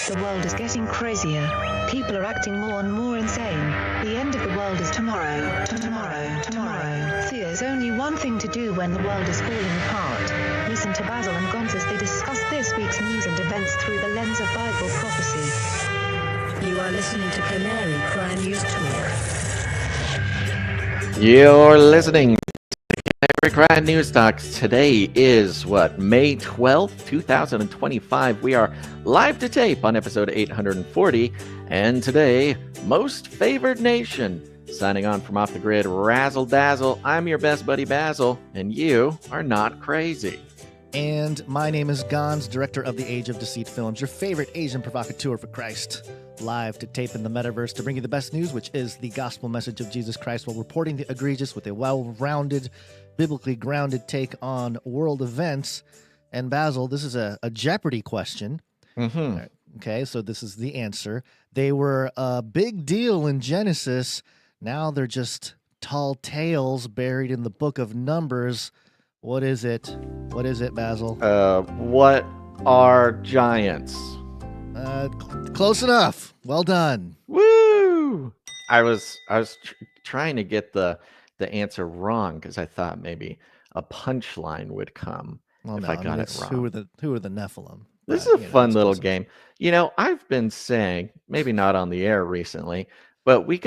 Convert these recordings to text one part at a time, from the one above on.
The world is getting crazier. People are acting more and more insane. The end of the world is tomorrow. Tomorrow. There's only one thing to do when the world is falling apart. Listen to Basil and Gonz as they discuss this week's news and events through the lens of Bible prophecy. You are listening to Canary Crime News Talk. You're listening to Canary Crime News Talk. Today is May 12th, 2025. We are live to tape on episode 840. And today, Most Favored Nation. Signing on from Off the Grid, Razzle Dazzle. I'm your best buddy Basil, and you are not crazy. And my name is Gonz, director of the Age of Deceit films, your favorite Asian provocateur for Christ. Live to tape in the metaverse to bring you the best news, which is the gospel message of Jesus Christ, while reporting the egregious with a well-rounded, biblically grounded take on world events. And Basil, this is a Jeopardy question. Mm-hmm. Okay, so this is the answer. They were a big deal in Genesis. Now they're just tall tales buried in the book of Numbers. What is it? What is it, Basil? What are giants? Close enough. Well done. Woo! I was trying to get the answer wrong because I thought maybe a punchline would come if I got it wrong. Who are the Nephilim? This is a fun little game. You know, I've been saying, maybe not on the air recently, but we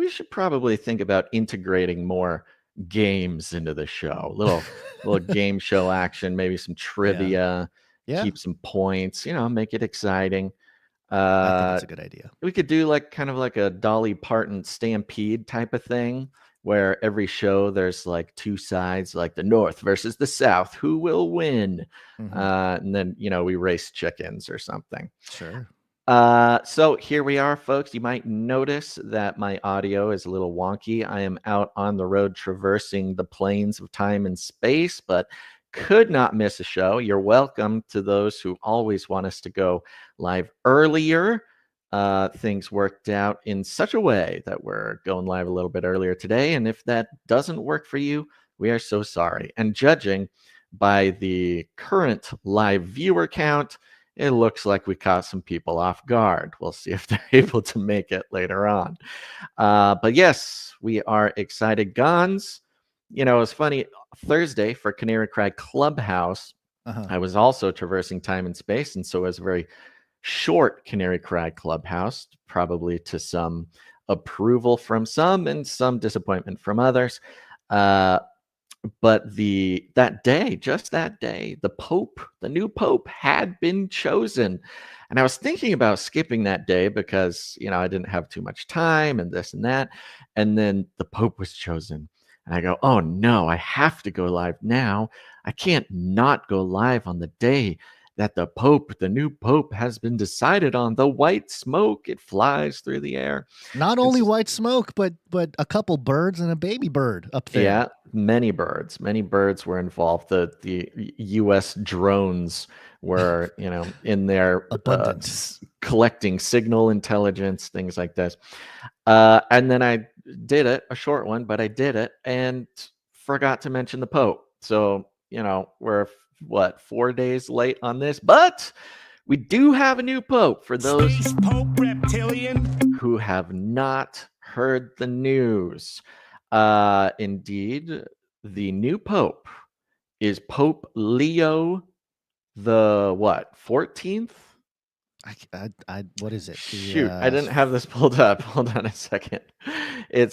should probably think about integrating more games into the show. Little game show action, maybe some trivia. Yeah. Keep some points, make it exciting. I think that's a good idea. We could do kind of like a Dolly Parton Stampede type of thing, where every show there's like two sides, like the North versus the South. Who will win? Mm-hmm. And then, we race chickens or something. Sure. So here we are, folks. You might notice that my audio is a little wonky. I am out on the road traversing the plains of time and space, but could not miss a show. You're welcome to those who always want us to go live earlier. Things worked out in such a way that we're going live a little bit earlier today. And if that doesn't work for you, we are so sorry. And judging by the current live viewer count, it looks like we caught some people off guard. We'll see if they're able to make it later on. But yes, we are excited. Gonz, it's funny. Thursday for Canary Cry Clubhouse, I was also traversing time and space. And so it was a very short Canary Cry Clubhouse, probably to some approval from some and some disappointment from others. But that day, the new Pope had been chosen. And I was thinking about skipping that day because, I didn't have too much time and this and that. And then the Pope was chosen. And I go, oh no, I have to go live now. I can't not go live on the day that the new Pope has been decided on. The white smoke, it flies through the air. Not only white smoke, but a couple birds and a baby bird up there. Yeah, many birds. Many birds were involved. The U.S. drones were, in there collecting signal intelligence, things like this. And then I did it, a short one, but I did it and forgot to mention the Pope. So, we're 4 days late on this, but we do have a new Pope for those Space Pope Reptilian who have not heard the news. Indeed, the new Pope is Pope Leo the 14th? What is it? Shoot, I didn't have this pulled up. Hold on a second. I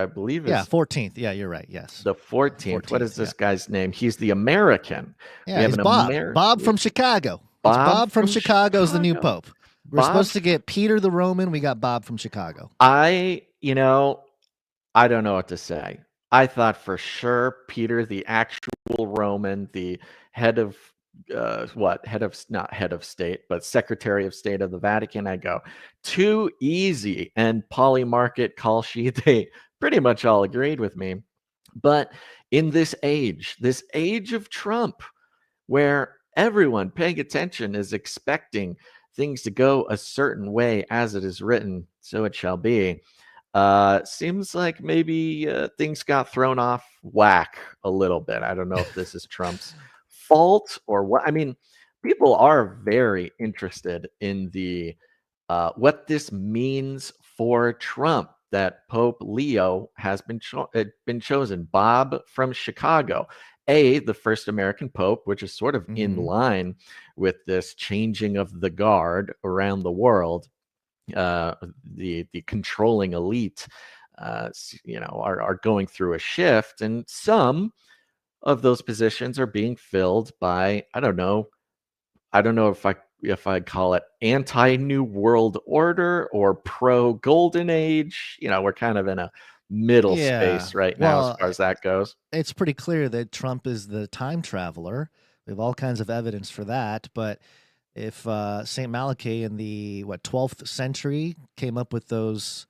believe it's 14th. Yeah, you're right. Yes, the 14th. What is this guy's name? He's the American. Yeah, he's Bob. Bob from Chicago. Bob from Chicago is the new Pope. We're supposed to get Peter the Roman. We got Bob from Chicago. I don't know what to say. I thought for sure Peter, the actual Roman, the head of not head of state, but Secretary of State of the Vatican. I go, too easy. And Polymarket, Kalshi, they pretty much all agreed with me. But in this age of Trump, where everyone paying attention is expecting things to go a certain way as it is written, so it shall be. Seems like maybe things got thrown off whack a little bit. I don't know if this is Trump's fault or what. I mean, people are very interested in the what this means for Trump that Pope Leo has been chosen. Bob from Chicago, the first American pope, which is sort of in line with this changing of the guard around the world. The controlling elite, are going through a shift, and some of those positions are being filled by I don't know if I call it anti-New World Order or pro-Golden Age. We're kind of in a middle Yeah. space right now as far as that goes. It's pretty clear that Trump is the time traveler. We have all kinds of evidence for that. But if St. Malachy in the 12th century came up with those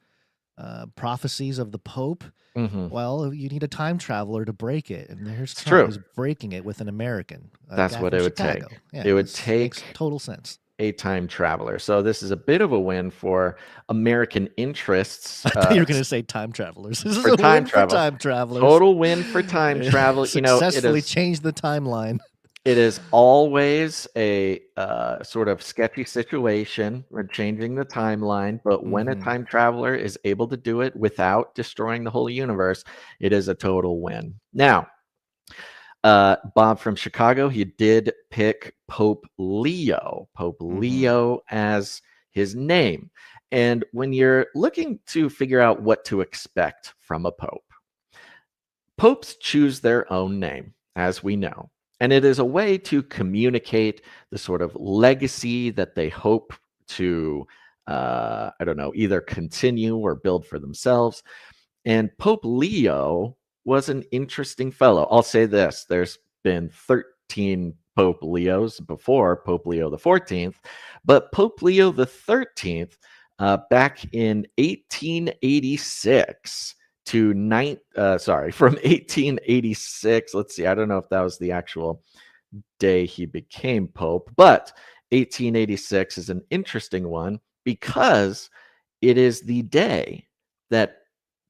prophecies of the Pope, well, you need a time traveler to break it, and here's Trump is breaking it with an American. That's what it would take. Yeah, it would take makes total sense. A time traveler. So this is a bit of a win for American interests. I thought you were going to say time travelers. This is for a time win travel. for time travelers. Total win for time travel. Successfully changed the timeline. It is always a sort of sketchy situation when changing the timeline, but when a time traveler is able to do it without destroying the whole universe, it is a total win. Now, Bob from Chicago, he did pick Pope Leo as his name. And when you're looking to figure out what to expect from a pope, popes choose their own name, as we know. And it is a way to communicate the sort of legacy that they hope to, either continue or build for themselves. And Pope Leo was an interesting fellow. I'll say this. There's been 13 Pope Leos before Pope Leo XIV, but Pope Leo XIII, back in 1886 from 1886. Let's see. I don't know if that was the actual day he became Pope, but 1886 is an interesting one because it is the day that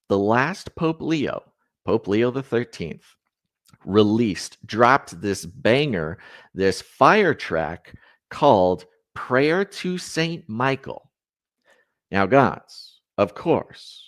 the last Pope Leo XIII, dropped this banger, this fire track called Prayer to Saint Michael. Now, gods, of course,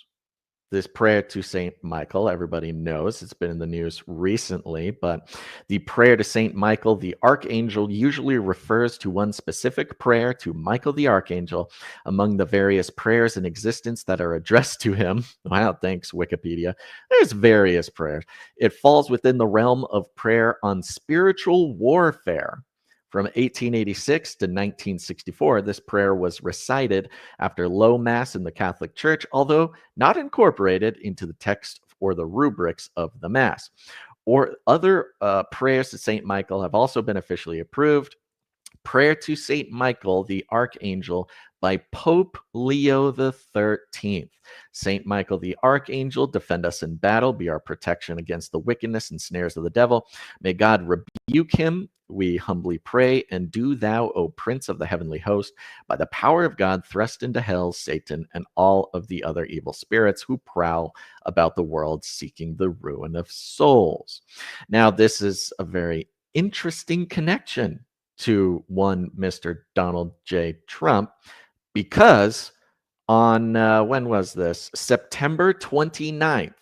this prayer to Saint Michael, everybody knows, it's been in the news recently, but the prayer to Saint Michael, the archangel, usually refers to one specific prayer to Michael the archangel among the various prayers in existence that are addressed to him. Wow, thanks, Wikipedia. There's various prayers. It falls within the realm of prayer on spiritual warfare. From 1886 to 1964, this prayer was recited after low mass in the Catholic Church, although not incorporated into the text or the rubrics of the Mass. Or other prayers to St. Michael have also been officially approved. Prayer to St. Michael, the Archangel, by Pope Leo XIII. Saint Michael the Archangel, defend us in battle, be our protection against the wickedness and snares of the devil. May God rebuke him, we humbly pray, and do thou, O Prince of the heavenly host, by the power of God, thrust into hell Satan and all of the other evil spirits who prowl about the world seeking the ruin of souls. Now, this is a very interesting connection to one Mr. Donald J. Trump, because on, when was this? September 29th,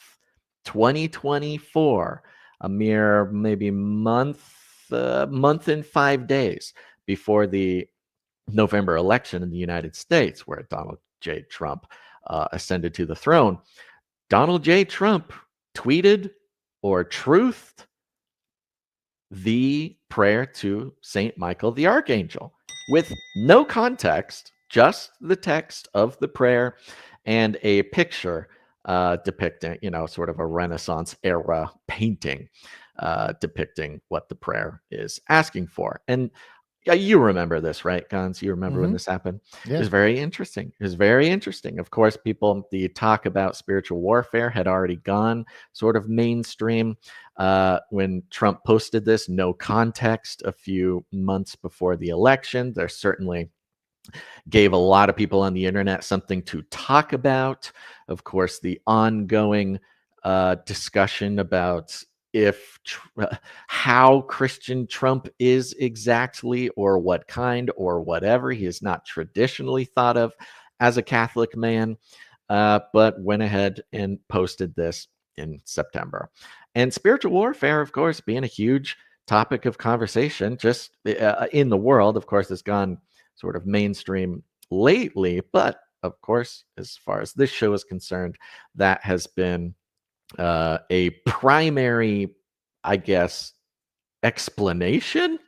2024, a mere maybe month and 5 days before the November election in the United States, where Donald J. Trump ascended to the throne, Donald J. Trump tweeted or truthed the prayer to Saint Michael the Archangel with no context, just the text of the prayer and a picture depicting, sort of a Renaissance era painting depicting what the prayer is asking for. And you remember this, right, Gons? You remember when this happened? Yeah. It was very interesting. Of course, the talk about spiritual warfare had already gone sort of mainstream when Trump posted this, no context, a few months before the election. There certainly gave a lot of people on the internet something to talk about. Of course, the ongoing discussion about how Christian Trump is exactly, or what kind, or whatever. He is not traditionally thought of as a Catholic man, but went ahead and posted this in September. And spiritual warfare, of course, being a huge topic of conversation just in the world, of course, has gone sort of mainstream lately. But of course, as far as this show is concerned, that has been a primary, I guess, explanation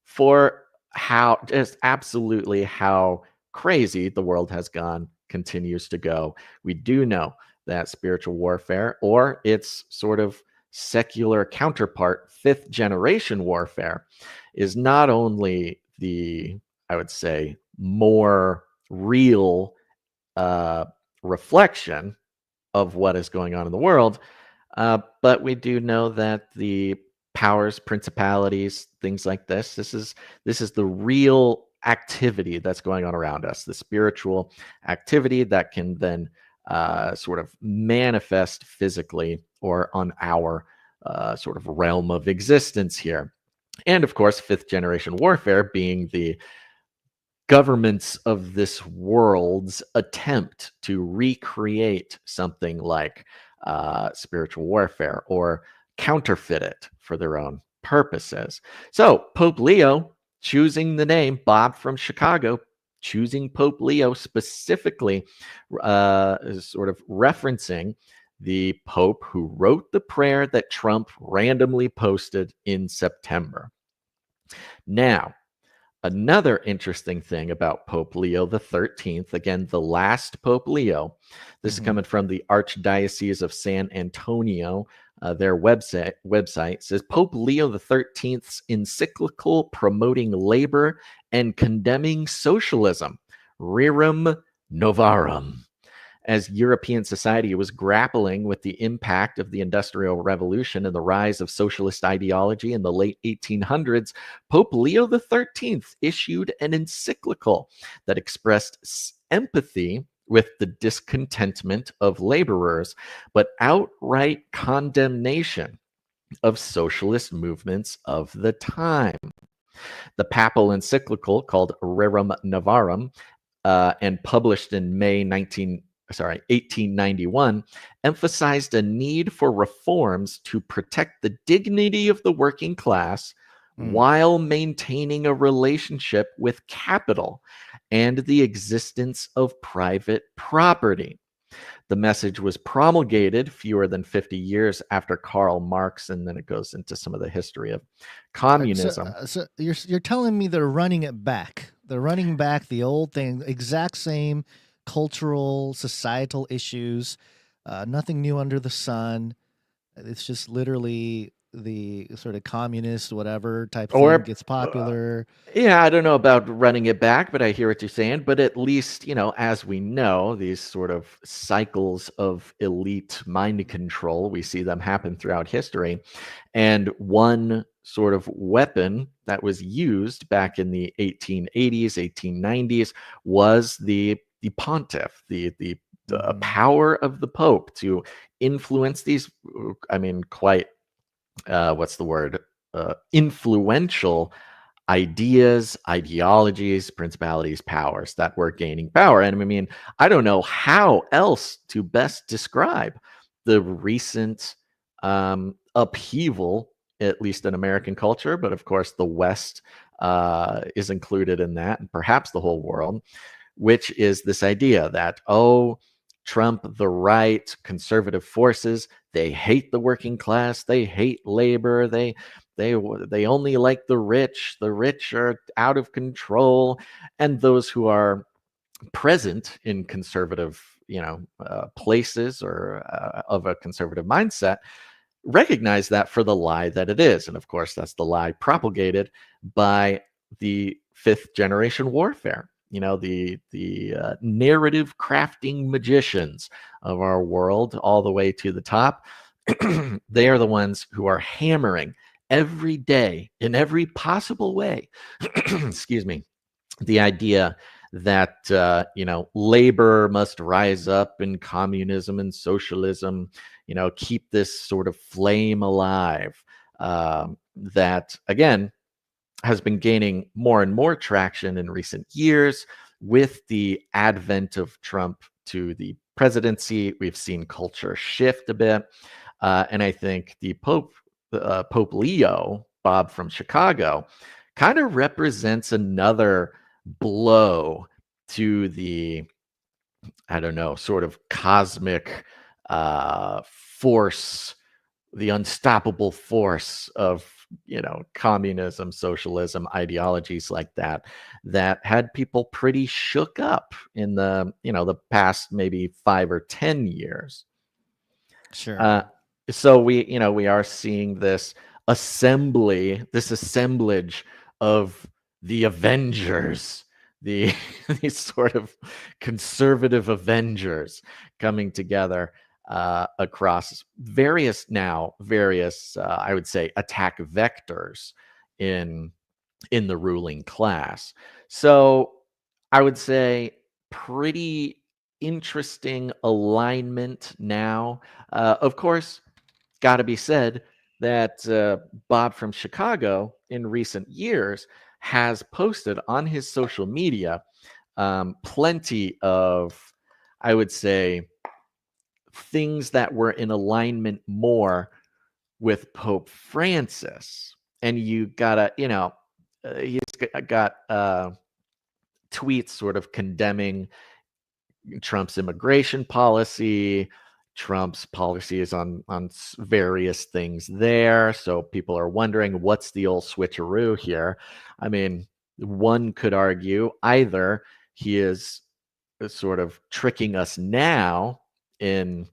for how just absolutely how crazy the world has gone, continues to go. We do know that spiritual warfare, or its sort of secular counterpart, fifth generation warfare, is not only the, I would say, more real reflection of what is going on in the world, but we do know that the powers, principalities, things like this is the real activity that's going on around us, the spiritual activity that can then sort of manifest physically or on our sort of realm of existence here. And of course, fifth generation warfare being the governments of this world's attempt to recreate something like spiritual warfare or counterfeit it for their own purposes. So Pope Leo choosing the name, Bob from Chicago, choosing Pope Leo specifically, sort of referencing the Pope who wrote the prayer that Trump randomly posted in September. Now, another interesting thing about Pope Leo XIII, again, the last Pope Leo, this is coming from the Archdiocese of San Antonio. Their website says Pope Leo XIII's encyclical promoting labor and condemning socialism, Rerum Novarum. As European society was grappling with the impact of the Industrial Revolution and the rise of socialist ideology in the late 1800s, Pope Leo XIII issued an encyclical that expressed empathy with the discontentment of laborers, but outright condemnation of socialist movements of the time. The papal encyclical, called Rerum Novarum, and published in May 1891, emphasized a need for reforms to protect the dignity of the working class while maintaining a relationship with capital and the existence of private property. The message was promulgated fewer than 50 years after Karl Marx, and then it goes into some of the history of communism. So you're telling me they're running it back. They're running back the old thing, exact same cultural, societal issues, nothing new under the sun. It's just literally the sort of communist whatever type thing gets popular. Yeah, I don't know about running it back, but I hear what you're saying. But at least, as we know, these sort of cycles of elite mind control, we see them happen throughout history. And one sort of weapon that was used back in the 1880s, 1890s was the pontiff, the power of the Pope to influence these, quite influential ideas, ideologies, principalities, powers that were gaining power. And I don't know how else to best describe the recent upheaval, at least in American culture, but of course the West is included in that, and perhaps the whole world, which is this idea that, Trump, the right, conservative forces, they hate the working class, they hate labor, they only like the rich are out of control, and those who are present in conservative, places or of a conservative mindset recognize that for the lie that it is. And of course, that's the lie propagated by the fifth generation warfare. The narrative crafting magicians of our world, all the way to the top. They are the ones who are hammering every day in every possible way, excuse me, the idea that labor must rise up in communism and socialism. keep this sort of flame alive, that, again, has been gaining more and more traction in recent years. With the advent of Trump to the presidency, we've seen culture shift a bit. And I think the Pope Leo, Bob from Chicago, kind of represents another blow to the, I don't know, sort of cosmic force, the unstoppable force of, communism, socialism, ideologies like that, that had people pretty shook up in the past maybe 5 or 10 years. Sure. So we are seeing this assemblage of the Avengers, these sort of conservative Avengers coming together across various, I would say, attack vectors in the ruling class. So I would say pretty interesting alignment now. Of course, it's got to be said that Bob from Chicago in recent years has posted on his social media plenty of, I would say, things that were in alignment more with Pope Francis. And you gotta, he's got tweets sort of condemning Trump's immigration policy, Trump's policies on various things there. So people are wondering, what's the old switcheroo here? I mean, one could argue either he is sort of tricking us now in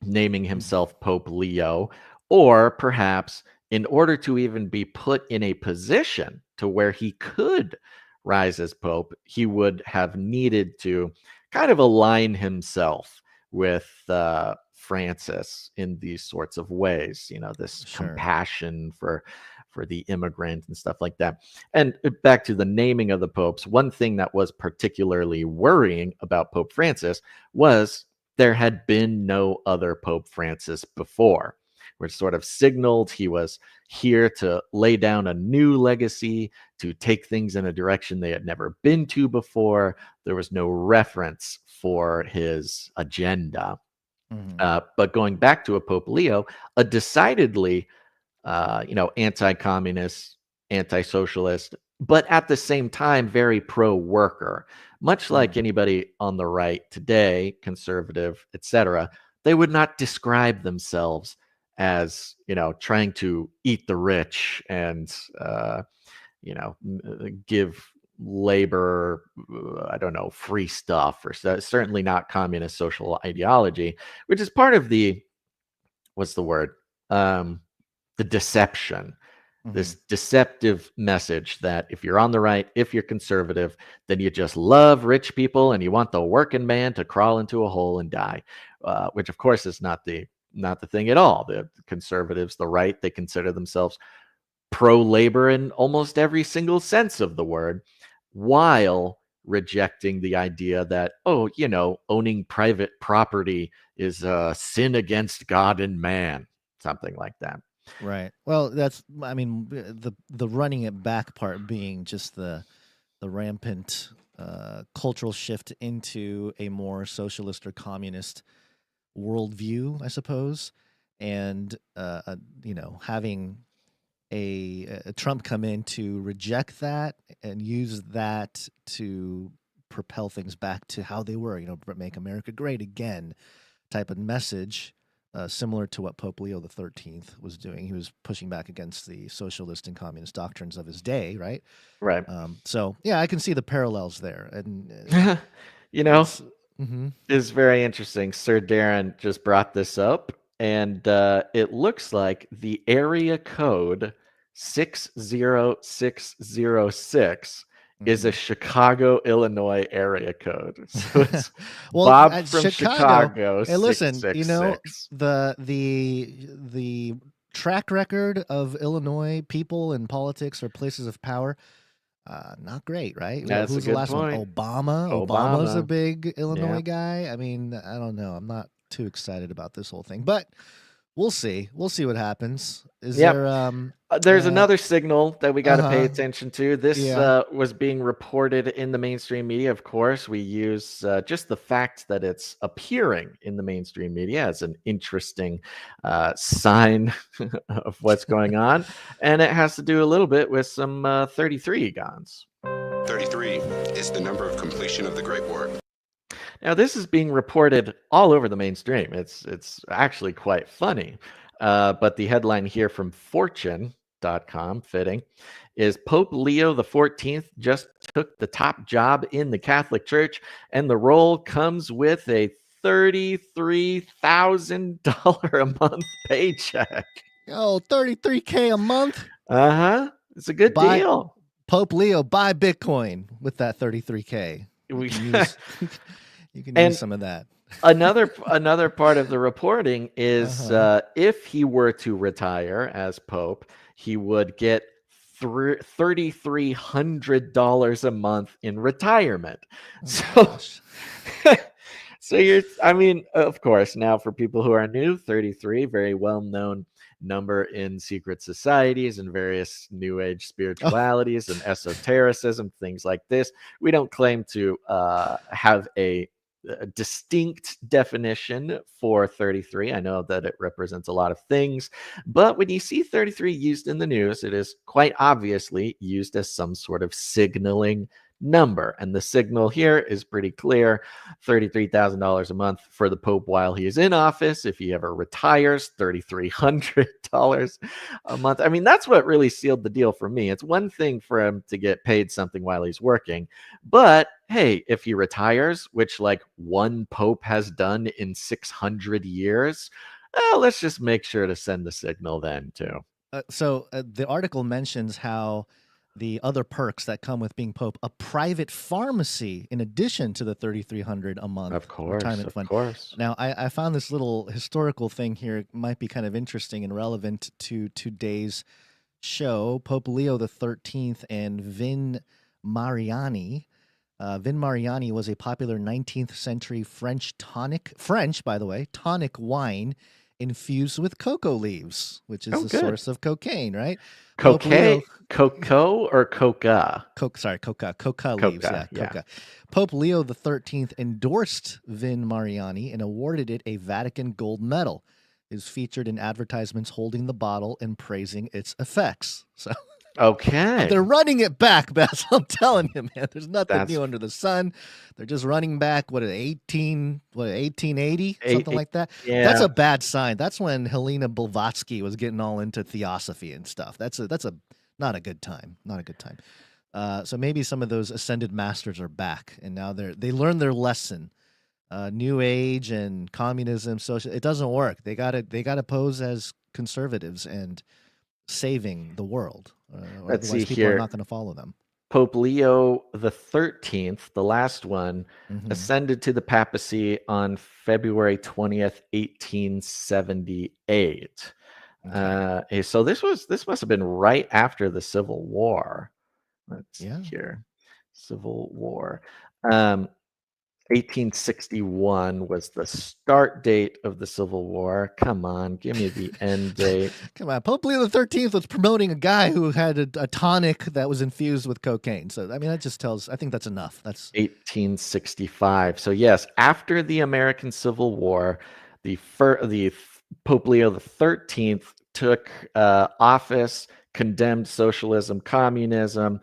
naming himself Pope Leo, or perhaps in order to even be put in a position to where he could rise as Pope, he would have needed to kind of align himself with Francis in these sorts of ways, this compassion for the immigrant and stuff like that. And back to the naming of the popes, one thing that was particularly worrying about Pope Francis was there had been no other Pope Francis before, which sort of signaled he was here to lay down a new legacy, to take things in a direction they had never been to before. There was no reference for his agenda. But going back to a Pope Leo, a decidedly anti-communist, anti-socialist, but at the same time, very pro-worker. Much like anybody on the right today, conservative, etc., they would not describe themselves as, trying to eat the rich and, give labor, I don't know, free stuff, or certainly not communist social ideology, which is part of the, what's the word? The deception, this deceptive message that if you're on the right, if you're conservative, then you just love rich people and you want the working man to crawl into a hole and die, which of course is not the thing at all. The conservatives, the right, they consider themselves pro-labor in almost every single sense of the word, while rejecting the idea that, owning private property is a sin against God and man, something like that. Right. Well, that's, I mean, the running it back part being just the rampant cultural shift into a more socialist or communist worldview, I suppose, and having a Trump come in to reject that and use that to propel things back to how they were, make America great again type of message. Similar to what Pope Leo XIII was doing. He was pushing back against the socialist and communist doctrines of his day, right? Right. So, yeah, I can see the parallels there. And, is very interesting. Sir Darren just brought this up, and it looks like the area code 60606 is a Chicago, Illinois area code. So it's well, Bob from Chicago. Hey, listen, the track record of Illinois people in politics or places of power, not great, right? That's Who's a good the last point. one? Obama's a big Illinois guy. I mean, I don't know. I'm not too excited about this whole thing, but We'll see. We'll see what happens. Is Yep. there There's another signal that we got to pay uh-huh. attention to. This Yeah. was being reported in the mainstream media. Of course, we use just the fact that it's appearing in the mainstream media as an interesting sign of what's going on. And it has to do a little bit with some 33 guns. 33 is the number of completion of the Great War. Now, this is being reported all over the mainstream. It's actually quite funny. But the headline here from Fortune.com, fitting, is Pope Leo XIV just took the top job in the Catholic Church, and the role comes with a $33,000 a month paycheck. Oh, $33K a month? Uh-huh. It's a good deal. Pope Leo, buy Bitcoin with that $33K. You can use some of that. Another part of the reporting is if he were to retire as Pope, he would get $3,300 a month in retirement. So of course, now for people who are new, 33, very well-known number in secret societies and various new age spiritualities and esotericism, things like this. We don't claim to have a distinct definition for 33. I know that it represents a lot of things, but when you see 33 used in the news, it is quite obviously used as some sort of signaling number. And the signal here is pretty clear. $33,000 a month for the Pope while he is in office. If he ever retires, $3,300 a month. I mean, that's what really sealed the deal for me. It's one thing for him to get paid something while he's working, but hey, if he retires, which like one Pope has done in 600 years, let's just make sure to send the signal then too. So the article mentions how the other perks that come with being Pope, a private pharmacy in addition to the $3,300 a month retirement fund. Of course. Now, I found this little historical thing here. It might be kind of interesting and relevant to today's show. Pope Leo XIII and Vin Mariani. Vin Mariani was a popular 19th century French, by the way, tonic wine infused with cocoa leaves, which is the source of cocaine, right? Cocaine, cocoa or coca? Coca leaves. Yeah, coca. Pope Leo XIII endorsed Vin Mariani and awarded it a Vatican gold medal. It is featured in advertisements holding the bottle and praising its effects. So. Okay. They're running it back, Bess. I'm telling you, man. There's nothing new under the sun. They're just running back, 1880? Something like that. Yeah. That's a bad sign. That's when Helena Blavatsky was getting all into theosophy and stuff. That's not a good time. Not a good time. So maybe some of those ascended masters are back, and now they learned their lesson. New Age and communism, social, it doesn't work. They gotta pose as conservatives and saving the world. Let's see people here. Are not going to follow them. Pope Leo XIII, the last one, ascended to the papacy on February 20th, 1878. Okay. So this must have been right after the Civil War. Let's see here. Civil War. 1861 was the start date of the Civil War. Come on, give me the end date. Come on, Pope Leo XIII was promoting a guy who had a tonic that was infused with cocaine. So, I mean, that just tells, I think that's enough. That's 1865. So, yes, after the American Civil War, the Pope Leo XIII took office, condemned socialism, communism,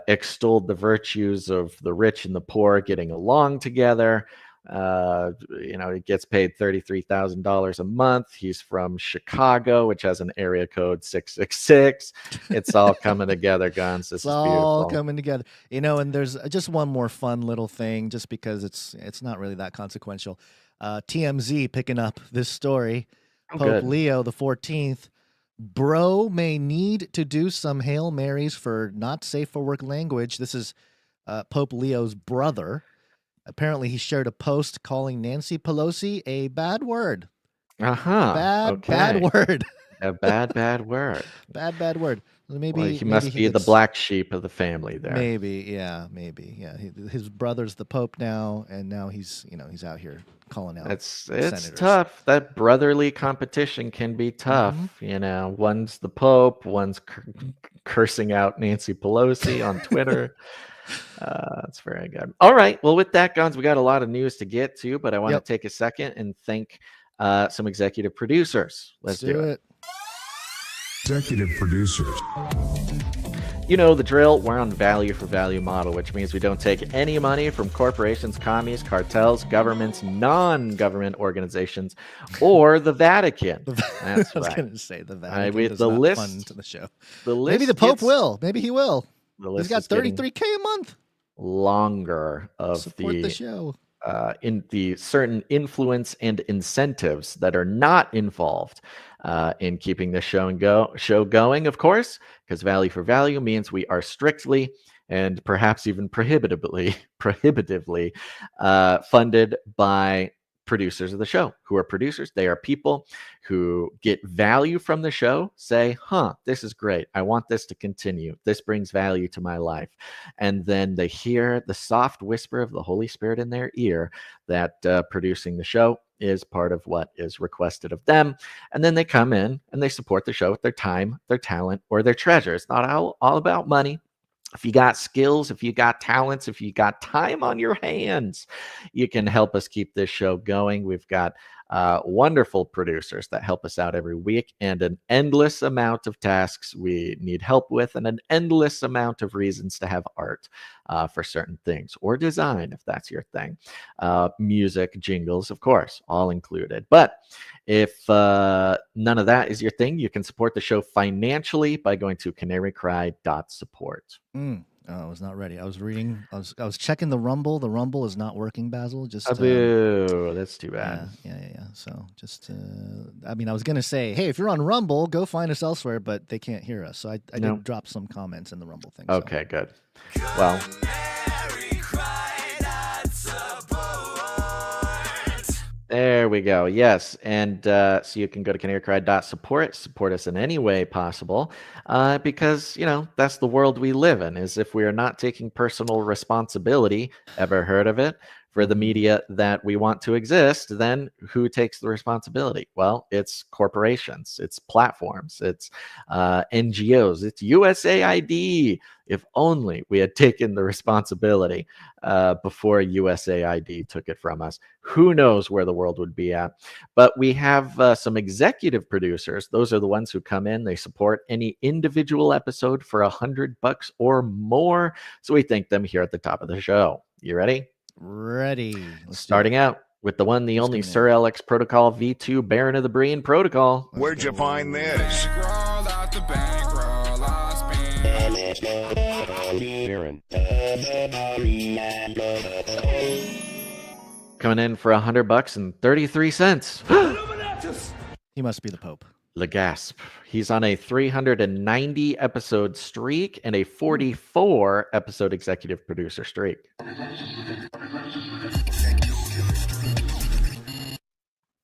extolled the virtues of the rich and the poor getting along together. He gets paid $33,000 a month. He's from Chicago, which has an area code 666. It's all coming together, Guns. This is beautiful. All coming together. And there's just one more fun little thing, just because it's not really that consequential. TMZ picking up this story. Pope Leo XIV. Bro may need to do some Hail Marys for not safe for work language. This is Pope Leo's brother. Apparently, he shared a post calling Nancy Pelosi a bad word. Bad word. A bad word. Bad word. Maybe Well, he must be the black sheep of the family there. Maybe, yeah. His brother's the Pope now, and now he's out here calling out. It's senators. tough. That brotherly competition can be tough. One's the Pope, one's cursing out Nancy Pelosi on Twitter. That's very good. All right. Well, with that, Guns, we got a lot of news to get to, but I want to take a second and thank some executive producers. Let's do it. Executive producers. You know the drill. We're on value for value model, which means we don't take any money from corporations, commies, cartels, governments, non-government organizations, or the Vatican. That's I was right. going to say the Vatican does the not list, fund to the show. The list Maybe the Pope will. Maybe he will. He's got $33K a month. Longer of support the show. In the certain influence and incentives that are not involved in keeping the show going, of course, because value for value means we are strictly and perhaps even prohibitively funded by producers of the show. Who are producers? They are people who get value from the show, say, this is great. I want this to continue. This brings value to my life. And then they hear the soft whisper of the Holy Spirit in their ear that producing the show is part of what is requested of them. And then they come in and they support the show with their time, their talent, or their treasure. It's not all about money. If you got skills, if you got talents, if you got time on your hands, you can help us keep this show going. We've got wonderful producers that help us out every week, and an endless amount of tasks we need help with, and an endless amount of reasons to have art for certain things, or design if that's your thing. Music, jingles, of course, all included. But if none of that is your thing, you can support the show financially by going to canarycry.support. Oh, I was not ready. I was reading. I was checking the Rumble. The Rumble is not working, Basil. Just that's too bad. Yeah. So just, I was gonna say, hey, if you're on Rumble, go find us elsewhere, but they can't hear us. So I did drop some comments in the Rumble thing. Okay, good. Well. There we go. Yes. And so you can go to canarycry.support, support us in any way possible, because, that's the world we live in, is if we are not taking personal responsibility, ever heard of it, for the media that we want to exist, then who takes the responsibility? Well, it's corporations, it's platforms, it's NGOs, it's USAID. If only we had taken the responsibility before USAID took it from us, who knows where the world would be at. But we have some executive producers. Those are the ones who come in, they support any individual episode for $100 or more. So we thank them here at the top of the show. You ready? Ready. Starting out with the one, the only Sir LX Protocol V2 Baron of the Breen Protocol. Where'd you find this? Coming in for $100 and 33 cents. He must be the Pope. Legasp. He's on a 390 episode streak and a 44 episode executive producer streak.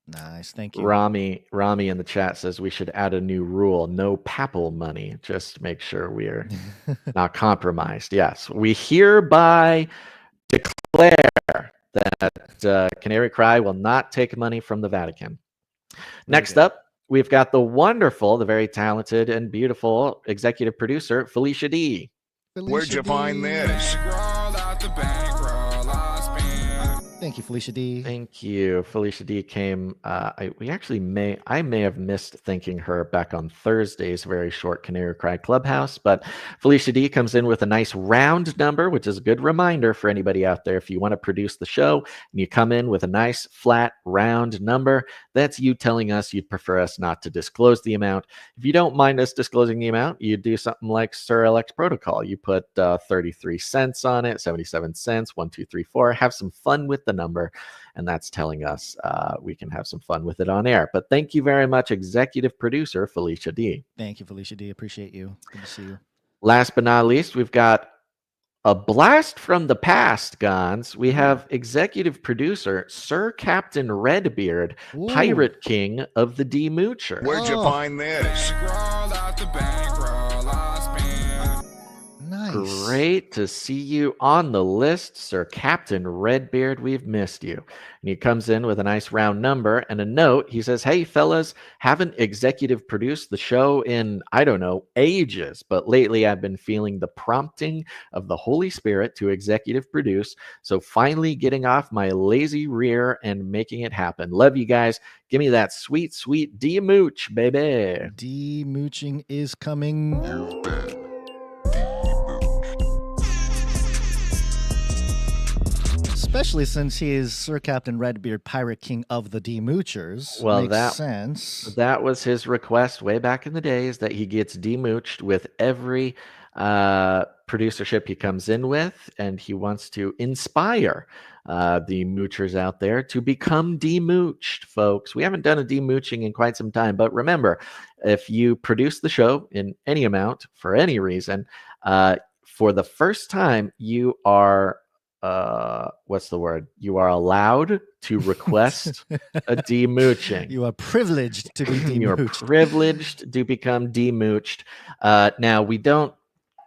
Nice, thank you. Rami in the chat says we should add a new rule: no papal money. Just make sure we're not compromised. Yes, we hereby declare that Canary Cry will not take money from the Vatican. Next up, we've got the wonderful, the very talented and beautiful executive producer, Felicia D. Where'd you find this? Thank you, Felicia D. Thank you. Felicia D came. I may have missed thanking her back on Thursday's very short Canary Cry Clubhouse, but Felicia D comes in with a nice round number, which is a good reminder for anybody out there. If you want to produce the show and you come in with a nice flat round number, that's you telling us you'd prefer us not to disclose the amount. If you don't mind us disclosing the amount, you do something like Sir LX Protocol. You put 33 cents on it, 77 cents, 1, 2, 3, 4. Have some fun with the number, and that's telling us we can have some fun with it on air. But thank you very much, executive producer Felicia D. Thank you, Felicia D. Appreciate you. Good to see you. Last but not least, we've got a blast from the past, Gons. We have executive producer Sir Captain Redbeard, Ooh. Pirate King of the D-Moocher. Where'd you find this? Great to see you on the list, Sir Captain Redbeard. We've missed you. And he comes in with a nice round number and a note. He says, hey, fellas, haven't executive produced the show in, I don't know, ages. But lately I've been feeling the prompting of the Holy Spirit to executive produce. So finally getting off my lazy rear and making it happen. Love you guys. Give me that sweet, sweet D-mooch, baby. D-mooching is coming. You've been Especially since he is Sir Captain Redbeard, Pirate King of the D-moochers. Well, Makes sense. That was his request way back in the days, that he gets demooched with every producership he comes in with, and he wants to inspire the moochers out there to become demooched, folks. We haven't done a demooching in quite some time, but remember, if you produce the show in any amount for any reason, for the first time, you are what's the word? You are allowed to request a demooching. You are privileged to be demooched. You're privileged to become demooched. Now, we don't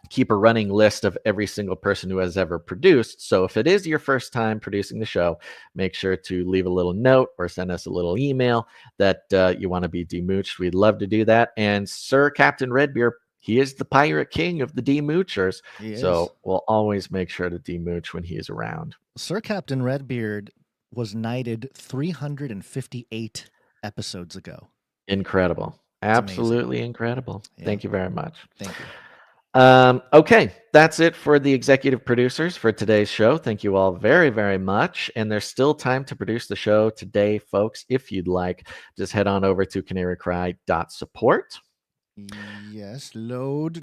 keep a running list of every single person who has ever produced. So if it is your first time producing the show, make sure to leave a little note or send us a little email that you want to be demooched. We'd love to do that. And Sir Captain Redbeard, he is the Pirate King of the demoochers. So we'll always make sure to demooch when he is around. Sir Captain Redbeard was knighted 358 episodes ago. Incredible. Absolutely incredible. Yeah. Thank you very much. Thank you. Okay, that's it for the executive producers for today's show. Thank you all very, very much. And there's still time to produce the show today, folks. If you'd like, just head on over to canarycry.support. Yes, load.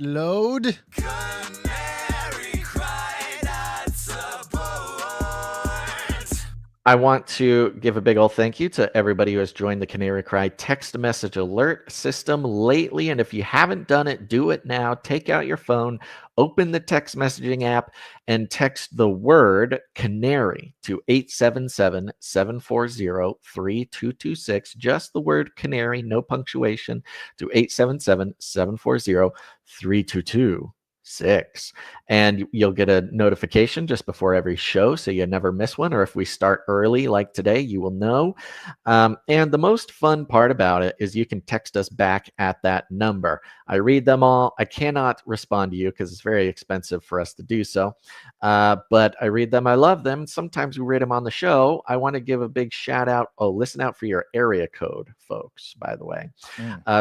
I want to give a big old thank you to everybody who has joined the Canary Cry text message alert system lately. And if you haven't done it, do it now. Take out your phone, open the text messaging app, and text the word Canary to 877-740-3226. Just the word Canary, no punctuation, to 877-740-3226. And you'll get a notification just before every show, so you never miss one. Or if we start early like today, you will know. And the most fun part about it is you can text us back at that number. I read them all. I cannot respond to you because it's very expensive for us to do so, but I read them. I love them. Sometimes we read them on the show. I want to give a big shout out. Oh, listen out for your area code, folks, by the way.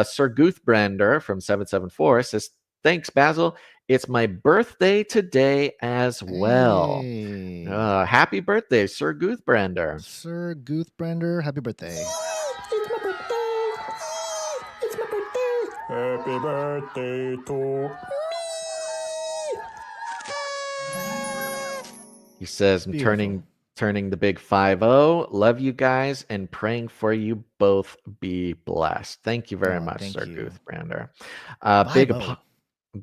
Sir Guthbrander from 774 says, thanks, Basil. It's my birthday today as well. Hey. Happy birthday, Sir Guthbrander. Sir Guthbrander, happy birthday. It's my birthday. It's my birthday. Happy birthday to He says, I'm turning the big 5-0. Love you guys and praying for you both. Be blessed. Thank you very much, Sir Guthbrander.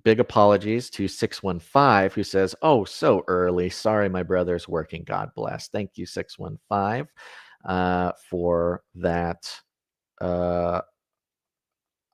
Big apologies to 615, who says, oh, so early. Sorry, my brother's working. God bless. Thank you, 615, for that. I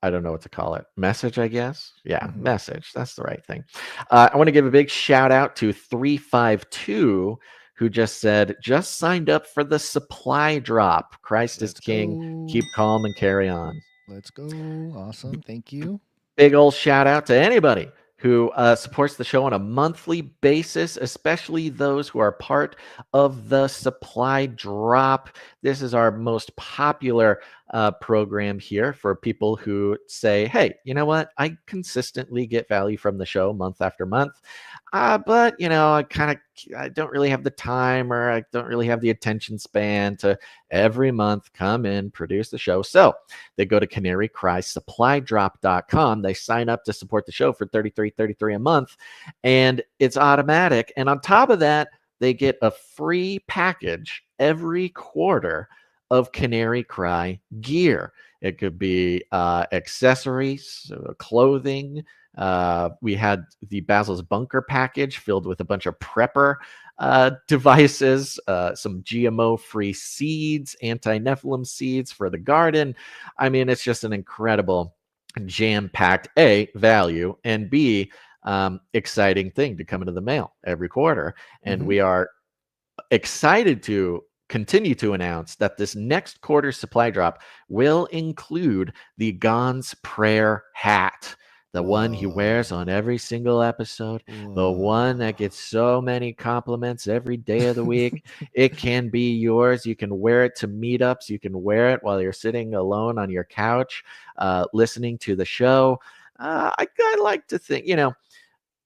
don't know what to call it. Message, I guess. Yeah, message. That's the right thing. I want to give a big shout out to 352, who just said, just signed up for the supply drop. Christ is King. Keep calm and carry on. Let's go. Awesome. Thank you. Big old shout out to anybody who supports the show on a monthly basis, especially those who are part of the supply drop. This is our most popular program here for people who say, hey, you know what? I consistently get value from the show month after month. But, you know, I don't really have the time, or I don't really have the attention span to every month come in, produce the show. So they go to canarycrysupply.com. They sign up to support the show for $33 a month, and it's automatic. And on top of that, they get a free package every quarter of Canary Cry gear. It could be accessories, clothing. We had the Basil's Bunker package filled with a bunch of prepper devices, some GMO-free seeds, anti-Nephilim seeds for the garden. I mean, it's just an incredible jam-packed A, value, and B, exciting thing to come into the mail every quarter. And Mhm. we are excited to continue to announce that this next quarter supply drop will include the Gon's Prayer hat, the one he wears on every single episode, the one that gets so many compliments every day of the week. It can be yours. You can wear it to meetups. You can wear it while you're sitting alone on your couch, listening to the show. I like to think,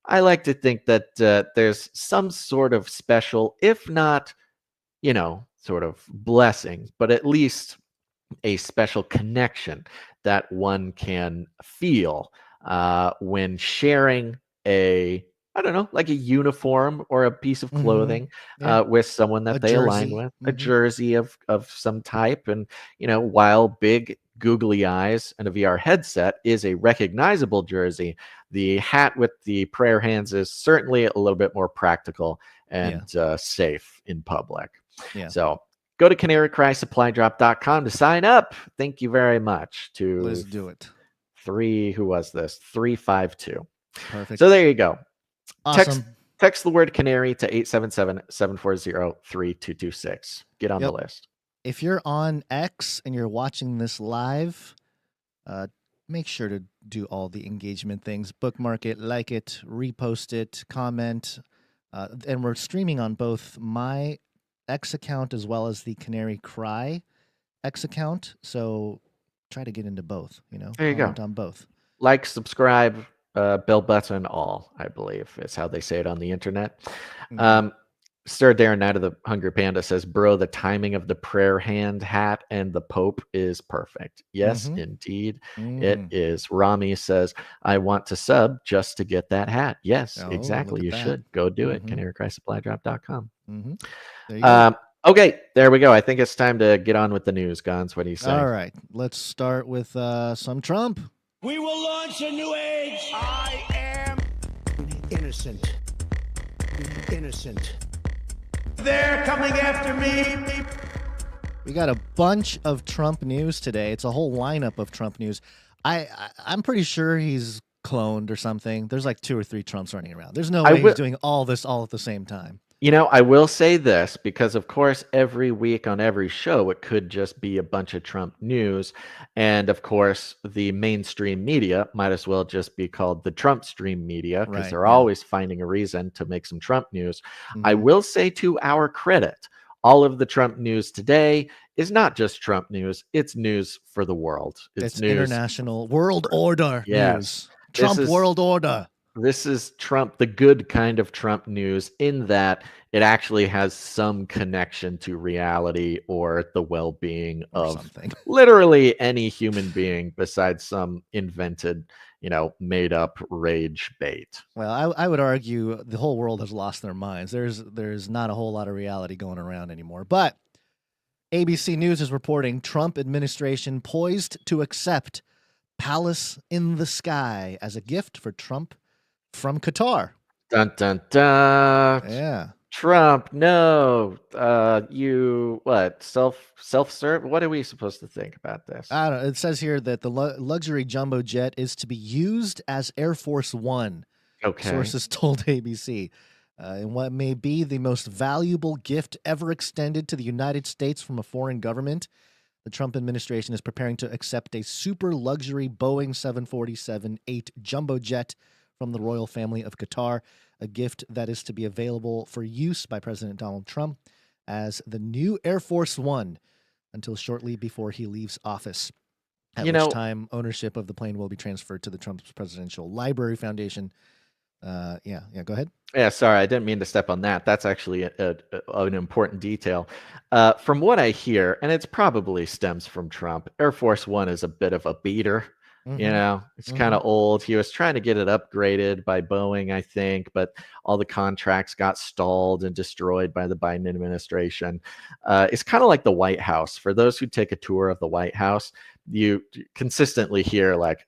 I like to think that there's some sort of special, if not, sort of blessing, but at least a special connection that one can feel when sharing I don't know, like a uniform or a piece of clothing Yeah. with someone that A they align jersey. with, a jersey of some type. And, while big googly eyes and a VR headset is a recognizable jersey, the hat with the prayer hands is certainly a little bit more practical and safe in public. Yeah. So go to canarycrysupply.com to sign up. Thank you very much to Let's do it. 352. Perfect. So there you go. Awesome. Text the word canary to 877-740-3226. Get on the list. If you're on X and you're watching this live, make sure to do all the engagement things. Bookmark it, like it, repost it, comment. And we're streaming on both my X account as well as the Canary Cry X account. So try to get into both, There you go. On both. Like, subscribe, bell button, all, I believe is how they say it on the internet. Sir Darren Knight of the Hungry Panda says, bro, the timing of the prayer hand hat and the Pope is perfect. Yes, indeed, it is. Rami says, I want to sub just to get that hat. Yes, exactly. You should go do it. canarycrysupply.com. There you go. Okay, there we go. I think it's time to get on with the news, Gons. What do you say? All right, let's start with some Trump. We will launch a new age. I am innocent. Innocent. They're coming after me. We got a bunch of Trump news today. It's a whole lineup of Trump news. I'm pretty sure he's cloned or something. There's like 2 or 3 Trumps running around. There's no way he's doing all this all at the same time. I will say this because, of course, every week on every show, it could just be a bunch of Trump news. And, of course, the mainstream media might as well just be called the Trump stream media because they're always finding a reason to make some Trump news. I will say, to our credit, all of the Trump news today is not just Trump news. It's news for the world. It's news international world order news. Trump world order. This is Trump, the good kind of Trump news, in that it actually has some connection to reality or the well-being of literally any human being besides some invented, made-up rage bait. Well, I would argue the whole world has lost their minds. There's not a whole lot of reality going around anymore. But ABC News is reporting Trump administration poised to accept Palace in the Sky as a gift for Trump from Qatar. Dun, dun, dun. Yeah. Trump, no. You, what, self-serve? What are we supposed to think about this? I don't know. It says here that the luxury jumbo jet is to be used as Air Force One. Okay. Sources told ABC. In what may be the most valuable gift ever extended to the United States from a foreign government, the Trump administration is preparing to accept a super luxury Boeing 747-8 jumbo jet from the royal family of Qatar, a gift that is to be available for use by President Donald Trump as the new Air Force One until shortly before he leaves office, at which time ownership of the plane will be transferred to the Trump's Presidential Library Foundation. Go ahead. Yeah, sorry, I didn't mean to step on that. That's actually an important detail. From what I hear, and it's probably stems from Trump, Air Force One is a bit of a beater. It's kind of old. He was trying to get it upgraded by Boeing, I think, but all the contracts got stalled and destroyed by the Biden administration. It's kind of like the White House. For those who take a tour of the White House, you consistently hear like,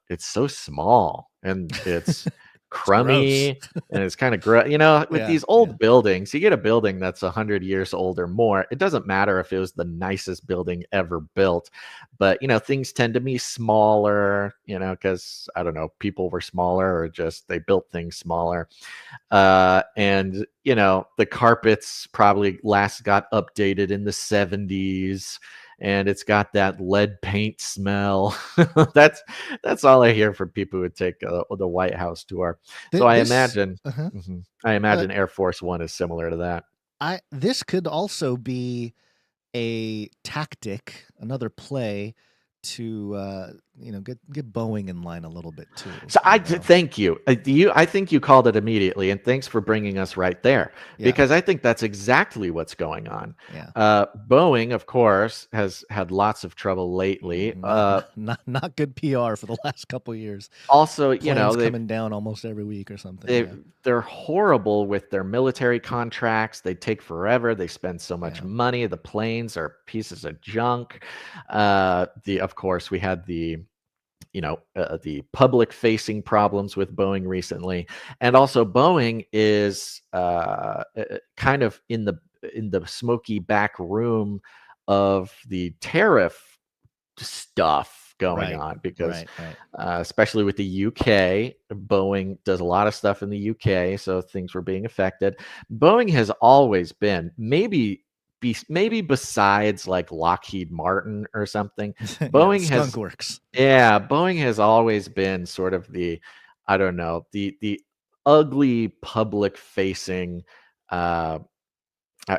it's so small and it's crummy and it's kind of gross. You know, with Yeah, these old buildings, you get a building that's 100 years old or more. It doesn't matter if it was the nicest building ever built, but you know, things tend to be smaller, you know, because I don't know, people were smaller or just they built things smaller. And you know, the carpets probably last got updated in the 70s, and it's got that lead paint smell. That's all I hear from people who take the White House tour. So I imagine, Air Force One is similar to that. This could also be a tactic, another play to get Boeing in line a little bit too. So thank you. I think you called it immediately, and thanks for bringing us right there, because I think that's exactly what's going on. Boeing, of course, has had lots of trouble lately. Not good PR for the last couple of years. Also, Planes you know, coming down almost every week or something. They're horrible with their military contracts. They take forever. They spend so much money. The planes are pieces of junk. Of course, we had the public facing problems with Boeing recently. And also Boeing is kind of in the smoky back room of the tariff stuff going on, because especially with the UK, Boeing does a lot of stuff in the UK, so things were being affected. Boeing has always been, maybe besides like Lockheed Martin or something, Boeing has Works. Boeing has always been sort of the ugly public facing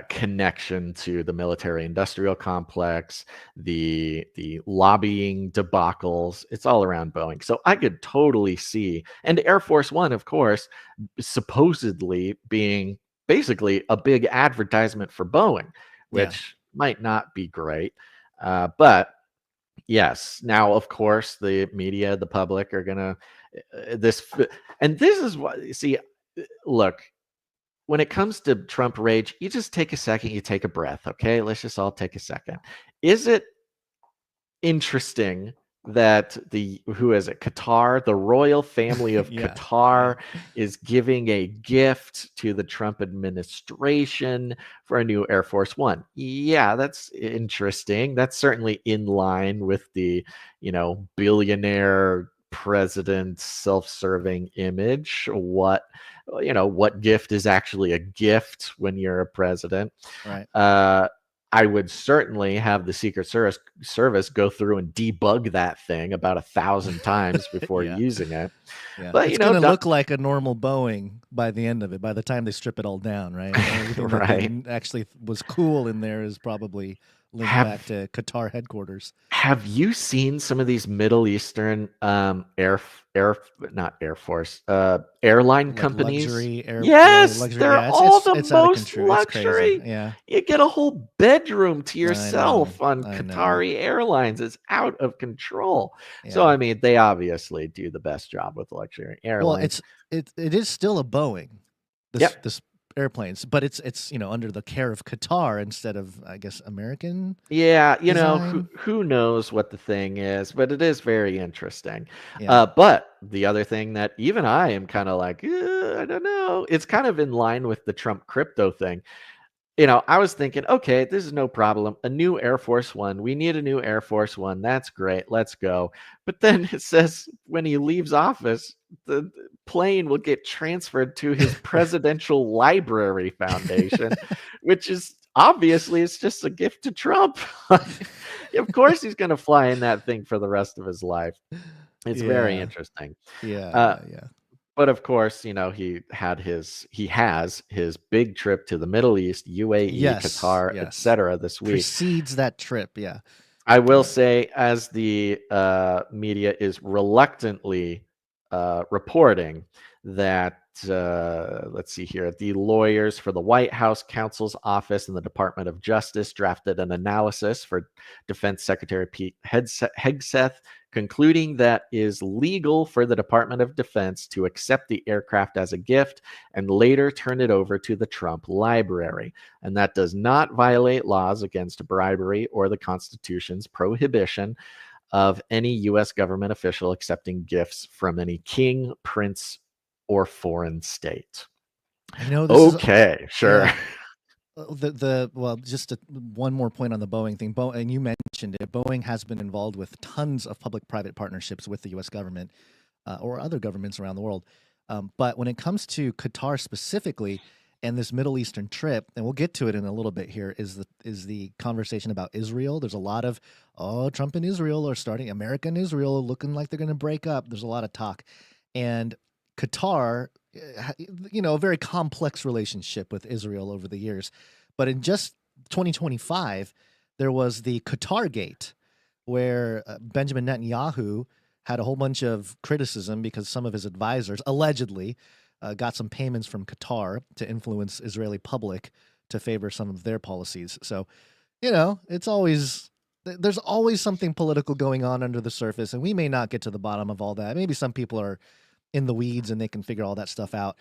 connection to the military industrial complex, the lobbying debacles. It's all around Boeing. So I could totally see, and Air Force One, of course, supposedly being basically a big advertisement for Boeing, which might not be great. But yes, now, of course, the media, the public are going to this is what, see, look, when it comes to Trump rage, you just take a second, you take a breath. Okay. Let's just all take a second. Is it interesting that Qatar, the royal family of Qatar, is giving a gift to the Trump administration for a new Air Force One? Yeah, that's interesting. That's certainly in line with the, billionaire president self-serving image. What gift is actually a gift when you're a president? Right. I would certainly have the Secret Service go through and debug that thing about 1,000 times before using it. Yeah. But it's going to look like a normal Boeing by the end of it, by the time they strip it all down, right? Everything that actually was cool in there is probably linked back to Qatar headquarters. Have you seen some of these Middle Eastern airline companies? They're all the most luxury. Yeah, you get a whole bedroom to yourself on Qatari Airlines. It's out of control. Yeah. So I mean, they obviously do the best job with luxury airlines. Well, it is still a Boeing. This airplanes, but it's under the care of Qatar instead of, I guess, American. Yeah, design. who knows what the thing is, but it is very interesting. Yeah. But the other thing that even I am kind of like, I don't know, it's kind of in line with the Trump crypto thing. I was thinking, okay, this is no problem. A new Air Force One. We need a new Air Force One. That's great. Let's go. But then it says when he leaves office, the plane will get transferred to his Presidential Library Foundation, which is obviously it's just a gift to Trump. Of course, he's going to fly in that thing for the rest of his life. It's very interesting. Yeah. But of course, he has his big trip to the Middle East, UAE, Qatar, etc. this week. Precedes that trip, yeah. I will say, as the media is reluctantly reporting that, let's see here, the lawyers for the White House counsel's office and the Department of Justice drafted an analysis for Defense Secretary Pete Hegseth, concluding that is legal for the Department of Defense to accept the aircraft as a gift and later turn it over to the Trump Library. And that does not violate laws against bribery or the Constitution's prohibition of any U.S. government official accepting gifts from any king, prince, or foreign state. I know this Okay, sure. Yeah. Well, just one more point on the Boeing thing. And you mentioned it. Boeing has been involved with tons of public-private partnerships with the U.S. government or other governments around the world. But when it comes to Qatar specifically and this Middle Eastern trip, and we'll get to it in a little bit here, is the conversation about Israel. There's a lot of, Trump and Israel are starting, America and Israel looking like they're going to break up. There's a lot of talk. And Qatar, a very complex relationship with Israel over the years. But in just 2025, there was the Qatar Gate, where Benjamin Netanyahu had a whole bunch of criticism because some of his advisors allegedly got some payments from Qatar to influence Israeli public to favor some of their policies. So, there's always something political going on under the surface, and we may not get to the bottom of all that. Maybe some people are in the weeds and they can figure all that stuff out.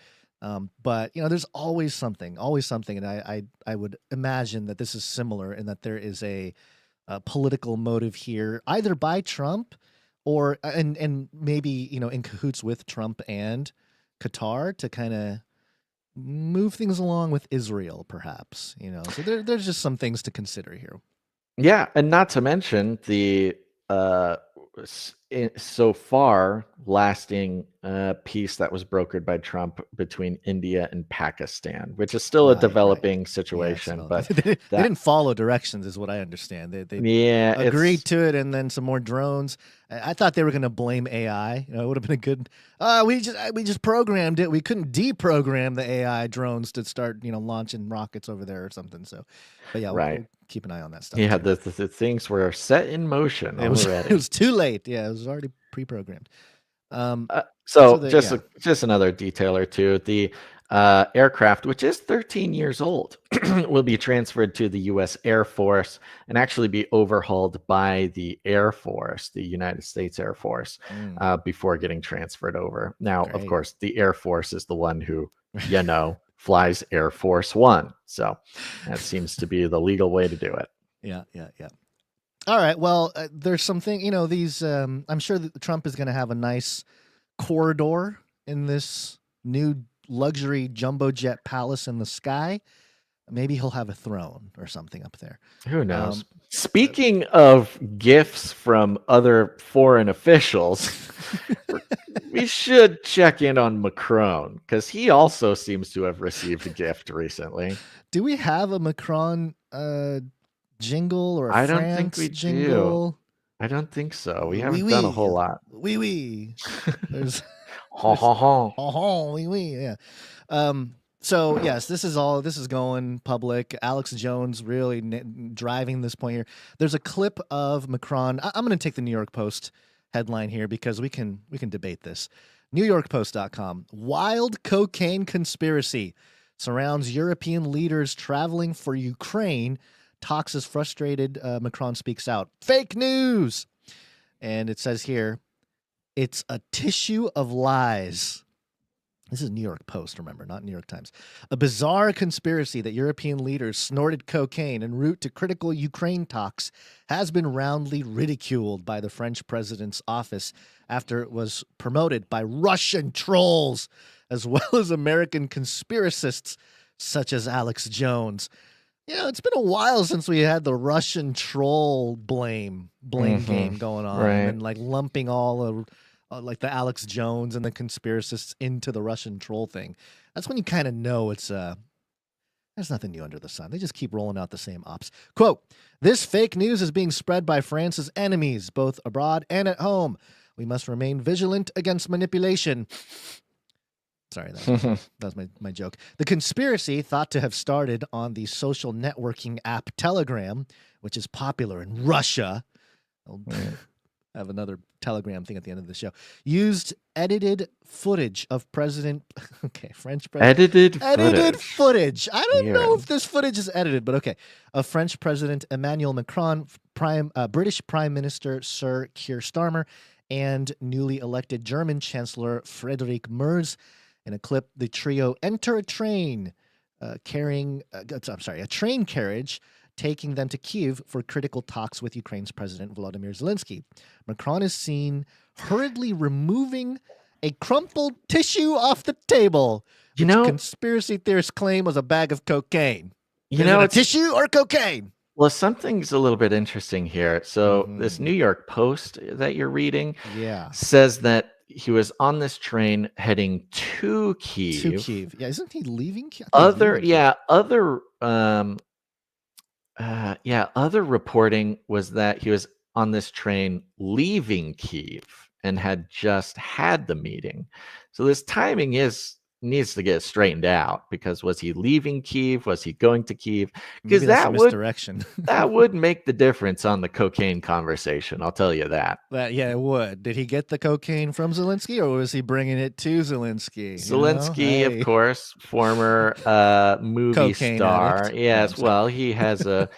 But there's always something. And I would imagine that this is similar in that there is a political motive here, either by Trump or and maybe in cahoots with Trump and Qatar to kind of move things along with Israel, perhaps. So there's just some things to consider here. Yeah, and not to mention the so far lasting peace that was brokered by Trump between India and Pakistan, which is still a developing situation. Yeah, but they didn't follow directions, is what I understand. They agreed to it, and then some more drones. I thought they were going to blame AI. It would have been a good. We just programmed it. We couldn't deprogram the AI drones to start launching rockets over there or something. So, but yeah, we'll keep an eye on that stuff. Yeah, the things were set in motion already. It was too late. Yeah, it was already pre-programmed. Just another detail or two. The aircraft, which is 13 years old, will be transferred to the U.S. Air Force and actually be overhauled by the Air Force, the United States Air Force, before getting transferred over. Now, of course, the Air Force is the one who, flies Air Force One. So that seems to be the legal way to do it. Yeah. All right. Well, there's something, these, I'm sure that Trump is going to have a nice corridor in this new luxury jumbo jet palace in the sky. Maybe he'll have a throne or something up there. Who knows? Speaking of gifts from other foreign officials, we should check in on Macron because he also seems to have received a gift recently. Do we have a Macron jingle or a I France don't think we jingle? do. I don't think so. We haven't done a whole lot. Oui. There's yeah. So yes, this is going public. Alex Jones really driving this point here. There's a clip of Macron. I'm going to take the New York Post headline here because we can debate this. NewYorkPost.com. Wild cocaine conspiracy surrounds European leaders traveling for Ukraine. Talks as frustrated. Macron speaks out. Fake news. And it says here, it's a tissue of lies. This is New York Post, remember, not New York Times. A bizarre conspiracy that European leaders snorted cocaine en route to critical Ukraine talks has been roundly ridiculed by the French president's office after it was promoted by Russian trolls as well as American conspiracists such as Alex Jones. It's been a while since we had the Russian troll blame game going on, and like lumping all of like the Alex Jones and the conspiracists into the Russian troll thing. That's when you kind of know it's there's nothing new under the sun. They just keep rolling out the same ops. Quote, this fake news is being spread by France's enemies, both abroad and at home. We must remain vigilant against manipulation. Sorry, that was my joke. The conspiracy, thought to have started on the social networking app Telegram, which is popular in Russia. I'll have another Telegram thing at the end of the show. Used edited footage of French President. Edited footage. I don't know if this footage is edited, but okay. Of French President Emmanuel Macron, British Prime Minister Sir Keir Starmer, and newly elected German Chancellor Friedrich Merz. In a clip, the trio enter a train carrying a train carriage taking them to Kyiv for critical talks with Ukraine's President Volodymyr Zelensky. Macron is seen hurriedly removing a crumpled tissue off the table, You which know, conspiracy theorists claim was a bag of cocaine. you Is know, it a it's tissue or cocaine? well, something's a little bit interesting here. So this Mhm. New York Post that you're reading Yeah. says that he was on this train heading to To Kyiv. Kyiv. Yeah, isn't he leaving Kyiv? I thought he was Other, leaving Kyiv. other reporting was that he was on this train leaving Kyiv and had just had the meeting. So this timing needs to get straightened out, because was he leaving Kyiv? Was he going to Kyiv? Because Maybe that's a misdirection. that would make the difference on the cocaine conversation. I'll tell you that. Yeah, it would. Did he get the cocaine from Zelensky, or was he bringing it to Zelensky? Zelensky, of course, former movie Cocaine star. addict. Yes, well, he has a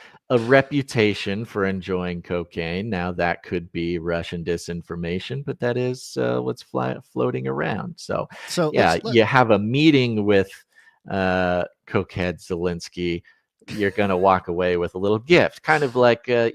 reputation for enjoying cocaine. Now, that could be Russian disinformation, but that is what's floating around. So yeah, you have a meeting with cokehead Zelensky. You're going to walk away with a little gift, kind of like a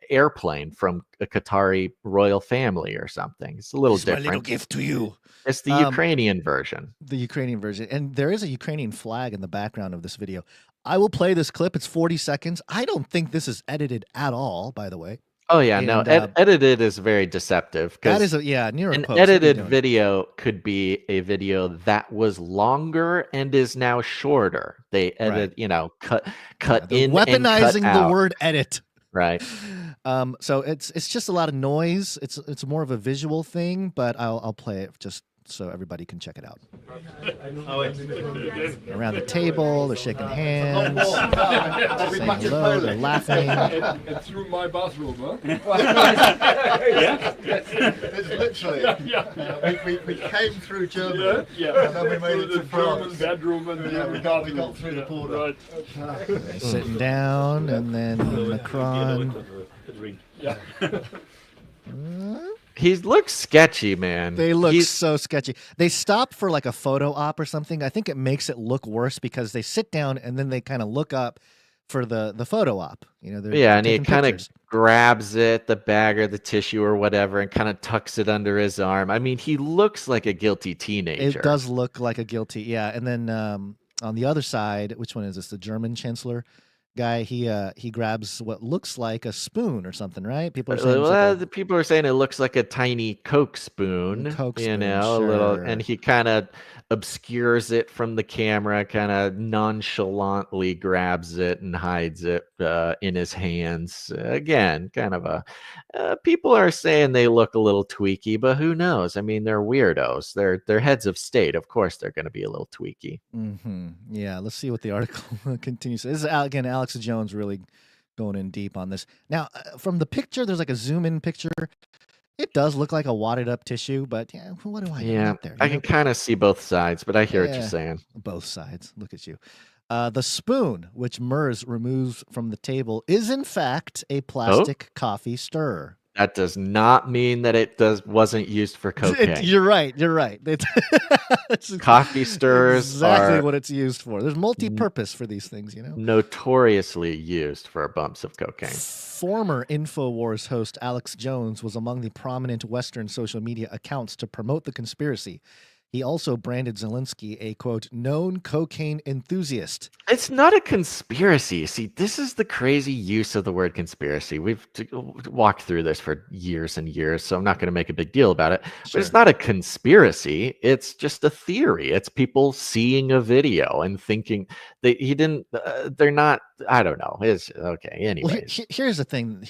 airplane from a Qatari royal family or something. It's a little different. My little gift to you. It's the Ukrainian version. The Ukrainian version. And there is a Ukrainian flag in the background of this video. I will play this clip. It's 40 seconds. I don't think this is edited at all, by the way. Oh, yeah. No, edited is very deceptive. That is, New York an Post. edited video could be a video that was longer and is now shorter. They edit, cut in weaponizing and cut out. the word edit. Right. So it's just a lot of noise. It's more of a visual thing, but I'll play it just so everybody can check it out. Around the table, they're shaking hands, saying hello, they're laughing. It's through my bathroom, huh? Yeah? It's literally. Yeah. We came through Germany, and then we made it to France. Bedroom and we got through the border. Right. Sitting down, and then Macron. Yeah. He looks sketchy, man. They look so sketchy. They stop for like a photo op or something. I think it makes it look worse because they sit down and then they kind of look up for the photo op. And he kind of grabs it, the bag or the tissue or whatever, and kind of tucks it under his arm. I mean, he looks like a guilty teenager. It does look like a guilty, yeah. And then on the other side, which one is this? The German chancellor guy, he grabs what looks like a spoon or something, right? People are saying people are saying it looks like a tiny Coke spoon, a little, and he kind of obscures it from the camera, kind of nonchalantly grabs it and hides it in his hands. Again, kind of people are saying they look a little tweaky, but who knows? I mean, they're weirdos. They're heads of state. Of course, they're going to be a little tweaky. Mm-hmm. Yeah, let's see what the article continues. This is again Alex Jones really going in deep on this. Now, from the picture, there's like a zoom in picture. It does look like a wadded up tissue, but what do I get there? I can kind of see both sides, but I hear what you're saying. Both sides. Look at you. The spoon, which Mers removes from the table, is in fact a plastic coffee stirrer. That does not mean that it wasn't used for cocaine. You're right. Coffee stirrers exactly what it's used for. There's multi-purpose for these things, Notoriously used for bumps of cocaine. Former InfoWars host Alex Jones was among the prominent Western social media accounts to promote the conspiracy. He also branded Zelensky a, quote, known cocaine enthusiast. It's not a conspiracy. See, this is the crazy use of the word conspiracy. We've walked through this for years and years, so I'm not going to make a big deal about it. Sure. But it's not a conspiracy. It's just a theory. It's people seeing a video and thinking they're not, I don't know. It's okay. Anyways. Well, here's the thing.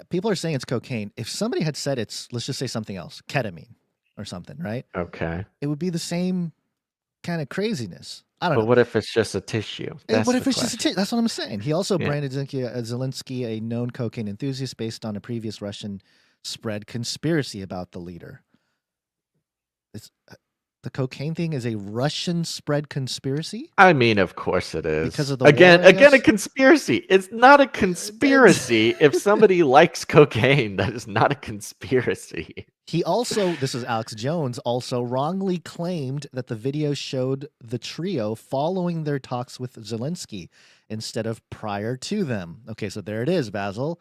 People are saying it's cocaine. If somebody had said let's just say something else, ketamine or something, right? Okay. It would be the same kind of craziness. I don't know. But what if it's just a tissue? What if it's just a tissue? That's what I'm saying. He also branded Zelensky a known cocaine enthusiast based on a previous Russian spread conspiracy about the leader. The cocaine thing is a Russian spread conspiracy? I mean, of course it is. Because of the again, war, a conspiracy. It's not a conspiracy. If somebody likes cocaine, that is not a conspiracy. He also, this is Alex Jones, also wrongly claimed that the video showed the trio following their talks with Zelensky instead of prior to them. Okay, so there it is, Basil.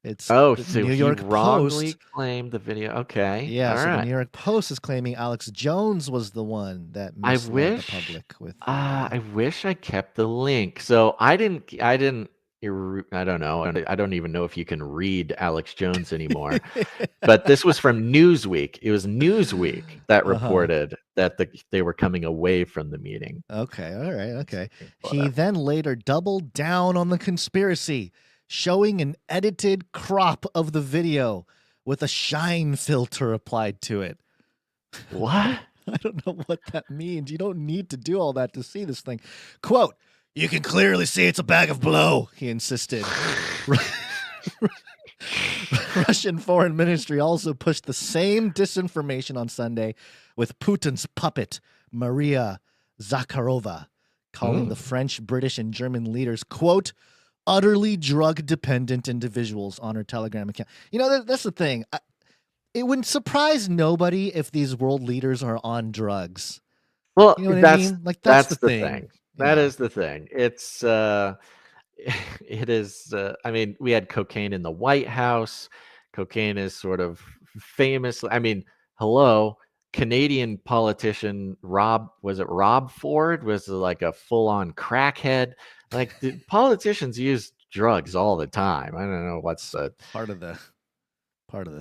It's Oh, the so New he York wrongly Post. claimed the video. Okay. Yeah, All so the right. New York Post is claiming Alex Jones was the one that I misled the wish public with I wish I kept the link. So I don't know. I don't even know if you can read Alex Jones anymore. But this was from Newsweek. It was Newsweek that Uh-huh. reported that they were coming away from the meeting. Okay, all right, okay. Pull He it up. then later doubled down on the conspiracy, showing an edited crop of the video with a shine filter applied to it. What? I don't know what that means. You don't need to do all that to see this thing. Quote, "You can clearly see it's a bag of blow," he insisted. Russian foreign ministry also pushed the same disinformation on Sunday with Putin's puppet, Maria Zakharova, calling the French, British, and German leaders, quote, "utterly drug-dependent individuals" on her Telegram account. You know, that's the thing. It wouldn't surprise nobody if these world leaders are on drugs. Well, You know what I mean? Like, that's the thing. That Yeah. is the thing. It's it is I mean, we had cocaine in the White House. Cocaine is sort of famous. I mean, hello, Canadian politician Rob Ford was like a full-on crackhead. Like the politicians use drugs all the time. I don't know what's part of the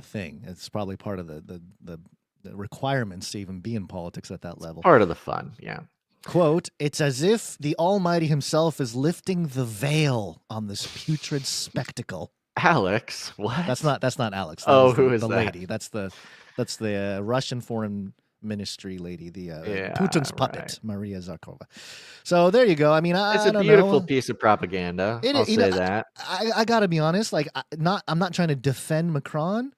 thing. It's probably part of the requirements to even be in politics at that level. part of the fun. Yeah. Quote, "It's as if the Almighty himself is lifting the veil on this putrid spectacle." Alex, what? That's not Alex. That Oh, is who is the that? lady? That's the Russian foreign ministry lady, the Yeah, Putin's puppet, right. Maria Zakharova. So there you go. I mean, It's I a don't beautiful know. piece of propaganda. It I'll is, you know, say that. I gotta be honest. Like, I'm not trying to defend Macron,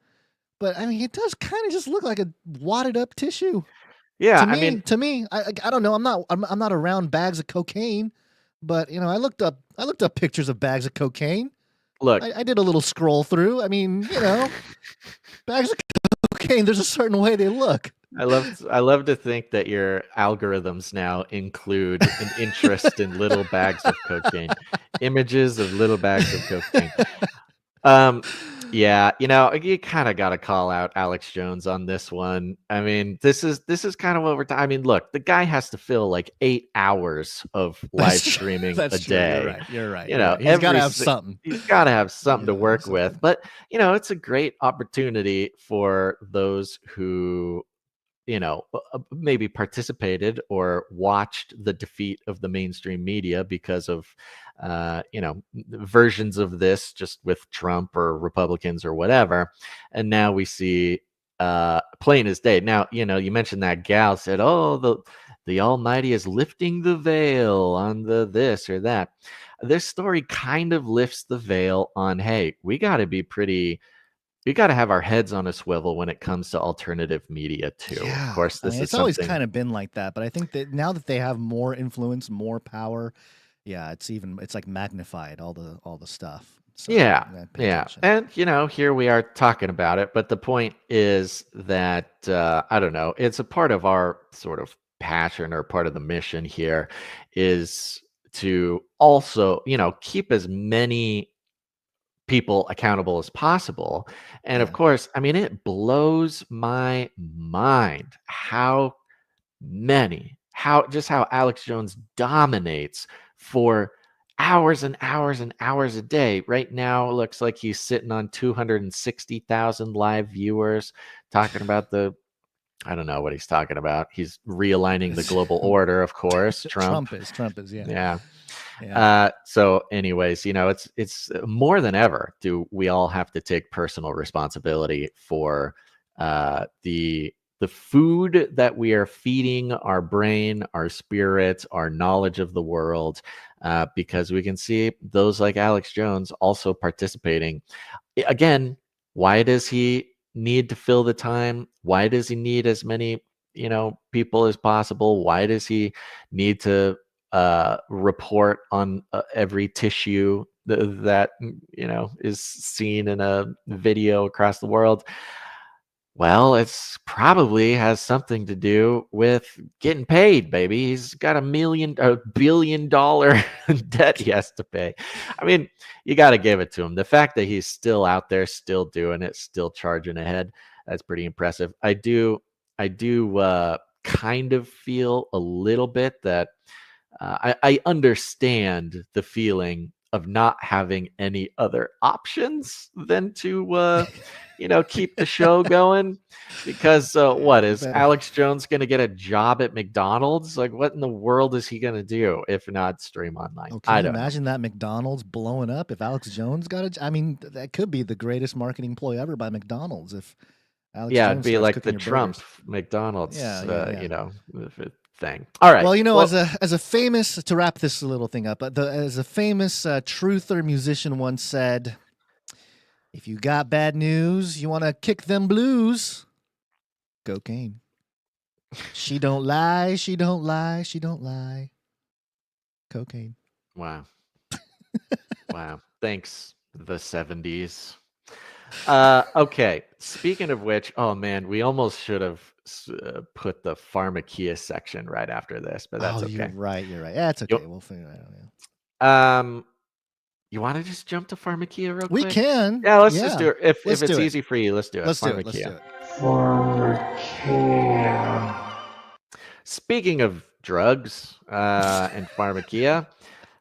but I mean, it does kind of just look like a wadded up tissue. Yeah, To I me, mean, I don't know. I'm not around bags of cocaine, but you know, I looked up pictures of bags of cocaine. look, I did a little scroll through. I mean, you know, bags of cocaine. There's a certain way they look. I love to think that your algorithms now include an interest in little bags of cocaine, images of little bags of cocaine. Yeah, you know, you kind of got to call out Alex Jones on this one. I mean, this is kind of over time. I mean, look, the guy has to fill like 8 hours of live streaming That's a true. day. You're right. You know, He's got to every have si- something. he's got to have something to Yeah, work something. with. But you know, it's a great opportunity for those who maybe participated or watched the defeat of the mainstream media because of, versions of this just with Trump or Republicans or whatever. And now we see plain as day. Now, you mentioned that gal said, oh, the Almighty is lifting the veil on the this or that. This story kind of lifts the veil on, hey, we got to have our heads on a swivel when it comes to alternative media too. Yeah. Of course, I this mean, is it's always something. kind of been like that, but I think that now that they have more influence, more power, yeah, it's like magnified all the stuff. So, Yeah, pay yeah. attention. And here we are talking about it, but the point is that I don't know, it's a part of our sort of passion or part of the mission here is to also, keep as many people accountable as possible. And of Yeah. course, I mean, it blows my mind how how Alex Jones dominates for hours and hours and hours a day. Right now, it looks like he's sitting on 260,000 live viewers talking about I don't know what he's talking about. He's realigning the global order, of course. Trump. Trump is, yeah. Yeah. Yeah. So anyways, it's more than ever do we all have to take personal responsibility for the food that we are feeding our brain, our spirit, our knowledge of the world, because we can see those like Alex Jones also participating. Again, why does he need to fill the time? Why does he need as many people as possible? Why does he need to report on every tissue that is seen in a video across the world? Well, it's probably has something to do with getting paid, baby. He's got a billion-dollar debt he has to pay. I mean, you got to give it to him. The fact that he's still out there, still doing it, still charging ahead, that's pretty impressive. I do kind of feel a little bit that I understand the feeling of not having any other options than to keep the show going, because what is Better. Alex Jones going to get a job at McDonald's? Like, what in the world is he going to do if not stream online? Oh, can I you don't know. imagine that McDonald's blowing up if Alex Jones got a? I mean, that could be the greatest marketing ploy ever by McDonald's if Alex Yeah, Jones it'd be starts like cooking the your Trump burgers. McDonald's, Yeah. thing. All right. Well, as a famous, to wrap this little thing up, as a famous truther musician once said, if you got bad news, you want to kick them blues, cocaine. She don't lie, she don't lie, she don't lie. Cocaine. Wow. Wow. Thanks, the 70s. Okay. Speaking of which, oh man, we almost should have put the Pharmakeia section right after this, but that's okay. You're right. Yeah, it's okay. We'll figure it out. You want to just jump to Pharmakeia real quick? We can. Yeah, let's just do it. If Let's it's do it. easy for you, let's do it. Let's do Pharmakeia. it. Pharmakeia. Speaking of drugs and Pharmakeia,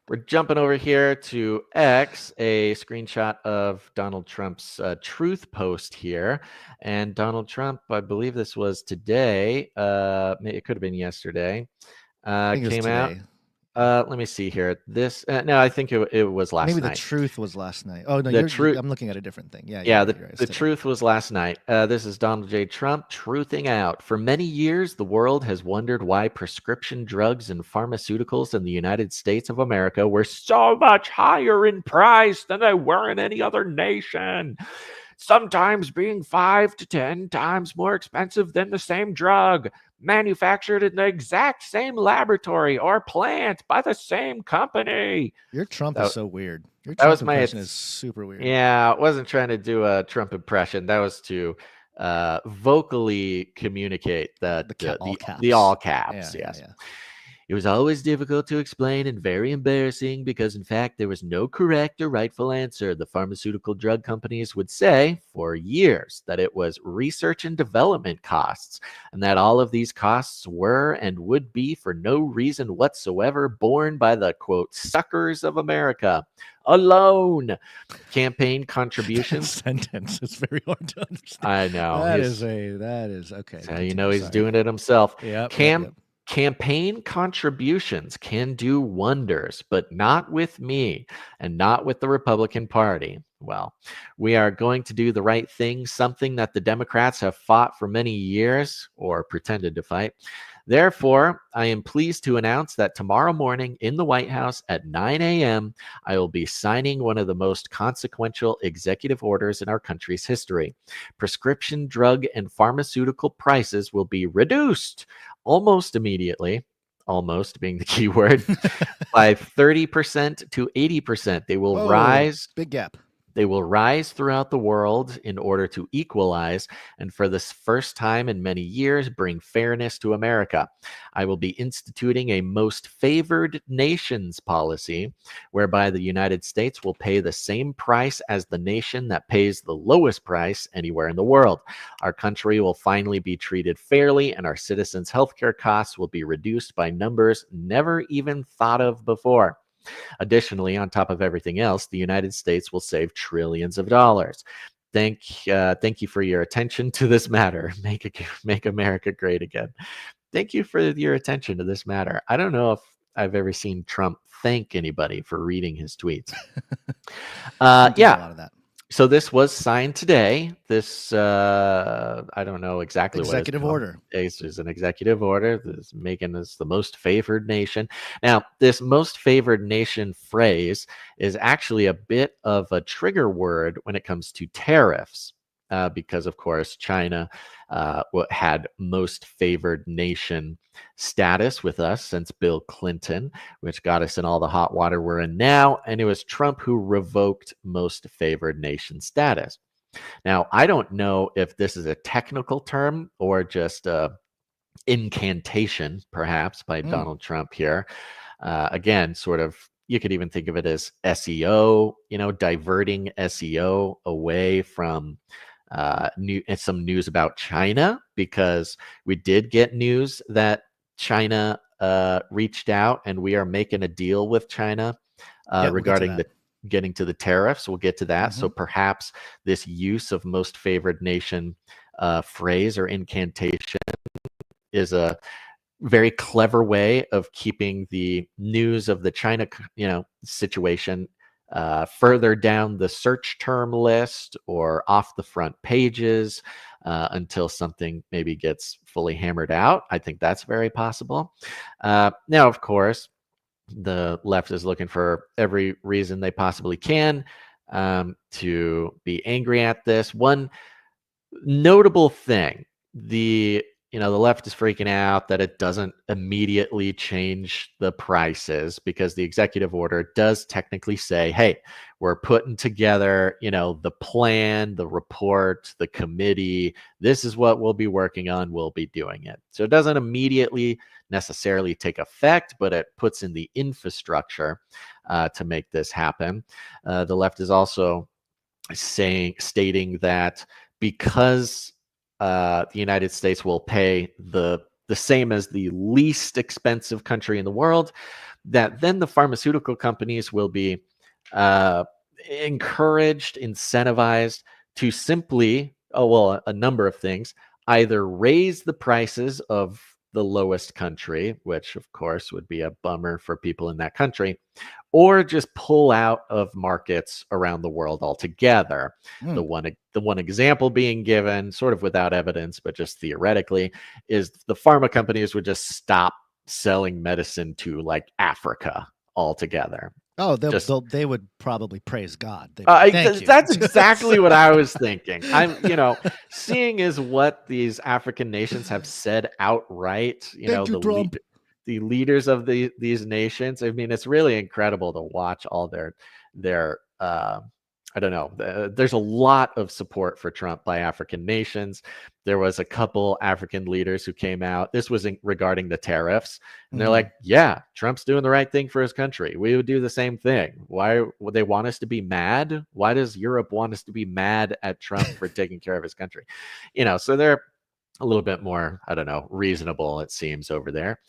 we're jumping over here to X, a screenshot of Donald Trump's truth post here. And Donald Trump, I believe this was today, it could have been yesterday, came out. Let me see here. This no, I think it was last night. Maybe the truth was last night. Oh no, I'm looking at a different thing. Yeah, yeah. You're right. The truth was last night. This is Donald J. Trump truthing out. For many years, the world has wondered why prescription drugs and pharmaceuticals in the United States of America were so much higher in price than they were in any other nation. Sometimes being 5 to 10 times more expensive than the same drug, manufactured in the exact same laboratory or plant by the same company. Your Trump is so weird. Your That Trump was impression is super weird. Yeah, I wasn't trying to do a Trump impression. That was to vocally communicate that the all caps. Yeah, yes. It was always difficult to explain and very embarrassing because, in fact, there was no correct or rightful answer. The pharmaceutical drug companies would say for years that it was research and development costs, and that all of these costs were and would be for no reason whatsoever borne by the, quote, suckers of America alone. Campaign contributions. Sentence. It's very hard to understand. I know. That is okay. So he's doing it himself. Yep. Campaign contributions can do wonders, but not with me and not with the Republican Party. Well, we are going to do the right thing, something that the Democrats have fought for many years or pretended to fight. Therefore, I am pleased to announce that tomorrow morning in the White House at 9 a.m., I will be signing one of the most consequential executive orders in our country's history. Prescription drug and pharmaceutical prices will be reduced almost immediately, almost being the key word, by 30% to 80%. They will rise. Big gap. They will rise throughout the world in order to equalize, and for the first time in many years, bring fairness to America. I will be instituting a most favored nations policy, whereby the United States will pay the same price as the nation that pays the lowest price anywhere in the world. Our country will finally be treated fairly, and our citizens' healthcare costs will be reduced by numbers never even thought of before. Additionally, on top of everything else, the United States will save trillions of dollars. Thank you for your attention to this matter. Make America great again. Thank you for your attention to this matter. I don't know if I've ever seen Trump thank anybody for reading his tweets. A lot of that. So this was signed today. This, I don't know exactly executive what order. This is an executive order that's making us the most favored nation. Now, this most favored nation phrase is actually a bit of a trigger word when it comes to tariffs, because, of course, China had most favored nation status with us since Bill Clinton, which got us in all the hot water we're in now. And it was Trump who revoked most favored nation status. Now, I don't know if this is a technical term or just a incantation, perhaps, by Donald Trump here. Again, sort of, you could even think of it as SEO, diverting SEO away from some news about China, because we did get news that China reached out and we are making a deal with China regarding getting to the tariffs. We'll get to that. So perhaps this use of most favored nation phrase or incantation is a very clever way of keeping the news of the China, situation further down the search term list or off the front pages until something maybe gets fully hammered out. I think that's very possible. Now, of course, the left is looking for every reason they possibly can to be angry at this. One notable thing, the left is freaking out that it doesn't immediately change the prices, because the executive order does technically say, hey, we're putting together, the plan, the report, the committee. This is what we'll be working on. We'll be doing it. So it doesn't immediately necessarily take effect, but it puts in the infrastructure to make this happen. The left is also stating that because the United States will pay the same as the least expensive country in the world, that then the pharmaceutical companies will be encouraged, incentivized to simply, a number of things, either raise the prices of the lowest country, which of course would be a bummer for people in that country, or just pull out of markets around the world altogether. The one example being given, sort of without evidence, but just theoretically, is the pharma companies would just stop selling medicine to like Africa altogether. Oh, they would probably praise God. Thank you. That's exactly what I was thinking. I'm, seeing is what these African nations have said outright. The leaders of these nations. I mean, it's really incredible to watch all their I don't know. There's a lot of support for Trump by African nations. There was a couple African leaders who came out. This was regarding the tariffs. And they're like, yeah, Trump's doing the right thing for his country. We would do the same thing. Why would they want us to be mad? Why does Europe want us to be mad at Trump for taking care of his country? So they're a little bit more, I don't know, reasonable, it seems, over there.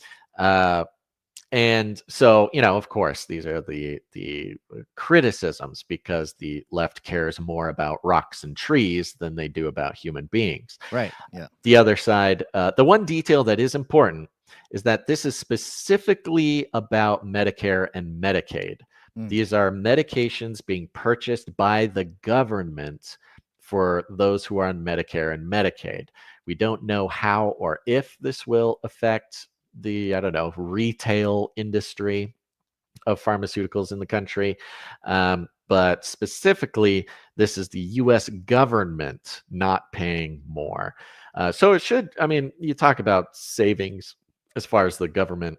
And so, of course, these are the criticisms, because the left cares more about rocks and trees than they do about human beings. Right. Yeah. The other side, the one detail that is important is that this is specifically about Medicare and Medicaid. These are medications being purchased by the government for those who are on Medicare and Medicaid. We don't know how or if this will affect the, retail industry of pharmaceuticals in the country. But specifically, this is the U.S. government not paying more. So it should, you talk about savings as far as the government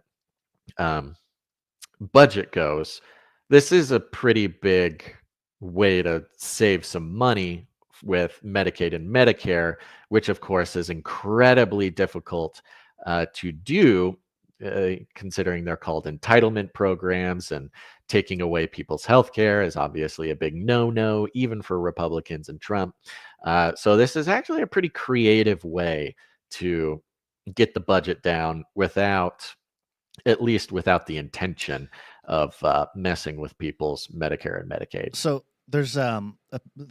budget goes. This is a pretty big way to save some money with Medicaid and Medicare, which of course is incredibly difficult to do, considering they're called entitlement programs, and taking away people's health care is obviously a big no-no, even for Republicans and Trump. So this is actually a pretty creative way to get the budget down without the intention of messing with people's Medicare and Medicaid. So there's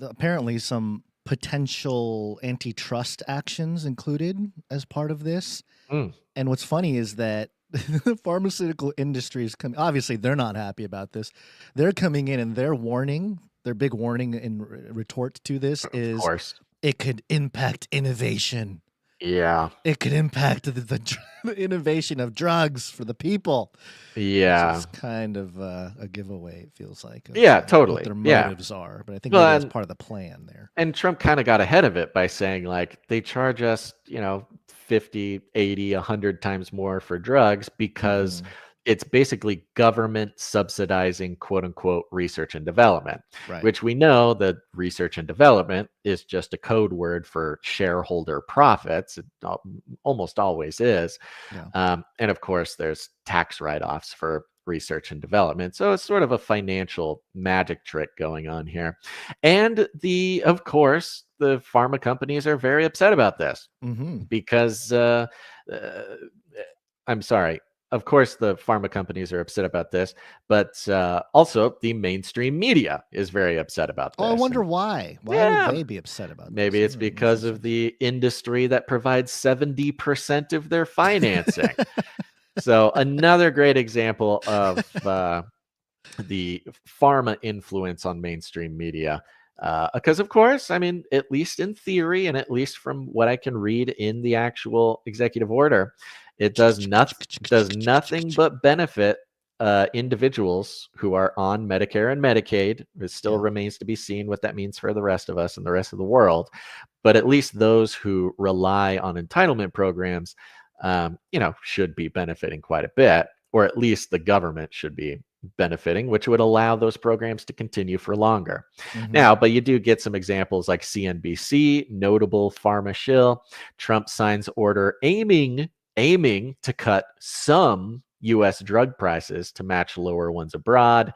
apparently some potential antitrust actions included as part of this. And what's funny is that the pharmaceutical industry is coming. Obviously, they're not happy about this. They're coming in, and their big warning in retort to this is it could impact innovation. Yeah. It could impact the innovation of drugs for the people. Yeah. It's kind of a giveaway, it feels like. Totally. What their motives are. But I think that's part of the plan there. And Trump kind of got ahead of it by saying, like, they charge us, 50, 80, 100 times more for drugs because it's basically government subsidizing quote unquote research and development, Right. which we know that research and development is just a code word for shareholder profits. It almost always is. Yeah. And of course, there's tax write-offs for research and development. So it's sort of a financial magic trick going on here. And of course, the pharma companies are very upset about this because I'm sorry. Of course, the pharma companies are upset about this, but also the mainstream media is very upset about this. Oh, I wonder why. Why would they be upset about maybe this? it's because of the industry that provides 70% of their financing. So another great example of the pharma influence on mainstream media. Because, of course, I mean, at least in theory and at least from what I can read in the actual executive order, it does nothing but benefit individuals who are on Medicare and Medicaid. It still remains to be seen what that means for the rest of us and the rest of the world. But at least those who rely on entitlement programs, should be benefiting quite a bit, or at least the government should be benefiting, which would allow those programs to continue for longer. Now, but you do get some examples like CNBC, notable pharma shill. Trump signs order aiming to cut some U.S. drug prices to match lower ones abroad.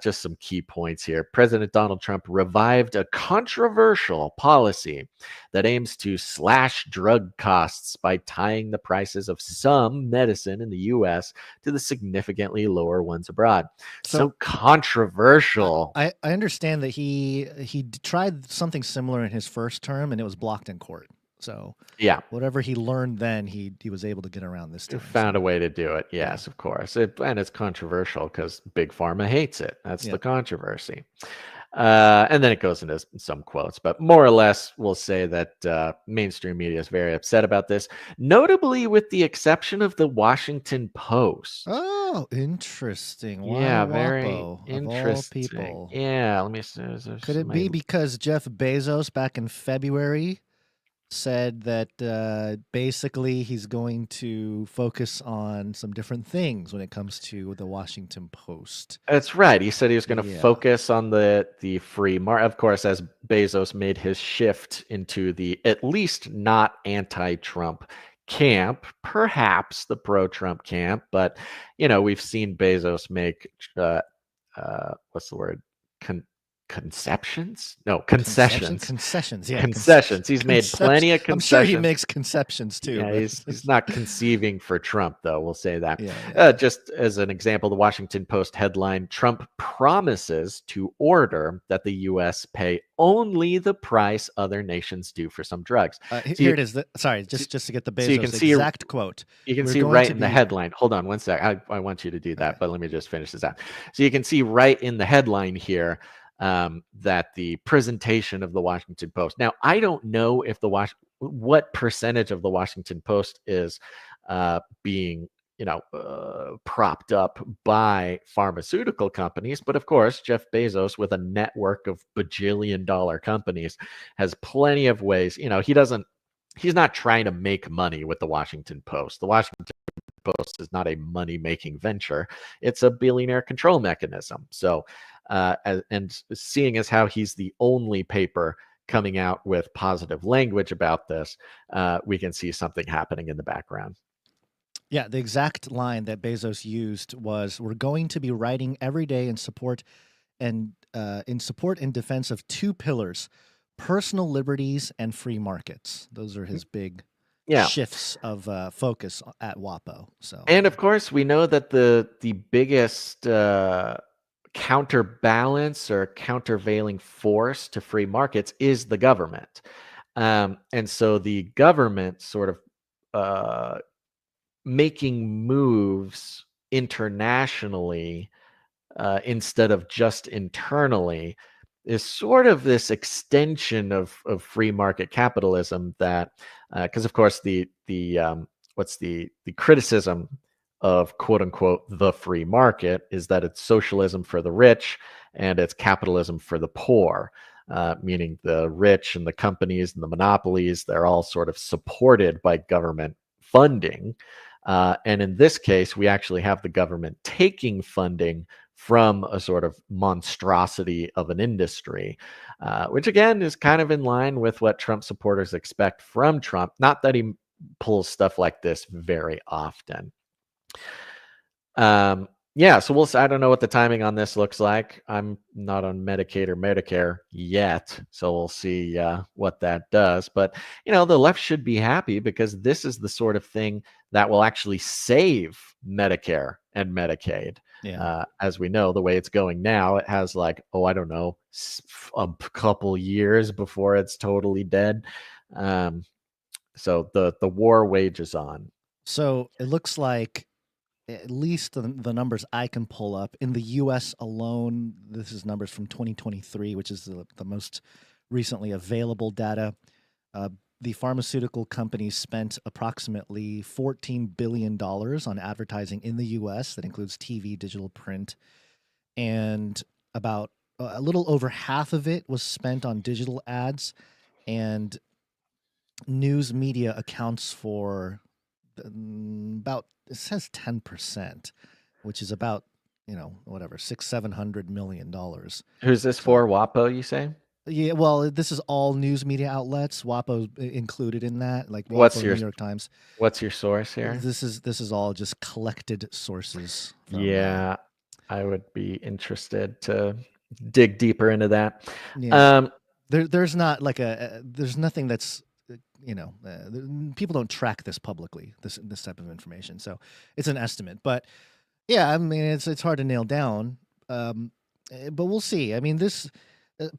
Just some key points here. President Donald Trump revived a controversial policy that aims to slash drug costs by tying the prices of some medicine in the U.S. to the significantly lower ones abroad. So controversial. I understand that he tried something similar in his first term, and it was blocked in court. So yeah, whatever he learned then, he was able to get around this time. Found a way to do it. Yes, of course. And it's controversial because Big Pharma hates it. That's the controversy. And then it goes into some quotes, but more or less we'll say that mainstream media is very upset about this, notably with the exception of the Washington Post. Oh, interesting. Why Yeah, WAPO, very interesting. Of all people? Yeah, let me see. Could it be because Jeff Bezos back in February said that basically he's going to focus on some different things when it comes to the Washington Post? That's right. He said he was going to focus on the free market. Of course, as Bezos made his shift into the at least not anti-Trump camp, perhaps the pro-Trump camp. But, we've seen Bezos make, what's the word? Concessions. Yeah, concessions. He's made plenty of concessions. I'm sure he makes conceptions too. Yeah, he's not conceiving for Trump, though. We'll say that. Just as an example, the Washington Post headline: Trump promises to order that the U.S. pay only the price other nations do for some drugs. Here it is. Sorry, just to get the Bezos so you can exact quote. You can see right in the headline. Hold on one sec. I want you to do that, but let me just finish this out. So you can see right in the headline here that the presentation of the Washington Post. Now, I don't know if what percentage of the Washington Post is being, propped up by pharmaceutical companies. But of course, Jeff Bezos, with a network of bajillion-dollar companies, has plenty of ways. He's not trying to make money with the Washington Post. The Washington Post is not a money-making venture. It's a billionaire control mechanism. So, and seeing as how he's the only paper coming out with positive language about this, we can see something happening in the background. Yeah, the exact line that Bezos used was, "We're going to be writing every day in support and defense of two pillars: personal liberties and free markets." Those are his big shifts of focus at WAPO. So, and of course, we know that the biggest counterbalance or countervailing force to free markets is the government, and so the government sort of making moves internationally instead of just internally is sort of this extension of free market capitalism that, because of course the criticism of quote unquote the free market is that it's socialism for the rich and it's capitalism for the poor, meaning the rich and the companies and the monopolies, they're all sort of supported by government funding. And in this case, we actually have the government taking funding from a sort of monstrosity of an industry, which again is kind of in line with what Trump supporters expect from Trump. Not that he pulls stuff like this very often. Yeah, so we'll. I don't know what the timing on this looks like. I'm not on Medicaid or Medicare yet, so we'll see what that does. But the left should be happy because this is the sort of thing that will actually save Medicare and Medicaid. Yeah. As we know, the way it's going now, it has like, I don't know, a couple years before it's totally dead. So the war wages on. So it looks like, at least the numbers I can pull up in the U.S. alone, this is numbers from 2023, which is the most recently available data. The pharmaceutical companies spent approximately $14 billion on advertising in the U.S. That includes TV, digital, print, and about a little over half of it was spent on digital ads, and news media accounts for about, it says 10%, which is about, whatever, $600-700 million. Who's this for? WAPO, you say? Yeah, well, this is all news media outlets. WAPO included in that, like WAPO, What's your New York Times. What's your source here? This is all just collected sources. From, yeah, I would be interested to dig deeper into that. Yeah. There's not like there's nothing that's people don't track this publicly, this type of information, so it's an estimate. But yeah, I mean, it's hard to nail down, but we'll see. I mean, this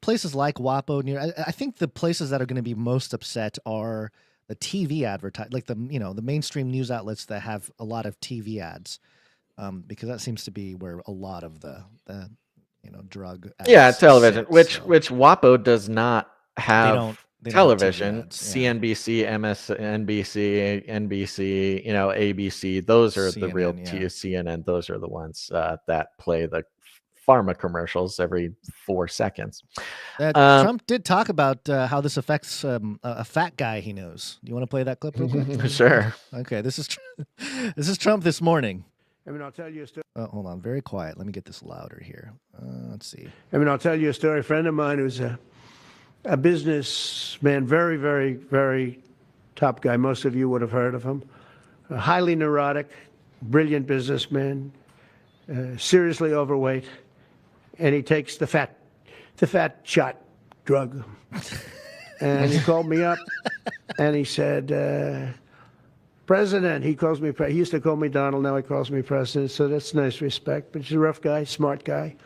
places like WAPO, I think the places that are going to be most upset are the TV advertise, like the mainstream news outlets that have a lot of TV ads, because that seems to be where a lot of the drug ads television, sit, which WAPO does not have. They television, ads, CNBC, MSNBC, NBC, ABC. Those are CNN, the real CNN. Those are the ones that play the pharma commercials every 4 seconds. Trump did talk about how this affects a fat guy he knows. Do you want to play that clip real quick? Sure. Okay, this is Trump this morning. I mean, I'll tell you a story. Hold on, very quiet. Let me get this louder here. Let's see. I mean, I'll tell you a story. A friend of mine who's a businessman, very, very, very top guy. Most of you would have heard of him. A highly neurotic, brilliant businessman, seriously overweight, and he takes the fat shot drug. And he called me up, and he said, President, he calls me, he used to call me Donald, now he calls me President, so that's nice respect. But he's a rough guy, smart guy,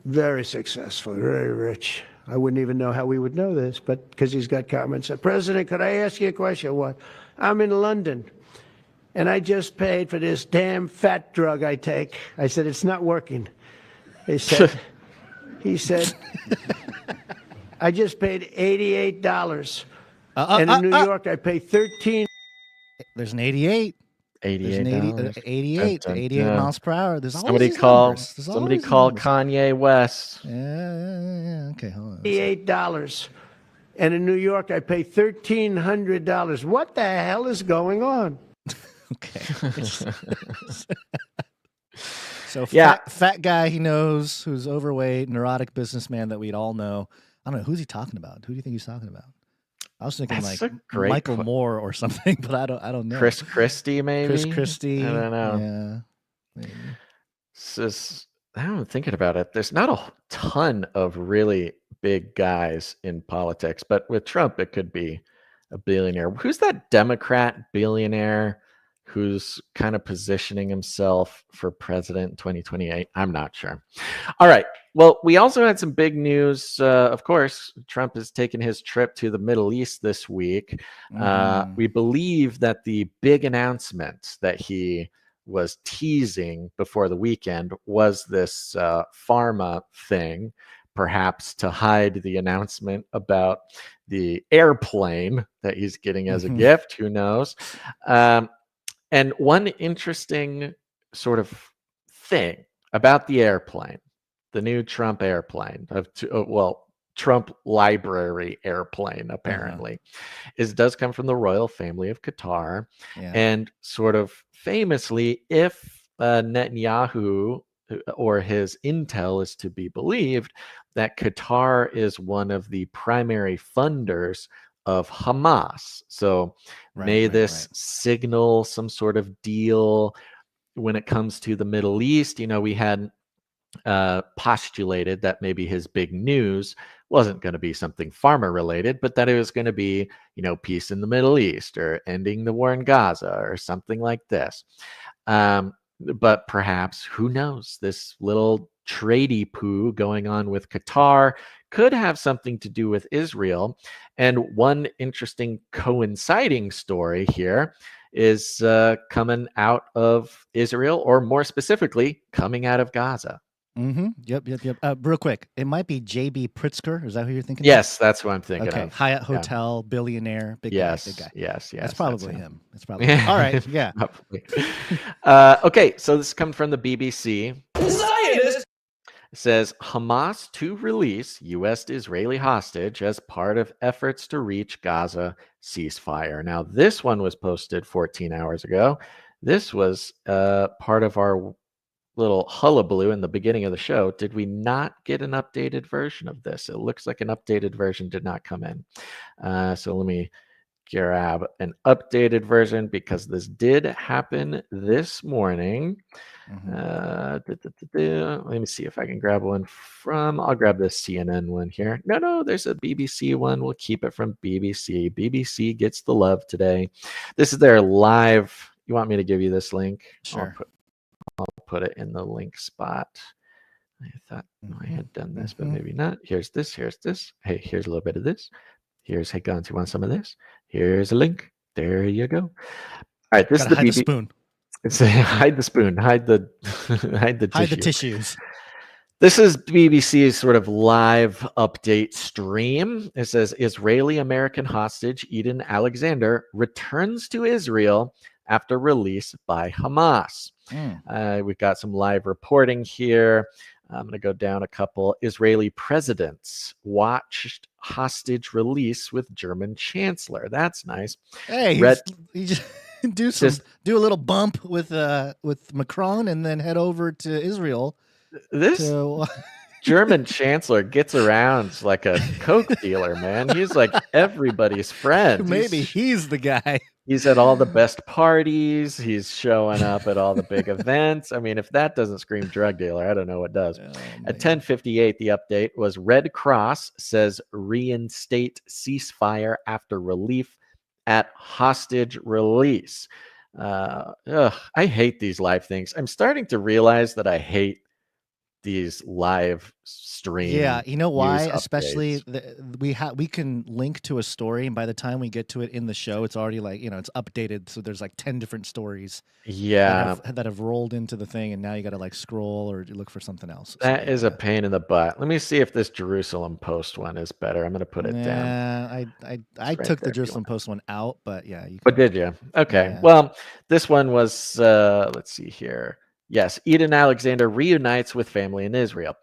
very successful, very rich. I wouldn't even know how we would know this, but because he's got comments. Said, President, could I ask you a question? What? I'm in London, and I just paid for this damn fat drug I take. I said, it's not working. He said, I just paid $88. And in New York, I pay $13. There's an 88. $88. 88 miles per hour. There's somebody call Kanye West. Yeah. Okay, hold on. $88. And in New York, I pay $1,300. What the hell is going on? Okay. So fat guy he knows, who's overweight, neurotic businessman that we'd all know. I don't know, who's he talking about? Who do you think he's talking about? I was thinking Michael Moore or something, but I don't know. Chris Christie, maybe. Chris Christie. I don't know. Yeah. Maybe. I'm thinking about it. There's not a ton of really big guys in politics, but with Trump, it could be a billionaire. Who's that Democrat billionaire who's kind of positioning himself for president in 2028? I'm not sure. All right. Well, we also had some big news. Of course, Trump has taken his trip to the Middle East this week. We believe that the big announcement that he was teasing before the weekend was this pharma thing, perhaps to hide the announcement about the airplane that he's getting as a gift. Who knows? And one interesting sort of thing about the airplane, the new Trump airplane, Trump library airplane, apparently. Does come from the royal family of Qatar. Yeah. And sort of famously, if Netanyahu or his intel is to be believed, that Qatar is one of the primary funders of Hamas. So may this signal some sort of deal when it comes to the Middle East? We had postulated that maybe his big news wasn't going to be something pharma related, but that it was going to be, peace in the Middle East or ending the war in Gaza or something like this. But perhaps, who knows, this little tradey poo going on with Qatar could have something to do with Israel. And one interesting coinciding story here is coming out of Israel, or more specifically, coming out of Gaza. Yep. Real quick, it might be J.B. Pritzker. Is that who you're thinking? Yes, that's who I'm thinking of. Hyatt Hotel, billionaire, big guy. Yes. That's probably him. It's probably all right. Yeah. Okay, so this is coming from the BBC. Zionist. It says Hamas to release U.S. Israeli hostage as part of efforts to reach Gaza ceasefire. Now, this one was posted 14 hours ago. This was part of our little hullabaloo in the beginning of the show. Did we not get an updated version of this? It looks like an updated version did not come in. So let me grab an updated version, because this did happen this morning. Let me see if I can grab one I'll grab this CNN one here. No, there's a BBC one. We'll keep it from BBC. BBC gets the love today. This is their live. You want me to give you this link? Sure. I'll put it in the link spot. I thought I had done this, but maybe not. Here's this. Hey, here's a little bit of this. Hey, Guns, you want some of this? Here's a link. There you go. All right, this is the BBC. Spoon. It's hide the spoon. Hide the hide the tissues. This is BBC's sort of live update stream. It says Israeli American hostage Eden Alexander returns to Israel after release by Hamas. We've got some live reporting here. I'm going to go down a couple. Israeli presidents watched hostage release with German chancellor. That's nice. Hey, he just do a little bump with Macron and then head over to Israel. This German chancellor gets around like a coke dealer, man. He's like everybody's friend. Maybe he's the guy. He's at all the best parties. He's showing up at all the big events. I mean, if that doesn't scream drug dealer, I don't know what does. At 10:58, the update was Red Cross says reinstate ceasefire after relief at hostage release. I hate these live things. I'm starting to realize that I hate these live stream. Yeah, you know why? Especially we can link to a story, and by the time we get to it in the show, it's already like, it's updated. So there's like 10 different stories. Yeah, that have rolled into the thing, and now you got to like scroll or look for something else. That is a pain in the butt. Let me see if this Jerusalem Post one is better. I'm going to put it down. I took the Jerusalem Post one out, but yeah. But did you? Okay. Yeah. Well, this one was. Let's see here. Yes, Eden Alexander reunites with family in Israel.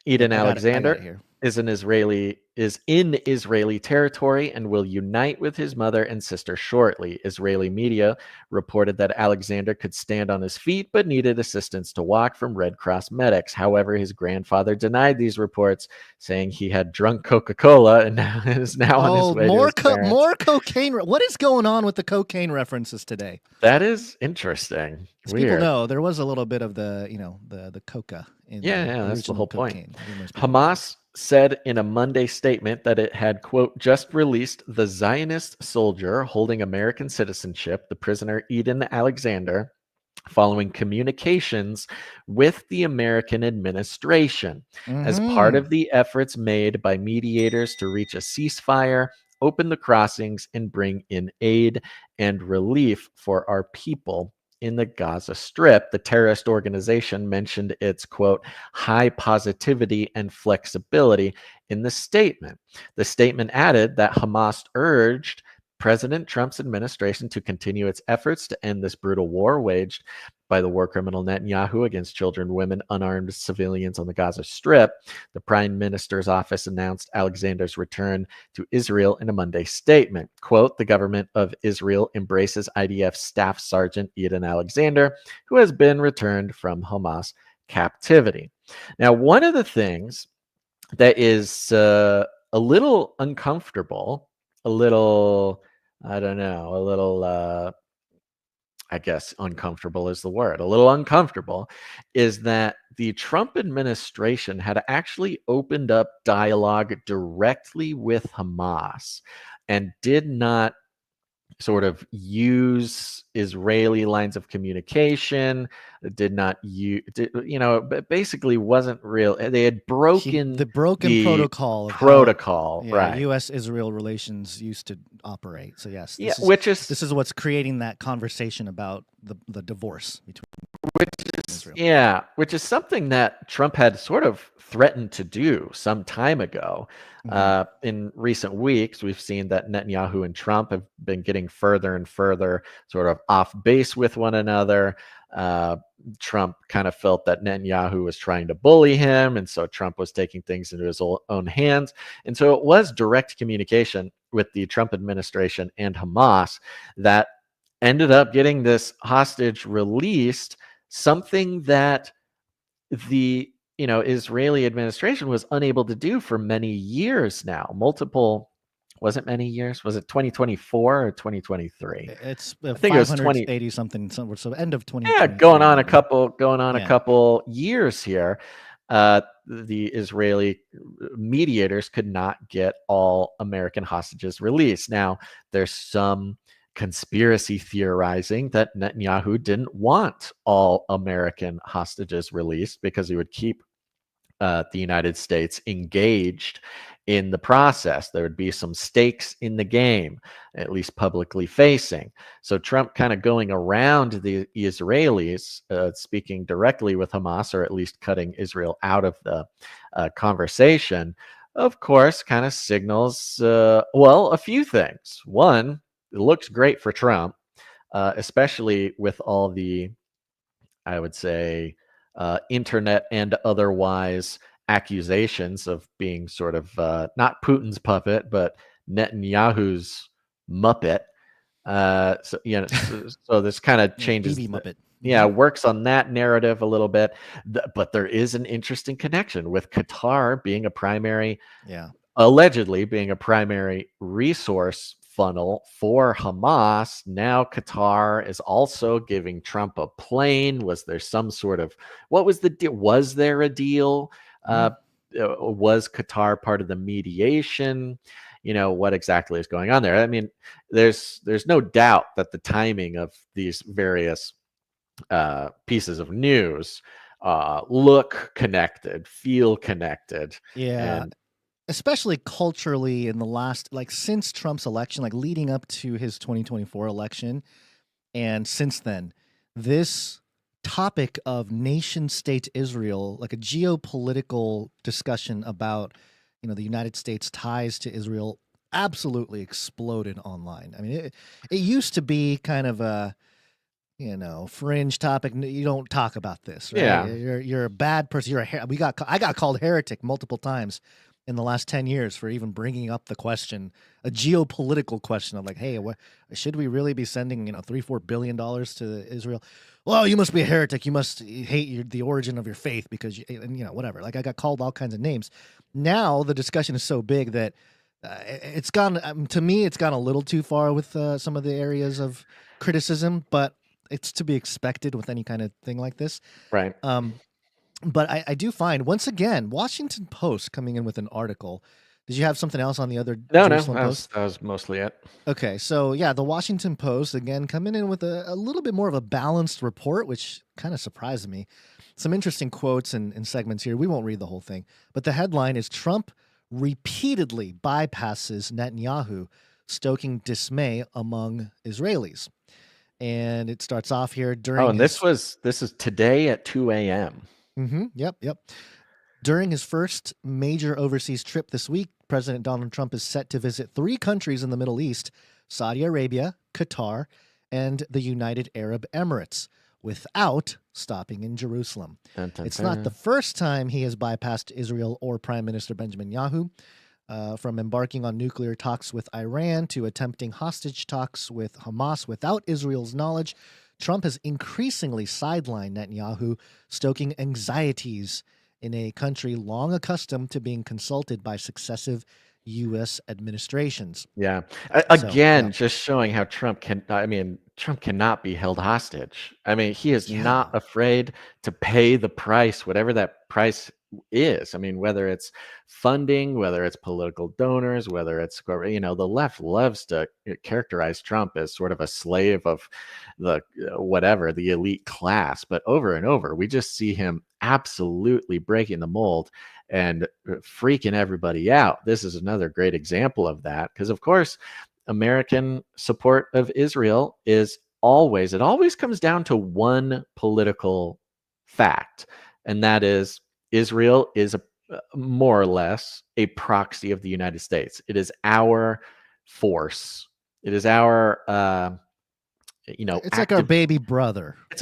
Eden Alexander is in Israeli territory and will unite with his mother and sister shortly. Israeli media reported that Alexander could stand on his feet but needed assistance to walk from Red Cross medics. However, his grandfather denied these reports, saying he had drunk Coca-Cola and is now on his way to his parents. More cocaine. What is going on with the cocaine references today? That is interesting. People know there was a little bit of the coca. That's the whole point. Hamas said in a Monday statement that it had, quote, just released the Zionist soldier holding American citizenship, the prisoner Eden Alexander, following communications with the American administration as part of the efforts made by mediators to reach a ceasefire, open the crossings, and bring in aid and relief for our people in the Gaza Strip. The terrorist organization mentioned its, quote, high positivity and flexibility in the statement. The statement added that Hamas urged President Trump's administration to continue its efforts to end this brutal war waged by the war criminal Netanyahu against children, women, unarmed civilians on the Gaza Strip, the Prime Minister's office announced Alexander's return to Israel in a Monday statement. Quote, the government of Israel embraces IDF Staff Sergeant Eden Alexander, who has been returned from Hamas captivity. Now, one of the things that is a little uncomfortable, a little, I don't know, a little, I guess uncomfortable is the word, a little uncomfortable, is that the Trump administration had actually opened up dialogue directly with Hamas and did not sort of use Israeli lines of communication, did not use, basically wasn't real. They had broken the protocol of protocol, how, right? U.S.-Israel relations used to operate. So yes, this is what's creating that conversation about the divorce between Israel. Which is something that Trump had sort of threatened to do some time ago. In recent weeks, we've seen that Netanyahu and Trump have been getting further and further sort of off base with one another. Trump kind of felt that Netanyahu was trying to bully him, and so Trump was taking things into his own hands. And so it was direct communication with the Trump administration and Hamas that ended up getting this hostage released, something that the Israeli administration was unable to do for many years now. Was it many years? Was it 2024 or 2023? It's I think it was 580 something. So end of 2020. Yeah, going on a couple years here. The Israeli mediators could not get all American hostages released. Now, there's some conspiracy theorizing that Netanyahu didn't want all American hostages released because he would keep the United States engaged in the process. There would be some stakes in the game, at least publicly facing. So Trump kind of going around the Israelis, speaking directly with Hamas, or at least cutting Israel out of the conversation, of course, kind of signals, a few things. One, it looks great for Trump, especially with all the, I would say, internet and otherwise accusations of being sort of not Putin's puppet, but Netanyahu's Muppet. So this kind of changes. Muppet. Works on that narrative a little bit. But there is an interesting connection with Qatar being a primary, allegedly being a primary resource funnel for Hamas. Now Qatar is also giving Trump a plane. Was there some sort of, what was the deal? Was there a deal? Was Qatar part of the mediation? What exactly is going on there? I mean, there's no doubt that the timing of these various pieces of news look connected, feel connected. And especially culturally in the last, since Trump's election, leading up to his 2024 election. And since then, this topic of nation state Israel, like a geopolitical discussion about, the United States ties to Israel, absolutely exploded online. I mean, it used to be kind of a, fringe topic. You don't talk about this, right? Yeah. You're a bad person. I got called heretic multiple times in the last 10 years for even bringing up the question, a geopolitical question of hey, should we really be sending, $3-4 billion to Israel? Well, you must be a heretic. You must hate the origin of your faith because, whatever. I got called all kinds of names. Now the discussion is so big that it's gone, to me, it's gone a little too far with some of the areas of criticism, but it's to be expected with any kind of thing like this. Right. But I do find, once again, Washington Post coming in with an article. Did you have something else on the other? No, that was mostly it. Okay, so the Washington Post, again, coming in with a little bit more of a balanced report, which kind of surprised me. Some interesting quotes and segments here. We won't read the whole thing, but the headline is Trump repeatedly bypasses Netanyahu, stoking dismay among Israelis. And it starts off here during. Oh, and this is today at 2 a.m. Yep. During his first major overseas trip this week, President Donald Trump is set to visit 3 countries in the Middle East: Saudi Arabia, Qatar, and the United Arab Emirates, without stopping in Jerusalem. Dun, dun, It's not dun. the first time he has bypassed Israel or Prime Minister Benjamin Netanyahu, from embarking on nuclear talks with Iran to attempting hostage talks with Hamas without Israel's knowledge. Trump has increasingly sidelined Netanyahu, stoking anxieties in a country long accustomed to being consulted by successive U.S. administrations. Yeah. So, Again, yeah. just showing how Trump cannot be held hostage. I mean, he is Yeah. not afraid to pay the price, whatever that price is. I mean, whether it's funding, whether it's political donors, whether it's, the left loves to characterize Trump as sort of a slave of the the elite class. But over and over, we just see him absolutely breaking the mold and freaking everybody out. This is another great example of that, because of course American support of Israel is it always comes down to one political fact, and that is Israel is more or less a proxy of the United States. It is our force. It is our It's like our baby brother. it's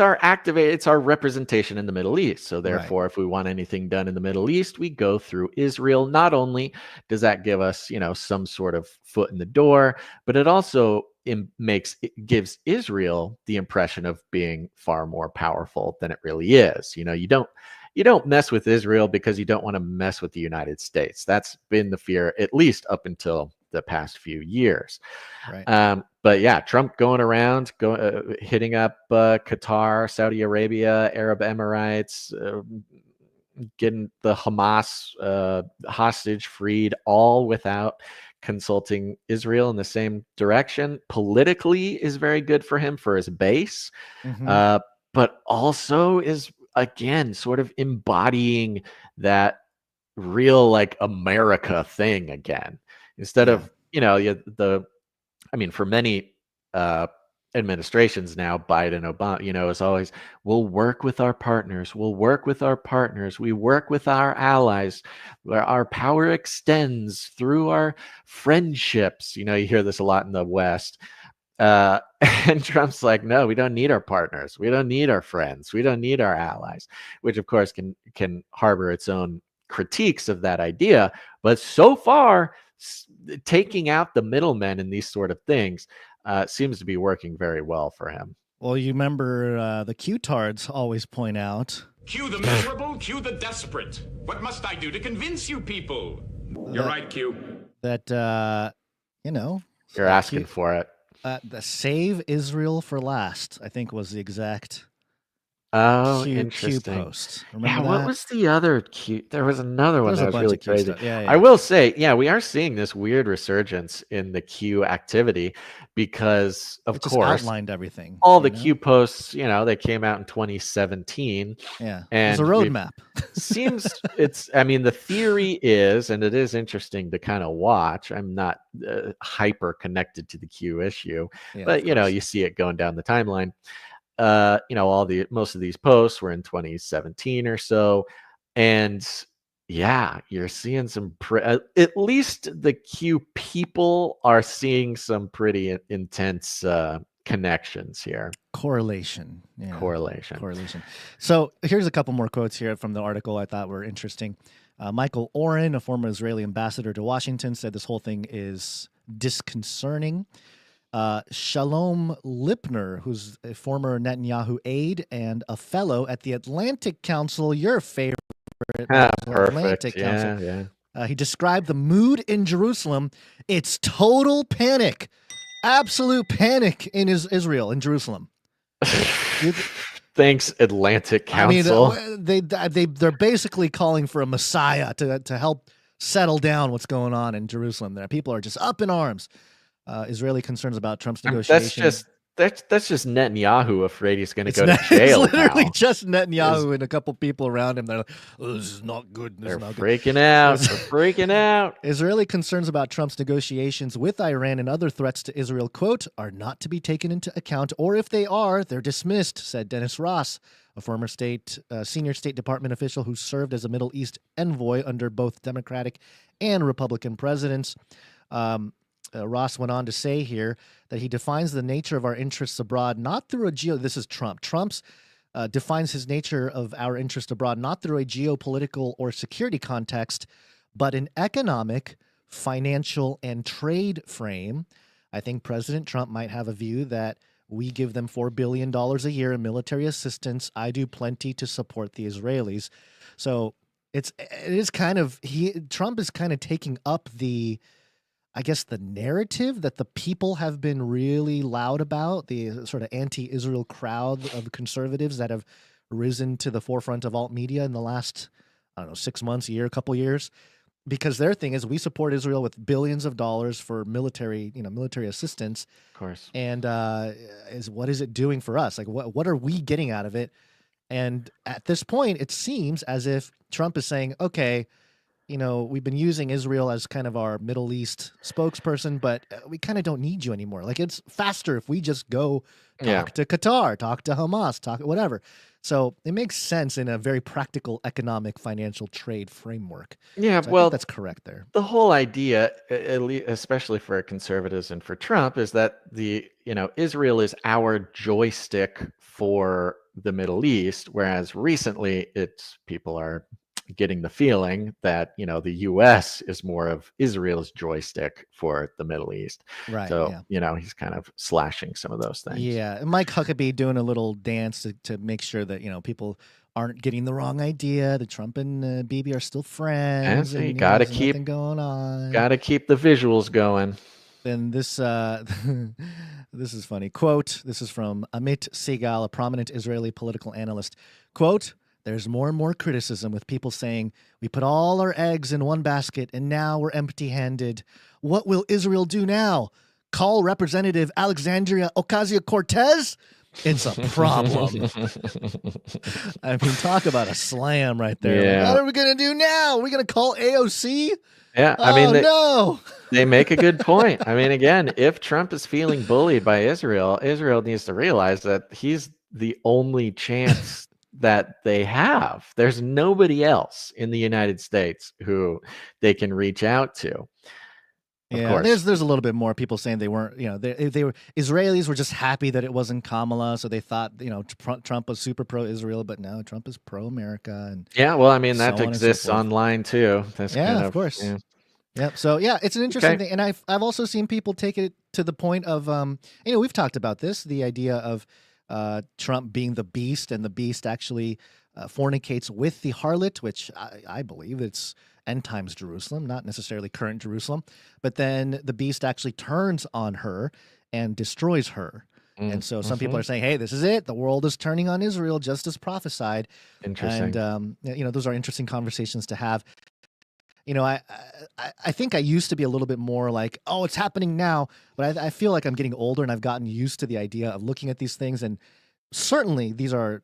our representation in the Middle East. So therefore, if we want anything done in the Middle East, we go through Israel. Not only does that give us, some sort of foot in the door, but it also gives Israel the impression of being far more powerful than it really is. You don't mess with Israel because you don't want to mess with the United States. That's been the fear, at least up until the past few years. Right. But yeah, Trump going around, hitting up Qatar, Saudi Arabia, Arab Emirates, getting the Hamas hostage freed, all without consulting Israel in the same direction. Politically is very good for him, for his base, but also is, again, sort of embodying that real America thing again. Instead of, for many administrations now, Biden, Obama, is always, we'll work with our partners. We'll work with our partners. We work with our allies, where our power extends through our friendships. You hear this a lot in the West. And Trump's like, no, we don't need our partners. We don't need our friends. We don't need our allies, which of course can harbor its own critiques of that idea. But so far, taking out the middlemen in these sort of things seems to be working very well for him. Well, you remember the Q-tards always point out, Cue the miserable, cue the desperate. What must I do to convince you people? You're right, Q. that, You're asking for it. The Save Israel for Last, I think, was the exact interesting. Q post. Remember Yeah, that? what was the other Q? There was another one There's that a was bunch really of Q crazy. stuff. Yeah. I will say, we are seeing this weird resurgence in the Q activity because, of It just course, outlined everything. all the Q posts, they came out in 2017. Yeah, and it was a roadmap. The theory is, and it is interesting to kind of watch. I'm not hyper connected to the Q issue, but you see it going down the timeline. Most of these posts were in 2017 or so, and you're seeing some at least the Q people are seeing some pretty intense connections here. Correlation. So here's a couple more quotes here from the article I thought were interesting. Michael Oren, a former Israeli ambassador to Washington, said this whole thing is disconcerting. Shalom Lipner, who's a former Netanyahu aide and a fellow at the Atlantic Council, your favorite Atlantic Council. Yeah. He described the mood in Jerusalem. It's total panic, absolute panic in Israel, in Jerusalem. Thanks, Atlantic Council. They're basically calling for a messiah to help settle down what's going on in Jerusalem. There, people are just up in arms. Israeli concerns about Trump's negotiations. That's just Netanyahu afraid he's going to go to jail. It's literally now. just Netanyahu and a couple people around him. They're like, oh, this is not good. They're freaking out. They're freaking out. Israeli concerns about Trump's negotiations with Iran and other threats to Israel, quote, are not to be taken into account, or if they are, they're dismissed, said Dennis Ross, a former senior State Department official who served as a Middle East envoy under both Democratic and Republican presidents. Ross went on to say here that he defines the nature of our interests abroad not through this is Trump. Trump's defines his nature of our interest abroad not through a geopolitical or security context, but an economic, financial, and trade frame. I think President Trump might have a view that we give them $4 billion a year in military assistance. I do plenty to support the Israelis. So Trump is kind of taking up the narrative that the people have been really loud about, the sort of anti-Israel crowd of conservatives that have risen to the forefront of alt media in the last, 6 months, a year, a couple years. Because their thing is we support Israel with billions of dollars for military assistance. Of course. And what is it doing for us? Like, what are we getting out of it? And at this point, it seems as if Trump is saying, okay, we've been using Israel as kind of our Middle East spokesperson, but we kind of don't need you anymore. Like, it's faster if we just go talk to Qatar, talk to Hamas, talk whatever. So it makes sense in a very practical economic, financial trade framework. Yeah, so I well, think that's correct there. The whole idea, especially for conservatives and for Trump, is that Israel is our joystick for the Middle East, whereas recently people are getting the feeling that the U.S. is more of Israel's joystick for the Middle East. Right. So he's kind of slashing some of those things. Yeah, Mike Huckabee doing a little dance to make sure that people aren't getting the wrong idea. That Trump and Bibi are still friends. And you and, gotta there's keep nothing going on. Gotta keep the visuals going. Then this this is funny. Quote, this is from Amit Segal, a prominent Israeli political analyst. Quote, there's more and more criticism with people saying, we put all our eggs in one basket and now we're empty-handed. What will Israel do now? Call Representative Alexandria Ocasio-Cortez? It's a problem. I mean, talk about a slam right there. Yeah. Like, what are we going to do now? Are we going to call AOC? Yeah, No. They make a good point. I mean, again, if Trump is feeling bullied by Israel needs to realize that he's the only chance that they have. There's nobody else in the United States who they can reach out to. Yeah, there's a little bit more people saying they weren't, they were Israelis were just happy that it wasn't Kamala, so they thought, Trump was super pro-Israel, but no, Trump is pro-America. And yeah, well, I mean, that so exists online too. That's of course. Yeah. Yep. So yeah, it's an interesting thing, and I've also seen people take it to the point of, we've talked about this, the idea of Trump being the beast, and the beast actually fornicates with the harlot, which I believe it's end times Jerusalem, not necessarily current Jerusalem. But then the beast actually turns on her and destroys her. And so some people are saying, hey, this is it. The world is turning on Israel just as prophesied. Interesting. And, those are interesting conversations to have. I think I used to be a little bit more like, oh, it's happening now. But I feel like I'm getting older and I've gotten used to the idea of looking at these things. And certainly these are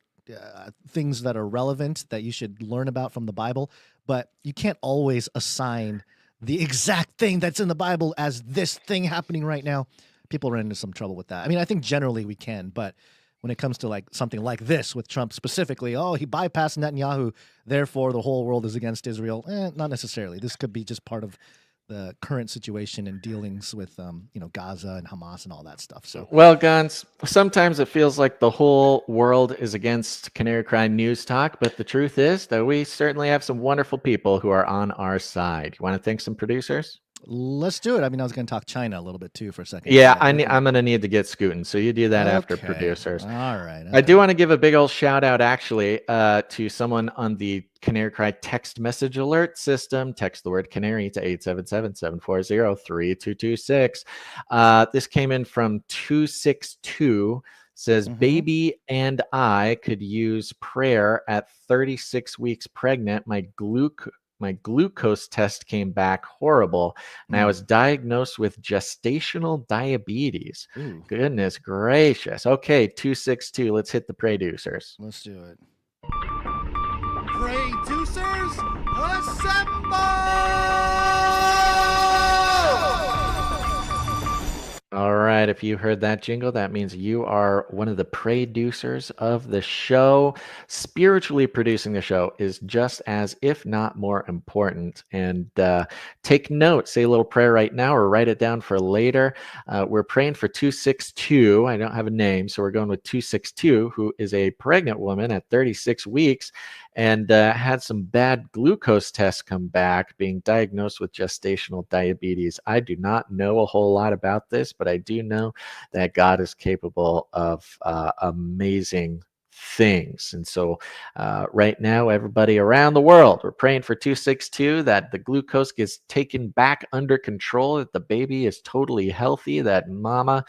things that are relevant that you should learn about from the Bible. But you can't always assign the exact thing that's in the Bible as this thing happening right now. People run into some trouble with that. I mean, I think generally we can, but when it comes to like something like this with Trump specifically, oh, he bypassed Netanyahu, therefore the whole world is against Israel. Not necessarily. This could be just part of the current situation and dealings with, Gaza and Hamas and all that stuff. So, well, Guns, sometimes it feels like the whole world is against Canary Crime News Talk, but the truth is that we certainly have some wonderful people who are on our side. You want to thank some producers? Let's do it. I mean, I was going to talk China a little bit too for a second. Yeah, I'm going to need to get scooting, so you do that after producers. All right. I do want to give a big old shout out, actually, to someone on the Canary Cry text message alert system. Text the word Canary to 877-740-3226. This came in from 262. Says, baby and I could use prayer at 36 weeks pregnant. My glucose test came back horrible, and I was diagnosed with gestational diabetes. Ooh. Goodness gracious. Okay, 262. Let's hit the producers. Let's do it. Producers, assemble! All right, if you heard that jingle, that means you are one of the producers of the show. Spiritually producing the show is just as, if not more important. And take note, say a little prayer right now or write it down for later. We're praying for 262. I don't have a name, so we're going with 262, who is a pregnant woman at 36 weeks and had some bad glucose tests come back, being diagnosed with gestational diabetes. I do not know a whole lot about this, but I do know that God is capable of amazing things. And so right now, everybody around the world, we're praying for 262, that the glucose gets taken back under control, that the baby is totally healthy, that mama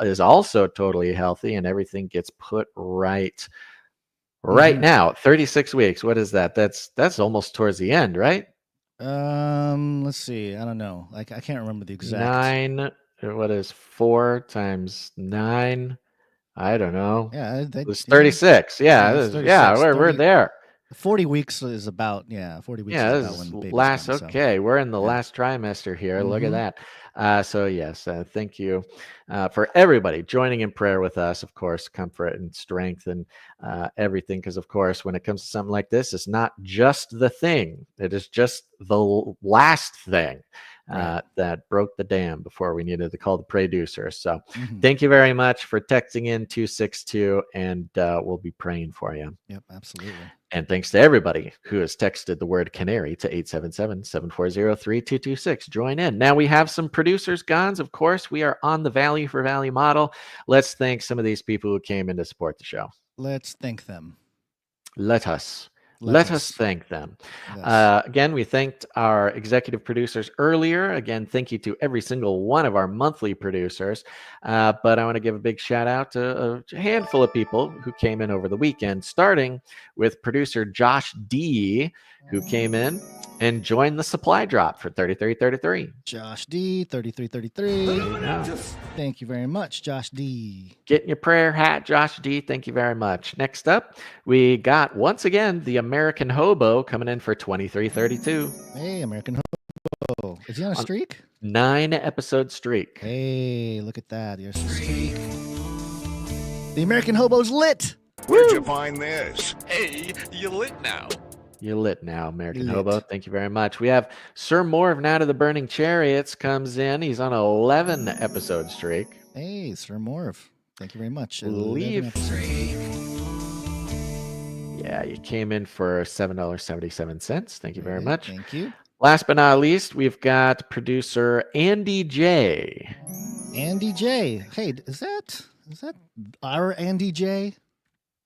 is also totally healthy, and everything gets put right. Right now, 36 weeks. What is that? That's almost towards the end, right? Let's see. I don't know. Like, I can't remember the exact. 9. What is 4 times 9? I don't know. Yeah, it's 36. Yeah, it's 36. yeah, we're there. 40 weeks is about 40 weeks. Yeah, is this about when babies last. come, so. Okay, we're in the last trimester here. Look at that. So yes, thank you for everybody joining in prayer with us. Of course, comfort and strength and everything. Because of course, when it comes to something like this, it's not just the thing; it is just the last thing that broke the dam before we needed to call the producer. So thank you very much for texting in 262, and we'll be praying for you. Yep, absolutely. And thanks to everybody who has texted the word Canary to 877-740-3226. Join in. Now we have some producers, Gons. Of course, we are on the value for value model. Let's thank some of these people who came in to support the show. Let's thank them. Let us thank them. Yes. Again, we thanked our executive producers earlier. Again, thank you to every single one of our monthly producers. But I want to give a big shout out to a handful of people who came in over the weekend, starting with producer Josh D, who came in and joined the supply drop for 3333. Josh D, 3333. Thank you very much, Josh D. Get in your prayer hat, Josh D. Thank you very much. Next up, we got, once again, the American Hobo coming in for 2332. Hey, American Hobo. Is he on a streak? 9-episode streak. Hey, look at that. Here's the streak. The American Hobo's lit. Where'd you find this? Hey, you lit now. You're lit now, American Hobo. Thank you very much. We have Sir Moore of Night of the Burning Chariots comes in. He's on an 11-episode streak. Hey, Sir Moore. Thank you very much. Leave. Yeah, you came in for $7.77. Thank you very much. Thank you. Last but not least, we've got producer Andy J. Andy J. Hey, is that our Andy J?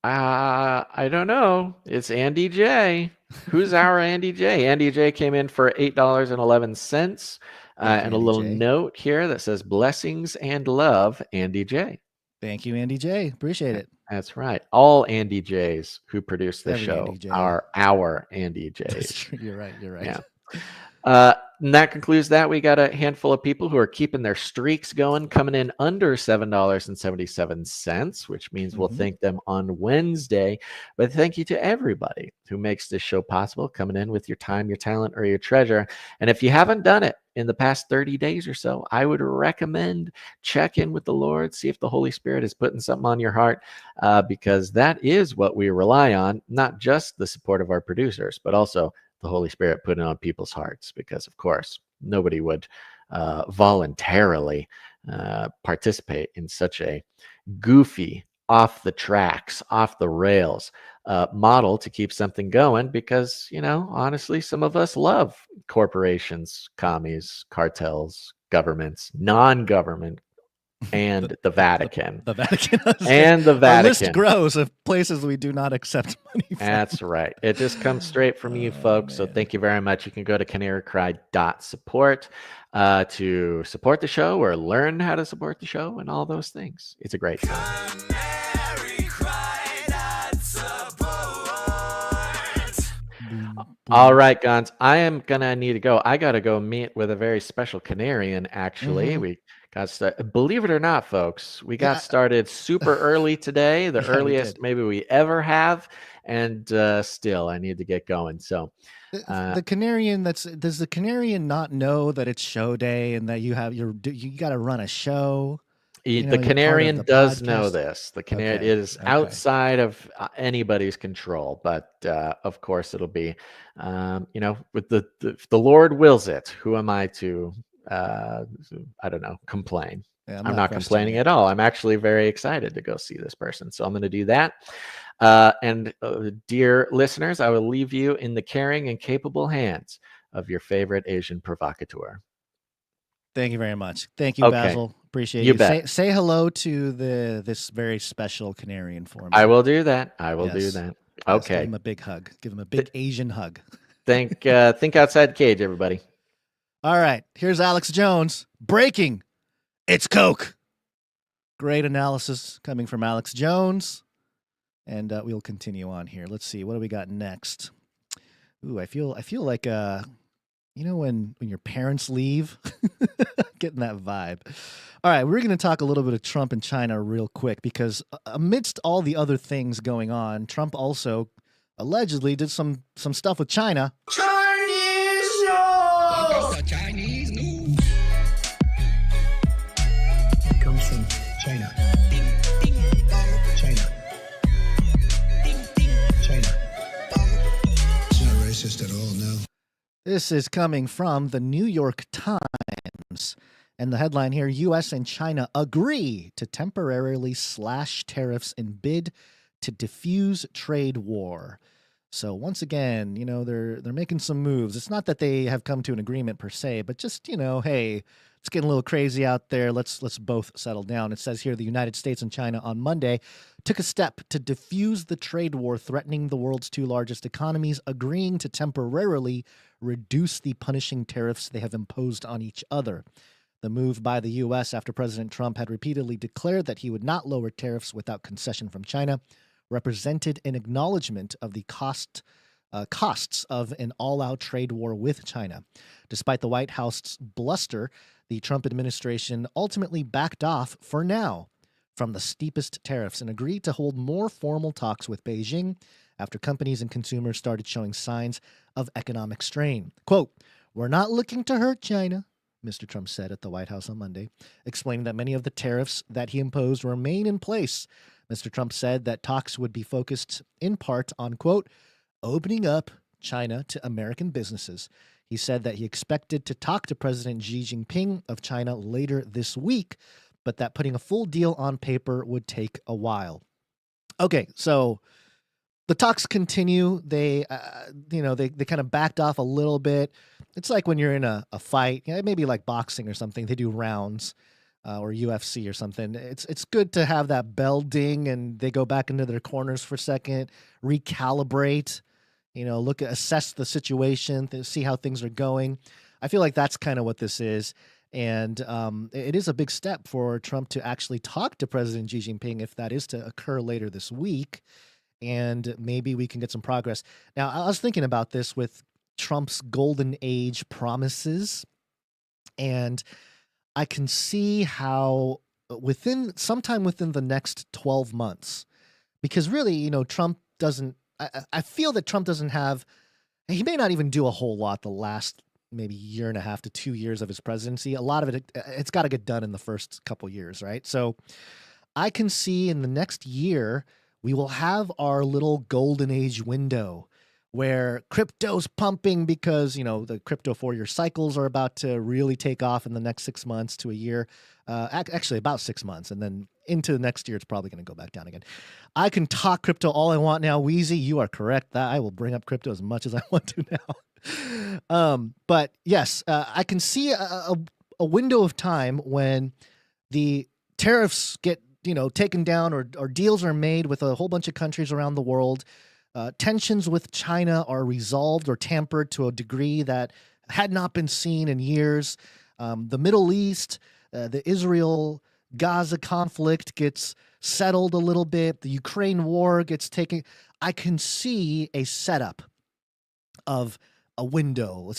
I don't know. It's Andy J. Who's our Andy J? Andy J came in for $8.11. And a little note here that says blessings and love, Andy J. Thank you, Andy J. Appreciate it. That's right. All Andy J's who produce the Every show Andy J. are our Andy J's. You're right. Yeah. And that concludes that. We got a handful of people who are keeping their streaks going, coming in under $7.77, which means we'll thank them on Wednesday. But thank you to everybody who makes this show possible, coming in with your time, your talent, or your treasure. And if you haven't done it in the past 30 days or so, I would recommend check in with the Lord, see if the Holy Spirit is putting something on your heart, because that is what we rely on, not just the support of our producers, but also the Holy Spirit putting on people's hearts, because of course nobody would voluntarily participate in such a goofy, off the tracks, off the rails model to keep something going, because, you know, honestly, some of us love corporations, commies, cartels, governments, non-government, and the Vatican. The Vatican. And the Vatican. The list grows of places we do not accept money from. That's right. It just comes straight from you folks. Man. So thank you very much. You can go to canarycry.support to support the show or learn how to support the show and all those things. It's a great show. All right, Gons. I am going to need to go. I got to go meet with a very special Canarian, actually. We got started. Believe it or not, folks, we got started super early today, the earliest maybe we ever have. And still, I need to get going. So the Canarian, does the Canarian not know that it's show day and that you got to run a show? The you're part of Canarian the does know podcast. this. The Canary Okay, is okay. outside of anybody's control, but of course it'll be, with if the Lord wills it, who am I to, I don't know, complain? Yeah, I'm not complaining questioning at all. I'm actually very excited to go see this person, so I'm going to do that. And dear listeners, I will leave you in the caring and capable hands of your favorite Asian provocateur. Thank you very much. Thank you, Okay. Basil. Appreciate You you. bet. Say hello to this very special Canarian for me. I will do that. I will do Yes. that. Yes, Okay. give him a big hug. Give him a big Asian hug. Think outside the cage, everybody. All right, here's Alex Jones. Breaking. It's Coke. Great analysis coming from Alex Jones. And we'll continue on here. Let's see. What do we got next? Ooh, I feel like when your parents leave, getting that vibe. All right, we're going to talk a little bit of Trump and China real quick because amidst all the other things going on, Trump also allegedly did some stuff with China. Chinese news! Chinese news. It comes from China. China. China. It's not racist at all, no. This is coming from the New York Times. And the headline here, U.S. and China agree to temporarily slash tariffs in bid to diffuse trade war. So once again, they're making some moves. It's not that they have come to an agreement per se, but just, hey, it's getting a little crazy out there. Let's both settle down. It says here the United States and China on Monday took a step to diffuse the trade war threatening the world's two largest economies, agreeing to temporarily reduce the punishing tariffs they have imposed on each other. The move by the U.S. after President Trump had repeatedly declared that he would not lower tariffs without concession from China represented an acknowledgement of the costs of an all-out trade war with China. Despite the White House's bluster, the Trump administration ultimately backed off, for now, from the steepest tariffs and agreed to hold more formal talks with Beijing after companies and consumers started showing signs of economic strain. Quote, "We're not looking to hurt China," Mr. Trump said at the White House on Monday, explaining that many of the tariffs that he imposed remain in place. Mr. Trump said that talks would be focused in part on, quote, opening up China to American businesses. He said that he expected to talk to President Xi Jinping of China later this week, but that putting a full deal on paper would take a while. Okay, so the talks continue. They kind of backed off a little bit. It's like when you're in a fight, maybe like boxing or something. They do rounds. Or UFC or something. It's good to have that bell ding and they go back into their corners for a second, recalibrate, assess the situation, see how things are going. I feel like that's kind of what this is. And it is a big step for Trump to actually talk to President Xi Jinping if that is to occur later this week. And maybe we can get some progress. Now, I was thinking about this with Trump's golden age promises, and I can see how sometime within the next 12 months, because really, Trump doesn't, I feel that Trump doesn't he may not even do a whole lot the last maybe year and a half to 2 years of his presidency. A lot of it's got to get done in the first couple years, right? So I can see in the next year, we will have our little golden age window where crypto's pumping because, the crypto 4-year cycles are about to really take off in the next 6 months to a year. Actually, about 6 months. And then into the next year, it's probably going to go back down again. I can talk crypto all I want now. Wheezy, you are correct. I will bring up crypto as much as I want to now. But yes, I can see a window of time when the tariffs get, taken down or deals are made with a whole bunch of countries around the world. Tensions with China are resolved or tampered to a degree that had not been seen in years. The Middle East, the Israel-Gaza conflict gets settled a little bit. The Ukraine war gets taken. I can see a setup of a window.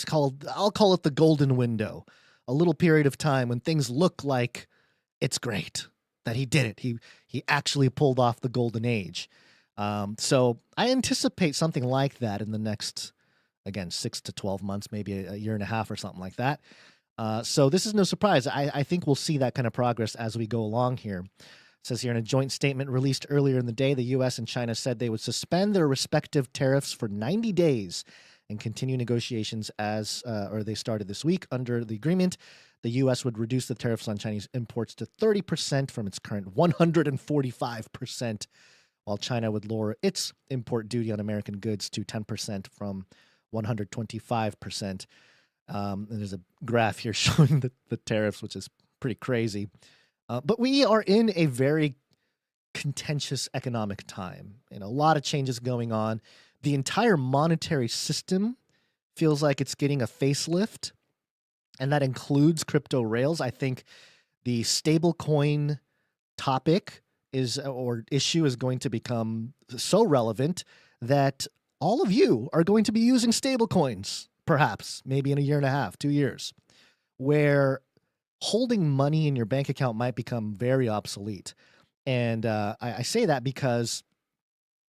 I'll call it the golden window. A little period of time when things look like it's great, that he did it. He actually pulled off the golden age. So I anticipate something like that in the next, again, 6 to 12 months, maybe a year and a half or something like that. So this is no surprise. I think we'll see that kind of progress as we go along here. It says here in a joint statement released earlier in the day, the U.S. and China said they would suspend their respective tariffs for 90 days and continue negotiations or they started this week. Under the agreement, the U.S. would reduce the tariffs on Chinese imports to 30% from its current 145%, while China would lower its import duty on American goods to 10% from 125%. And there's a graph here showing the tariffs, which is pretty crazy. But we are in a very contentious economic time, and a lot of changes going on. The entire monetary system feels like it's getting a facelift, and that includes crypto rails. I think the stablecoin topic issue is going to become so relevant that all of you are going to be using stablecoins, perhaps, maybe in a year and a half, 2 years, where holding money in your bank account might become very obsolete. And I say that because,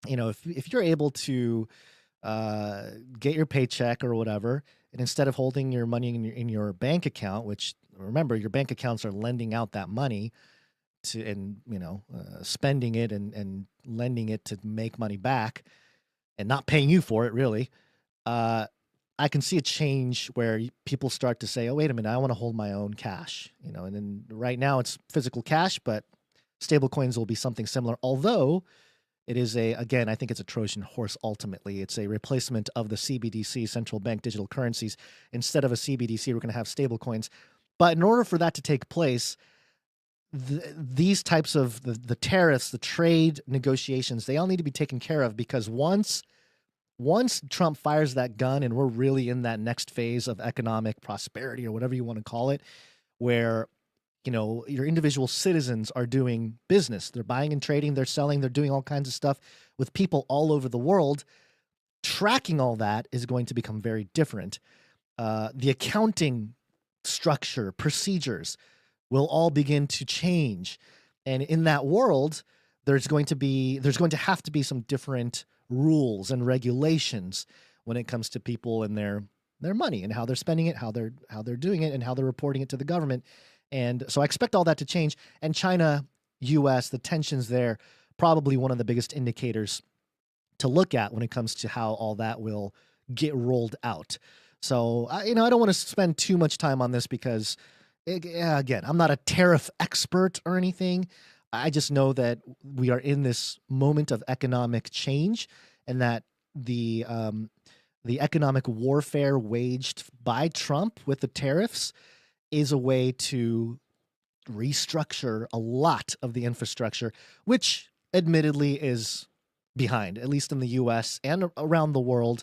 if you're able to get your paycheck or whatever, and instead of holding your money in your bank account, which, remember, your bank accounts are lending out that money spending it and lending it to make money back and not paying you for it, really. I can see a change where people start to say, oh, wait a minute, I want to hold my own cash, and then right now it's physical cash, but stable coins will be something similar. Although it is again, I think it's a Trojan horse. Ultimately, it's a replacement of the CBDC, central bank digital currencies. Instead of a CBDC, we're going to have stable coins. But in order for that to take place, these types of the tariffs, the trade negotiations, they all need to be taken care of, because once Trump fires that gun and we're really in that next phase of economic prosperity, or whatever you want to call it, where, your individual citizens are doing business, they're buying and trading, they're selling, they're doing all kinds of stuff with people all over the world, tracking all that is going to become very different. The accounting structure, procedures will all begin to change. And in that world, there's going to have to be some different rules and regulations when it comes to people and their money and how they're spending it, how they're doing it, and how they're reporting it to the government. And so I expect all that to change. And China, US, the tensions there, probably one of the biggest indicators to look at when it comes to how all that will get rolled out. So, I don't want to spend too much time on this because, again, I'm not a tariff expert or anything. I just know that we are in this moment of economic change, and that the economic warfare waged by Trump with the tariffs is a way to restructure a lot of the infrastructure, which admittedly is behind, at least in the U.S. and around the world.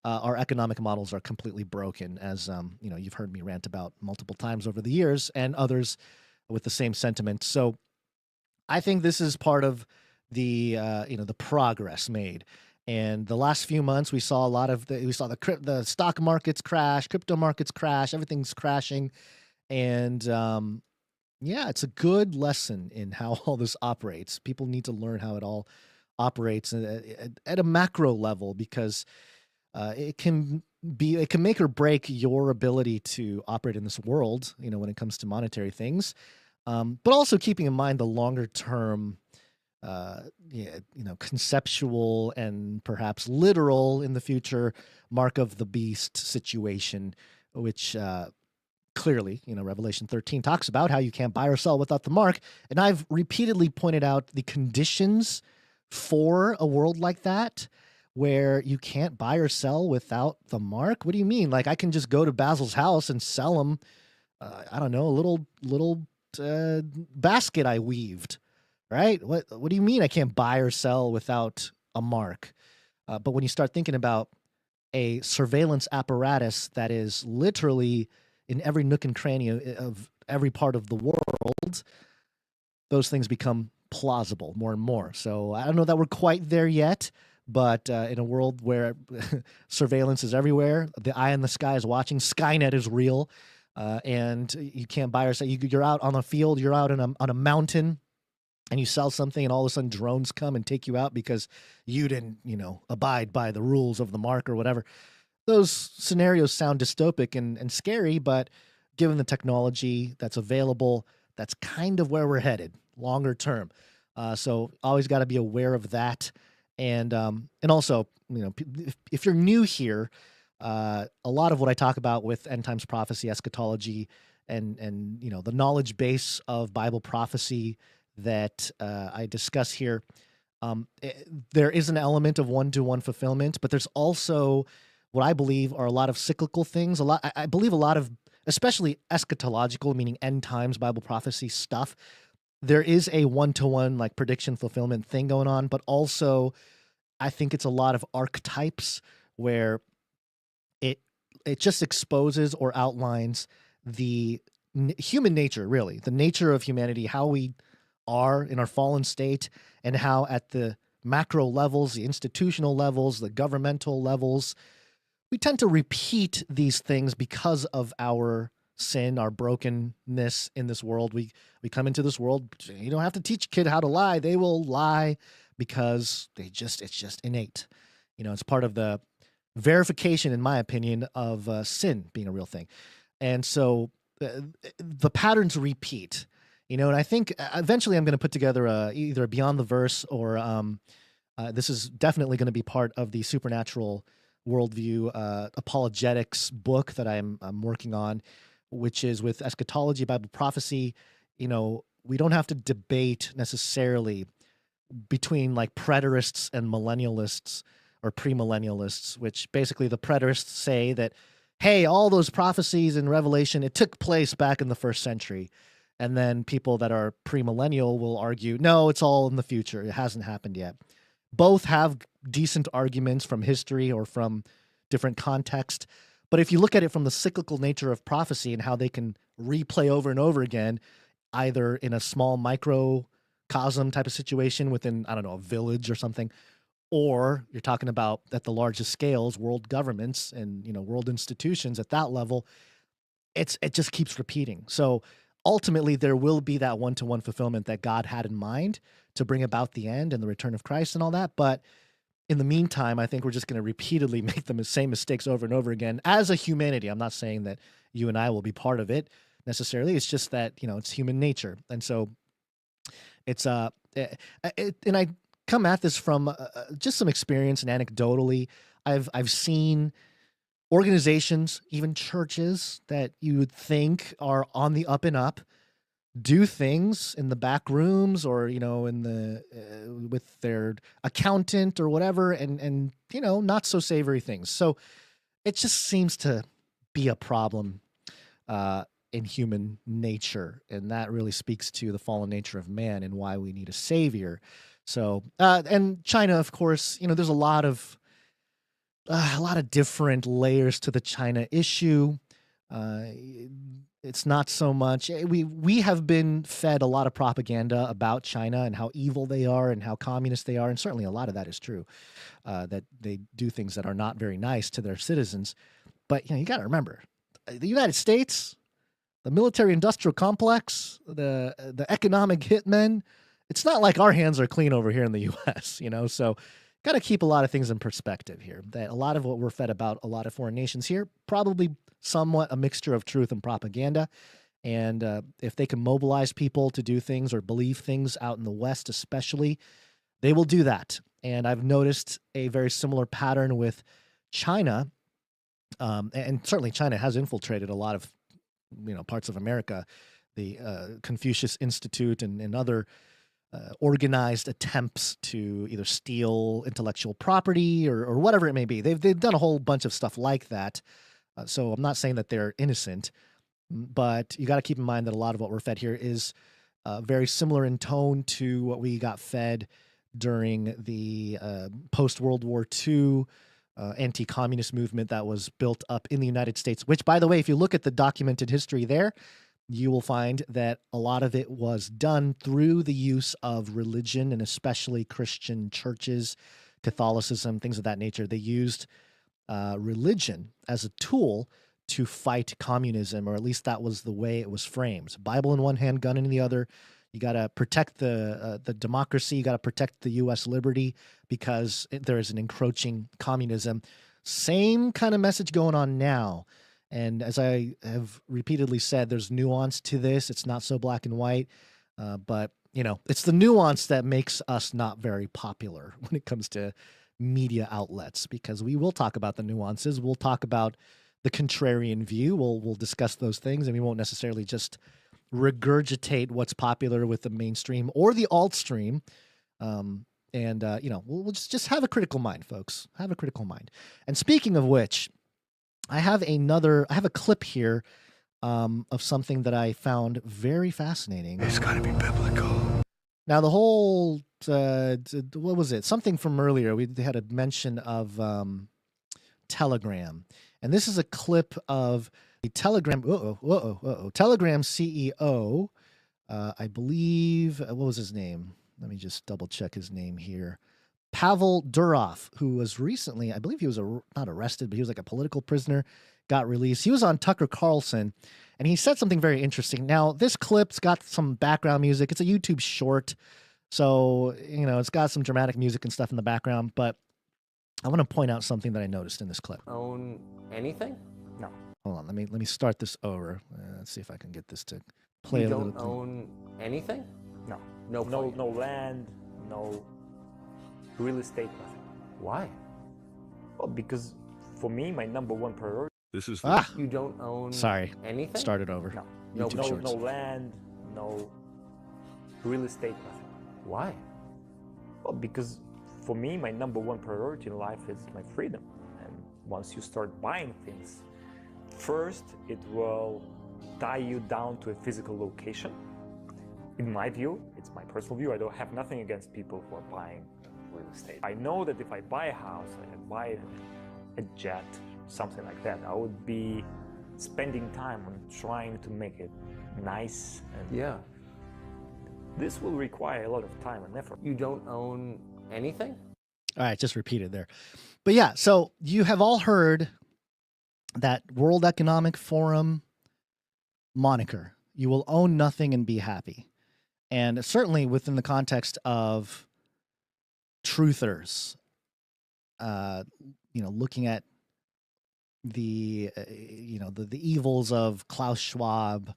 Our economic models are completely broken, as you've heard me rant about multiple times over the years, and others with the same sentiment. So I think this is part of the progress made. And the last few months, we saw the stock markets crash, crypto markets crash, everything's crashing. And it's a good lesson in how all this operates. People need to learn how it all operates at a macro level, because it can make or break your ability to operate in this world, when it comes to monetary things. But also keeping in mind the longer term, conceptual and perhaps literal in the future mark of the beast situation, which clearly, Revelation 13 talks about how you can't buy or sell without the mark. And I've repeatedly pointed out the conditions for a world like that, where you can't buy or sell without the mark. What do you mean? Like, I can just go to Basil's house and sell him, I don't know, a little basket I weaved, right? What do you mean I can't buy or sell without a mark? But when you start thinking about a surveillance apparatus that is literally in every nook and cranny of every part of the world, those things become plausible more and more. So I don't know that we're quite there yet, but in a world where surveillance is everywhere, the eye in the sky is watching, Skynet is real, and you can't buy or sell. You're out on a field, you're out on a mountain, and you sell something, and all of a sudden drones come and take you out because you didn't, abide by the rules of the mark or whatever. Those scenarios sound dystopic and scary, but given the technology that's available, that's kind of where we're headed longer term. So always got to be aware of that. And also, if you're new here, a lot of what I talk about with end times prophecy, eschatology, and the knowledge base of Bible prophecy that I discuss here, there is an element of one-to-one fulfillment, but there's also what I believe are a lot of cyclical things. I believe a lot of, especially eschatological, meaning end times Bible prophecy stuff. There is a one-to-one like prediction fulfillment thing going on, but also I think it's a lot of archetypes where it just exposes or outlines the human nature, really, the nature of humanity, how we are in our fallen state, and how at the macro levels, the institutional levels, the governmental levels, we tend to repeat these things because of our sin, our brokenness in this world. We come into this world. You don't have to teach a kid how to lie. They will lie because it's just innate. It's part of the verification, in my opinion, of sin being a real thing. And so the patterns repeat, and I think eventually I'm going to put together either a Beyond the Verse or this is definitely going to be part of the Supernatural Worldview apologetics book that I'm working on, which is with eschatology, Bible prophecy. We don't have to debate necessarily between like preterists and millennialists or premillennialists, which basically the preterists say that, hey, all those prophecies in Revelation, it took place back in the 1st century. And then people that are premillennial will argue, no, it's all in the future. It hasn't happened yet. Both have decent arguments from history or from different context. But if you look at it from the cyclical nature of prophecy and how they can replay over and over again, either in a small microcosm type of situation within, I don't know, a village or something, or you're talking about at the largest scales, world governments and, world institutions at that level, it just keeps repeating. So ultimately there will be that one-to-one fulfillment that God had in mind to bring about the end and the return of Christ and all that. But in the meantime, I think we're just going to repeatedly make the same mistakes over and over again as a humanity. I'm not saying that you and I will be part of it necessarily. It's just that, it's human nature. And so it's, and I come at this from just some experience and anecdotally. I've seen organizations, even churches that you would think are on the up and up, do things in the back rooms or, in the with their accountant or whatever, and not so savory things. So it just seems to be a problem in human nature, and that really speaks to the fallen nature of man and why we need a savior. So and China, of course, there's a lot of different layers to the China issue. It's not so much. We have been fed a lot of propaganda about China and how evil they are and how communist they are, and certainly a lot of that is true. That they do things that are not very nice to their citizens. But you got to remember, the United States, the military-industrial complex, the economic hitmen. It's not like our hands are clean over here in the U.S. So. Got to keep a lot of things in perspective here. That a lot of what we're fed about a lot of foreign nations here, probably somewhat a mixture of truth and propaganda. And if they can mobilize people to do things or believe things out in the West especially, they will do that. And I've noticed a very similar pattern with China. And certainly China has infiltrated a lot of parts of America. The Confucius Institute and other organized attempts to either steal intellectual property or whatever it may be. They've done a whole bunch of stuff like that. So I'm not saying that they're innocent, but you got to keep in mind that a lot of what we're fed here is very similar in tone to what we got fed during the post-World War II anti-communist movement that was built up in the United States, which, by the way, if you look at the documented history there, you will find that a lot of it was done through the use of religion and especially Christian churches, Catholicism, things of that nature. They used religion as a tool to fight communism, or at least that was the way it was framed. Bible in one hand, gun in the other. You got to protect the democracy. You got to protect the U.S. liberty because there is an encroaching communism. Same kind of message going on now. And as I have repeatedly said, there's nuance to this. It's not so black and white, but it's the nuance that makes us not very popular when it comes to media outlets, because we will talk about the nuances. We'll talk about the contrarian view. We'll discuss those things, and we won't necessarily just regurgitate what's popular with the mainstream or the alt stream. We'll just have a critical mind, folks. Have a critical mind. And speaking of which, I have a clip here of something that I found very fascinating. It's got to be biblical. Now, the whole, what was it? Something from earlier. We had a mention of Telegram. And this is a clip of the Telegram. Telegram CEO, I believe, what was his name? Let me just double check his name here. Pavel Durov, who was recently, I believe he was not arrested, but he was like a political prisoner, got released. He was on Tucker Carlson, and he said something very interesting. Now, this clip's got some background music. It's a YouTube short, so, it's got some dramatic music and stuff in the background, but I want to point out something that I noticed in this clip. Own anything? No. Hold on, let me start this over. Let's see if I can get this to play a little bit. You don't own anything? No. No land, no real estate, nothing. Why? Well, because for me, my number one priority. This is you don't own anything? Started over. No land, no real estate, nothing. Why? Well, because for me, my number one priority in life is my freedom. And once you start buying things, first, it will tie you down to a physical location. In my view, it's my personal view, I don't have nothing against people who are buying real estate. I know that if I buy a house, I buy a jet, something like that, I would be spending time on trying to make it nice. And this will require a lot of time and effort. You don't own anything? All right, just repeat it there. But yeah, so you have all heard that World Economic Forum moniker. You will own nothing and be happy. And certainly within the context of truthers, looking at the evils of Klaus Schwab,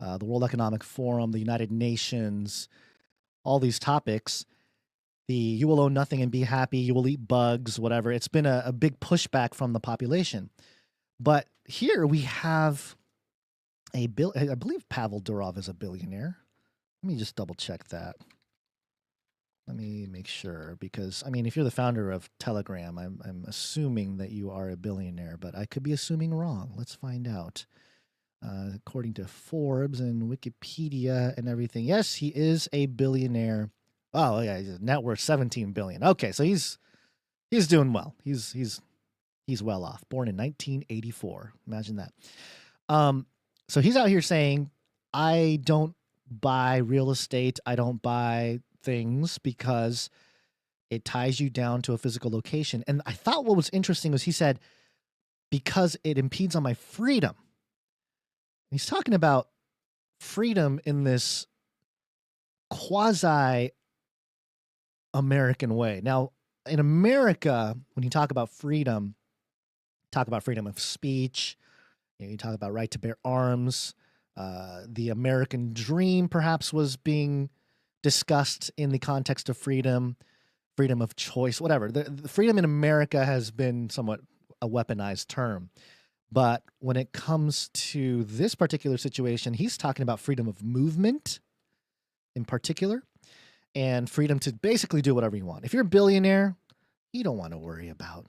the World Economic Forum, the United Nations, all these topics, you will own nothing and be happy, you will eat bugs, whatever. It's been a big pushback from the population. But here we have I believe Pavel Durov is a billionaire. Let me just double check that. Let me make sure, because if you're the founder of Telegram, I'm assuming that you are a billionaire, but I could be assuming wrong. Let's find out. According to Forbes and Wikipedia and everything, yes, he is a billionaire. Oh yeah, his net worth $17 billion. Okay, so he's doing well. He's well off. Born in 1984. Imagine that. So he's out here saying, I don't buy real estate. I don't buy things because it ties you down to a physical location. And I thought what was interesting was he said, because it impedes on my freedom. He's talking about freedom in this quasi-American way. Now, in America, when you talk about freedom of speech, you talk about right to bear arms. The American dream perhaps was being discussed in the context of freedom of choice, whatever. The freedom in America has been somewhat a weaponized term. But when it comes to this particular situation, he's talking about freedom of movement in particular, and freedom to basically do whatever you want. If you're a billionaire, you don't want to worry about,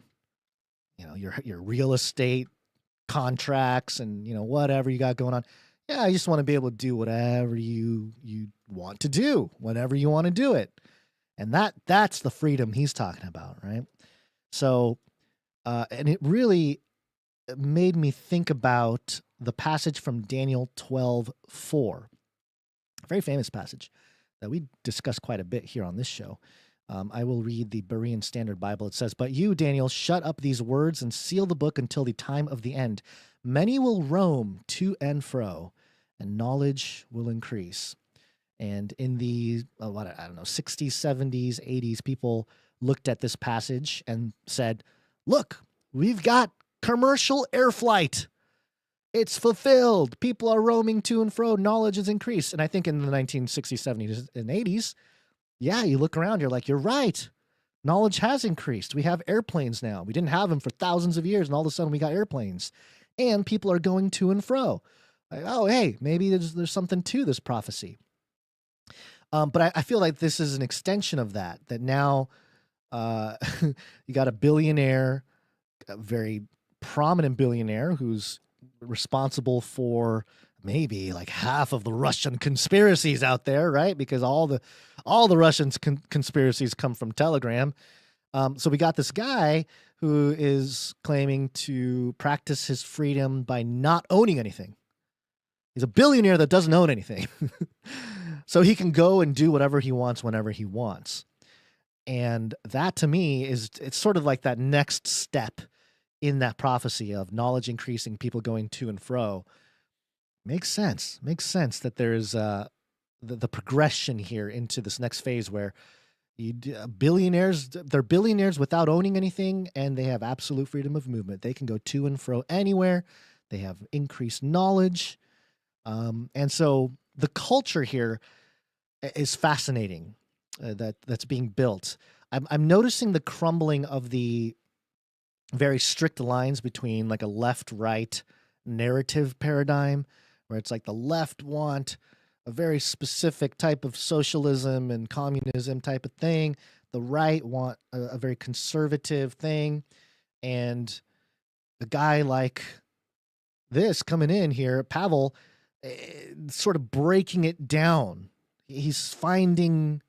your real estate contracts and, whatever you got going on. Yeah, I just want to be able to do whatever you want to do, whenever you want to do it. And that's the freedom he's talking about, right? So, and it really made me think about the passage from Daniel 12:4, a very famous passage that we discuss quite a bit here on this show. I will read the Berean Standard Bible. It says, "But you, Daniel, shut up these words and seal the book until the time of the end. Many will roam to and fro, and knowledge will increase." And in the, 60s, 70s, 80s, people looked at this passage and said, look, we've got commercial air flight. It's fulfilled. People are roaming to and fro. Knowledge has increased. And I think in the 1960s, 70s, and 80s, yeah, you look around, you're like, you're right. Knowledge has increased. We have airplanes now. We didn't have them for thousands of years, and all of a sudden we got airplanes. And people are going to and fro. Like, oh, hey, maybe there's something to this prophecy. But I feel like this is an extension of that now you got a billionaire, a very prominent billionaire who's responsible for maybe like half of the Russian conspiracies out there, right? Because all the Russian conspiracies come from Telegram. So we got this guy who is claiming to practice his freedom by not owning anything. He's a billionaire that doesn't own anything. So he can go and do whatever he wants whenever he wants. And that to me it's sort of like that next step in that prophecy of knowledge increasing, people going to and fro. Makes sense that there's the progression here into this next phase where they're billionaires without owning anything, and they have absolute freedom of movement. They can go to and fro anywhere. They have increased knowledge. And so the culture here is fascinating that's being built. I'm noticing the crumbling of the very strict lines between like a left-right narrative paradigm, where it's like the left want a very specific type of socialism and communism type of thing. The right want a very conservative thing. And a guy like this coming in here, Pavel, sort of breaking it down. He's finding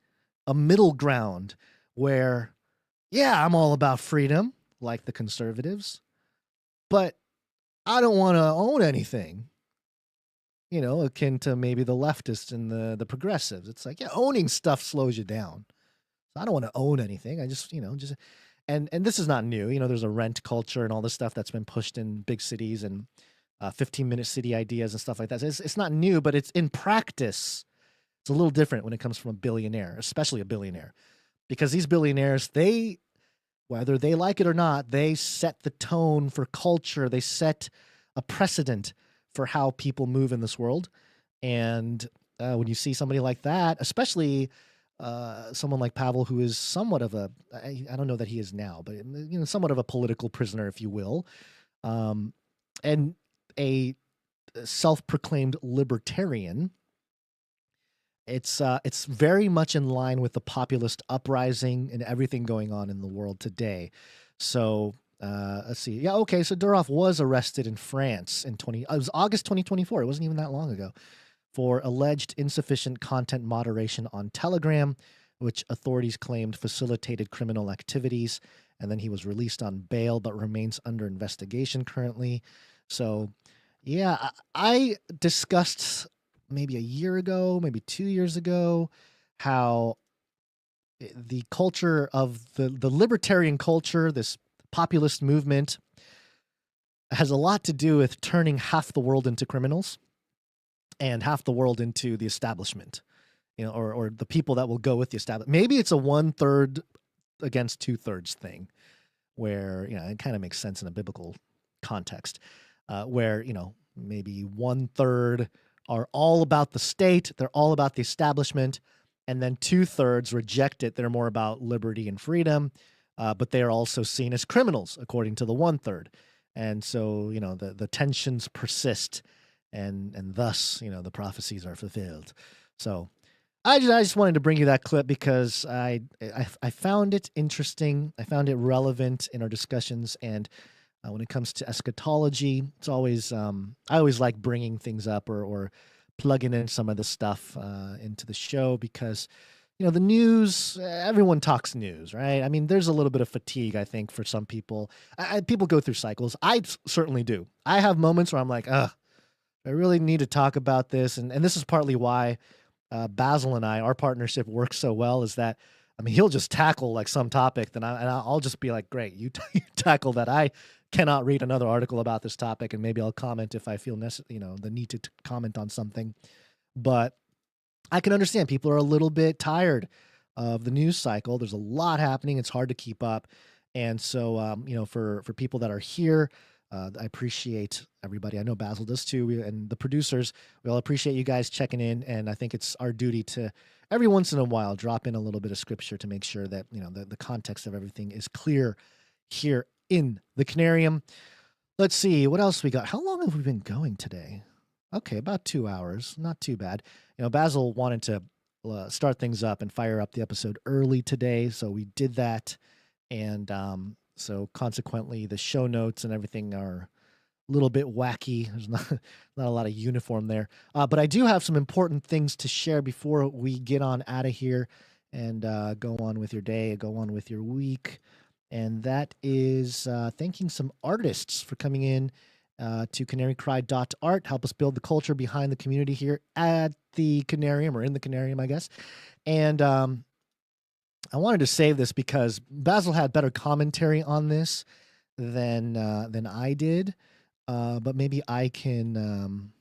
a middle ground where, yeah, I'm all about freedom, like the conservatives, but I don't want to own anything, akin to maybe the leftists and the progressives. It's like, yeah, owning stuff slows you down. So I don't want to own anything. I just, and this is not new. There's a rent culture and all this stuff that's been pushed in big cities and 15-minute city ideas and stuff like that. So it's not new, but it's in practice. It's a little different when it comes from a billionaire, especially a billionaire, because these billionaires, whether they like it or not, they set the tone for culture. They set a precedent for how people move in this world. And when you see somebody like that, especially someone like Pavel, who is somewhat of I don't know that he is now, but somewhat of a political prisoner, if you will, and a self-proclaimed libertarian, it's very much in line with the populist uprising and everything going on in the world today. So let's see. Yeah, okay. So Durov was arrested in France it was August 2024. It wasn't even that long ago, for alleged insufficient content moderation on Telegram, which authorities claimed facilitated criminal activities. And then he was released on bail, but remains under investigation currently. So, yeah, I discussed maybe a year ago, maybe 2 years ago, how the culture of the libertarian culture, this populist movement, has a lot to do with turning half the world into criminals and half the world into the establishment, or the people that will go with the establishment. Maybe it's a 1/3 against 2/3 thing, where it kind of makes sense in a biblical context, where maybe 1/3 are all about the state, they're all about the establishment, and then 2/3 reject it. They're more about liberty and freedom, but they are also seen as criminals according to the 1/3. And so the tensions persist, and thus the prophecies are fulfilled. So I just wanted to bring you that clip because I found it interesting. I found it relevant in our discussions, and when it comes to eschatology, it's always I always like bringing things up or plugging in some of the stuff into the show, because the news, everyone talks news, right? I mean, there's a little bit of fatigue, I think, for some people. People go through cycles. I certainly do. I have moments where I'm like, I really need to talk about this, and this is partly why Basil and I, our partnership works so well, is that, I mean, he'll just tackle like some topic, and I'll just be like, great, you tackle that. I cannot read another article about this topic, and maybe I'll comment if I feel the need to comment on something. But I can understand people are a little bit tired of the news cycle. There's a lot happening. It's hard to keep up. And so, for people that are here, I appreciate everybody. I know Basil does too, and the producers. We all appreciate you guys checking in, and I think it's our duty to every once in a while drop in a little bit of scripture to make sure that the context of everything is clear here in the Canarium. Let's see what else we got. How long have we been going today? Okay, about 2 hours. Not too bad. Basil wanted to start things up and fire up the episode early today, so we did that, and so consequently the show notes and everything are a little bit wacky. There's not a lot of uniform there, but I do have some important things to share before we get on out of here and go on with your day, go on with your week, and that is thanking some artists for coming in to canarycry.art, help us build the culture behind the community here at the Canarium, or in the Canarium, I guess. And I wanted to save this because Basil had better commentary on this than I did, but maybe I can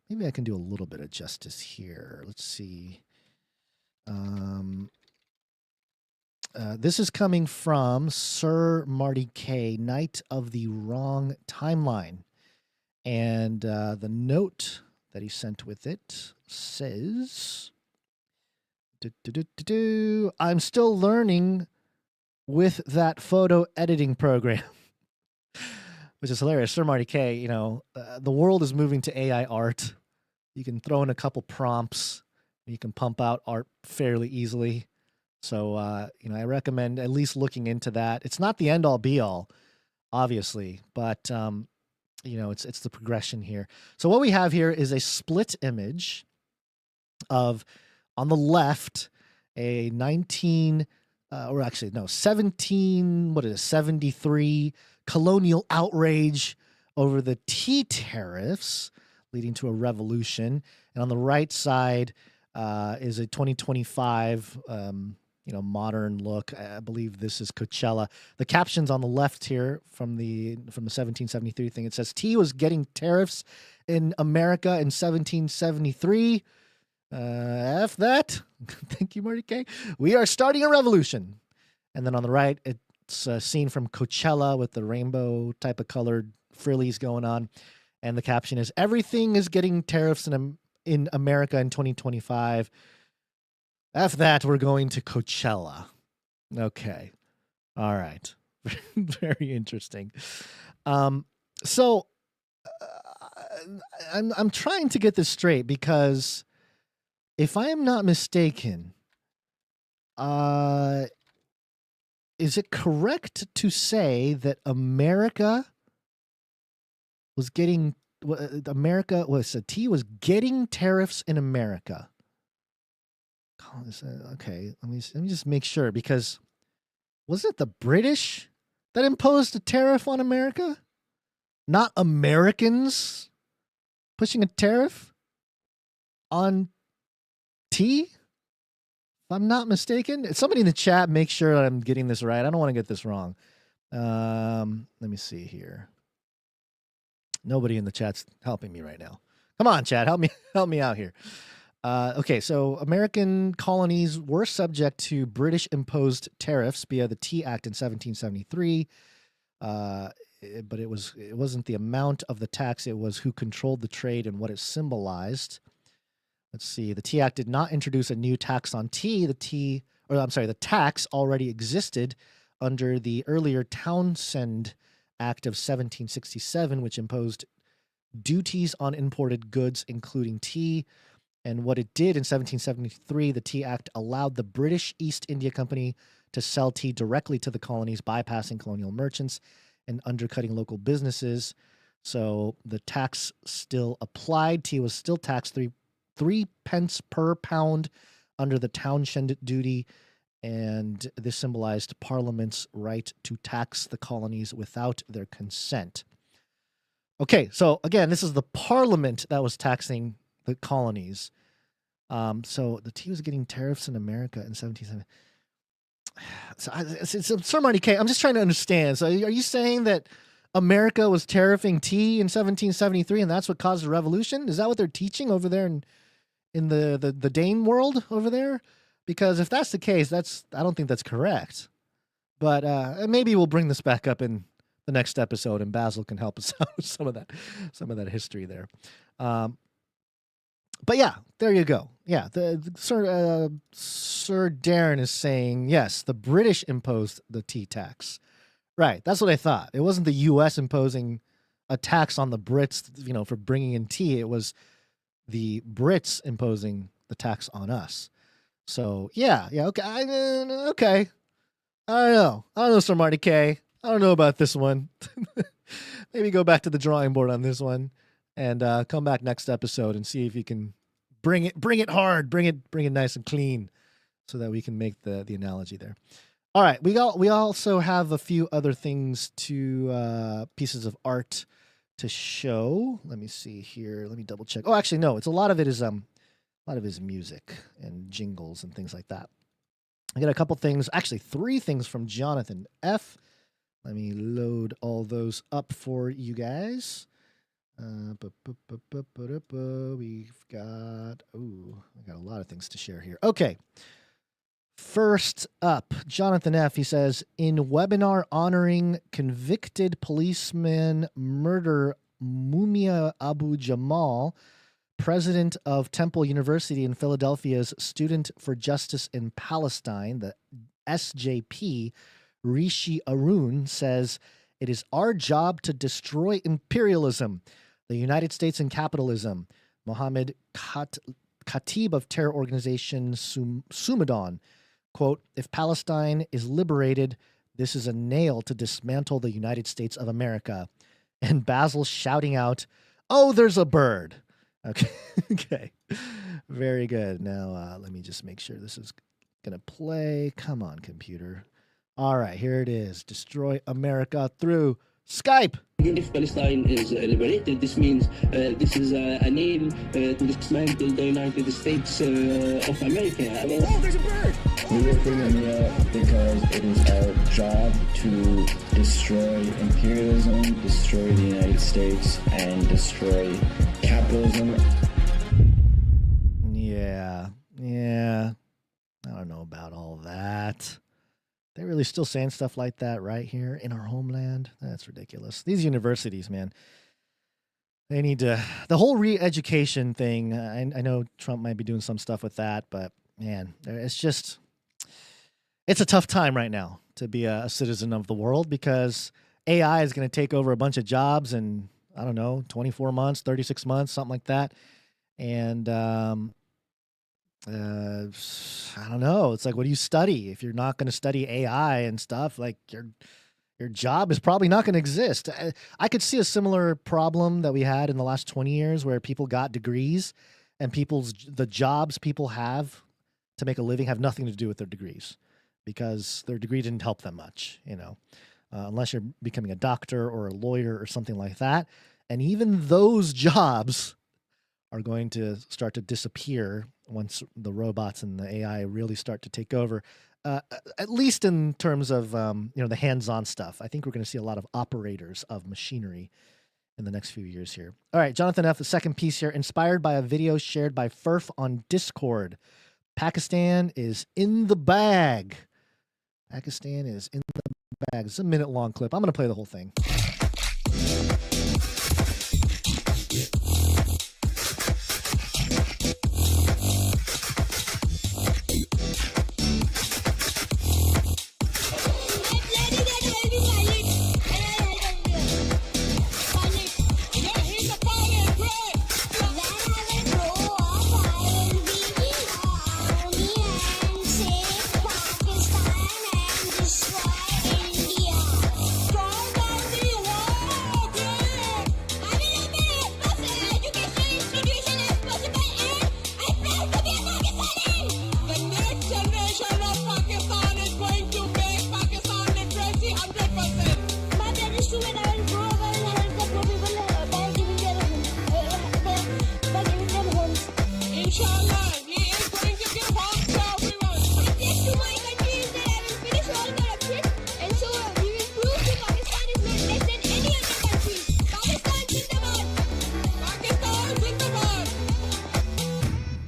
do a little bit of justice here. Let's see. This is coming from Sir Marty K, Knight of the Wrong Timeline. And the note that he sent with it says, I'm still learning with that photo editing program, which is hilarious. Sir Marty K, the world is moving to AI art. You can throw in a couple prompts, and you can pump out art fairly easily. So, I recommend at least looking into that. It's not the end all be all, obviously, but, it's the progression here. So what we have here is a split image of, on the left, a 1773 colonial outrage over the tea tariffs, leading to a revolution. And on the right side is a 2025 modern look. I believe this is Coachella. The captions on the left here from the 1773 thing, it says, tea was getting tariffs in America in 1773. F that. Thank you, Marty K. We are starting a revolution. And then on the right, it's a scene from Coachella with the rainbow type of colored frillies going on. And the caption is, everything is getting tariffs in America in 2025. After that, we're going to Coachella. Okay. All right. Very interesting. So I'm trying to get this straight because if I am not mistaken, is it correct to say that America was getting tea was getting tariffs in America? Okay, let me just make sure, because was it the British that imposed a tariff on America? Not Americans pushing a tariff on tea? If I'm not mistaken. Somebody in the chat, make sure that I'm getting this right. I don't want to get this wrong. Let me see here. Nobody in the chat's helping me right now. Come on, chat, help me out here. Okay, so American colonies were subject to British-imposed tariffs via the Tea Act in 1773, but it wasn't the amount of the tax; it was who controlled the trade and what it symbolized. Let's see. The Tea Act did not introduce a new tax on tea. The tax already existed under the earlier Townshend Act of 1767, which imposed duties on imported goods, including tea. And what it did in 1773, the Tea Act allowed the British East India Company to sell tea directly to the colonies, bypassing colonial merchants and undercutting local businesses. So the tax still applied. Tea was still taxed 3 pence per pound under the Townshend duty, and this symbolized Parliament's right to tax the colonies without their consent. Okay, so again, this is the Parliament that was taxing the colonies. So the tea was getting tariffs in America in 1770. So, Sir Marty K, I'm just trying to understand. So are you saying that America was tariffing tea in 1773 and that's what caused the revolution? Is that what they're teaching over there in the Dane world over there? Because if that's the case, I don't think that's correct. But maybe we'll bring this back up in the next episode, and Basil can help us out with some of that history there. But yeah, there you go. Yeah, Sir Darren is saying, yes, the British imposed the tea tax. Right, that's what I thought. It wasn't the U.S. imposing a tax on the Brits, for bringing in tea. It was the Brits imposing the tax on us. So yeah, okay, okay. I don't know, Sir Marty K. I don't know about this one. Maybe go back to the drawing board on this one, and come back next episode and see if you can bring it hard, bring it nice and clean, so that we can make the analogy there. All right, we also have a few other things pieces of art to show. Let me see here. Let me double check. Oh, actually, no. A lot of it is music and jingles and things like that. I got a couple things, actually 3 things from Jonathan F. Let me load all those up for you guys. We've got I got a lot of things to share here. Okay. First up, Jonathan F. He says, in webinar honoring convicted policeman murder Mumia Abu Jamal, president of Temple University in Philadelphia's Student for Justice in Palestine, the SJP, Rishi Arun, says, it is our job to destroy imperialism, the United States and capitalism. Mohammed Khatib of terror organization Sumadon, quote, if Palestine is liberated, this is a nail to dismantle the United States of America. And Basil shouting out, oh, there's a bird. Okay. Okay. Very good. Now, let me just make sure this is going to play. Come on, computer. All right, here it is. Destroy America through Skype. Even if Palestine is liberated, this means this is a nail to dismantle the United States of America. Oh, there's a bird! We are putting them here because it is our job to destroy imperialism, destroy the United States, and destroy capitalism. Yeah. I don't know about all that. They're really still saying stuff like that right here in our homeland. That's ridiculous. These universities, man, they need to, the whole re-education thing. I know Trump might be doing some stuff with that, but man, it's a tough time right now to be a citizen of the world, because AI is going to take over a bunch of jobs in, I don't know, 24 months, 36 months, something like that. And, I don't know. It's like, what do you study? If you're not going to study AI and stuff, like your job is probably not going to exist. I could see a similar problem that we had in the last 20 years where people got degrees and the jobs people have to make a living have nothing to do with their degrees, because their degree didn't help them much, unless you're becoming a doctor or a lawyer or something like that. And even those jobs are going to start to disappear once the robots and the AI really start to take over, at least in terms of, the hands-on stuff. I think we're going to see a lot of operators of machinery in the next few years here. All right, Jonathan F., the second piece here, inspired by a video shared by Furf on Discord. Pakistan is in the bag. Pakistan is in the bag. It's a minute-long clip. I'm going to play the whole thing.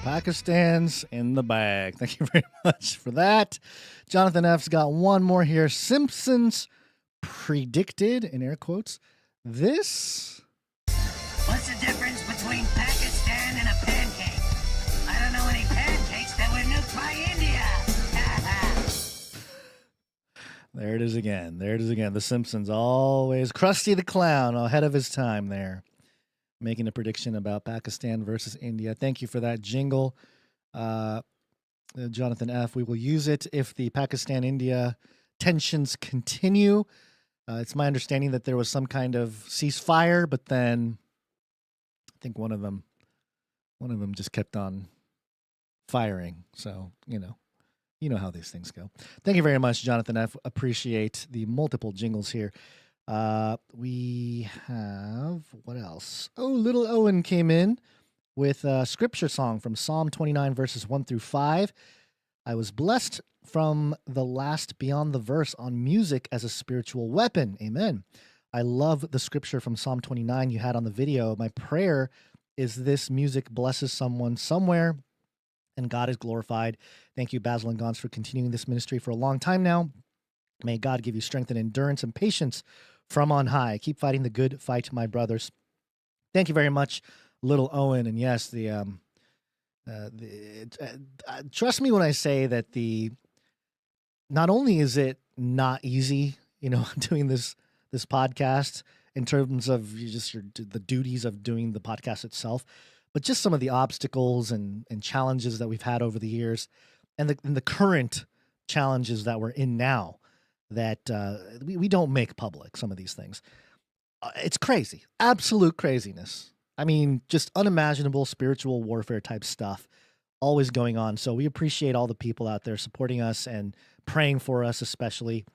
Pakistan's in the bag. Thank you very much for that. Jonathan F's got one more here. Simpsons predicted, in air quotes, this. What's the difference between Pakistan and a pancake? I don't know any pancakes that were nuked by India. There it is again. There it is again. The Simpsons, always Krusty the Clown ahead of his time there, making a prediction about Pakistan versus India. Thank you for that jingle, Jonathan F. We will use it if the Pakistan-India tensions continue. It's my understanding that there was some kind of ceasefire, but then I think one of them just kept on firing. So, you know how these things go. Thank you very much, Jonathan F. Appreciate the multiple jingles here. We have, what else? Oh, Little Owen came in with a scripture song from Psalm 29, verses 1 through 5. I was blessed from the last beyond the verse on music as a spiritual weapon. Amen. I love the scripture from Psalm 29 you had on the video. My prayer is this music blesses someone somewhere and God is glorified. Thank you, Basil and Gons, for continuing this ministry for a long time now. May God give you strength and endurance and patience from on high. Keep fighting the good fight, my brothers. Thank you very much, Little Owen. And yes, trust me when I say that not only is it not easy, doing this podcast in terms of the duties of doing the podcast itself, but just some of the obstacles and challenges that we've had over the years, and the current challenges that we're in now that we don't make public, some of these things. It's crazy, absolute craziness. I mean, just unimaginable spiritual warfare type stuff always going on. So we appreciate all the people out there supporting us and praying for us, especially.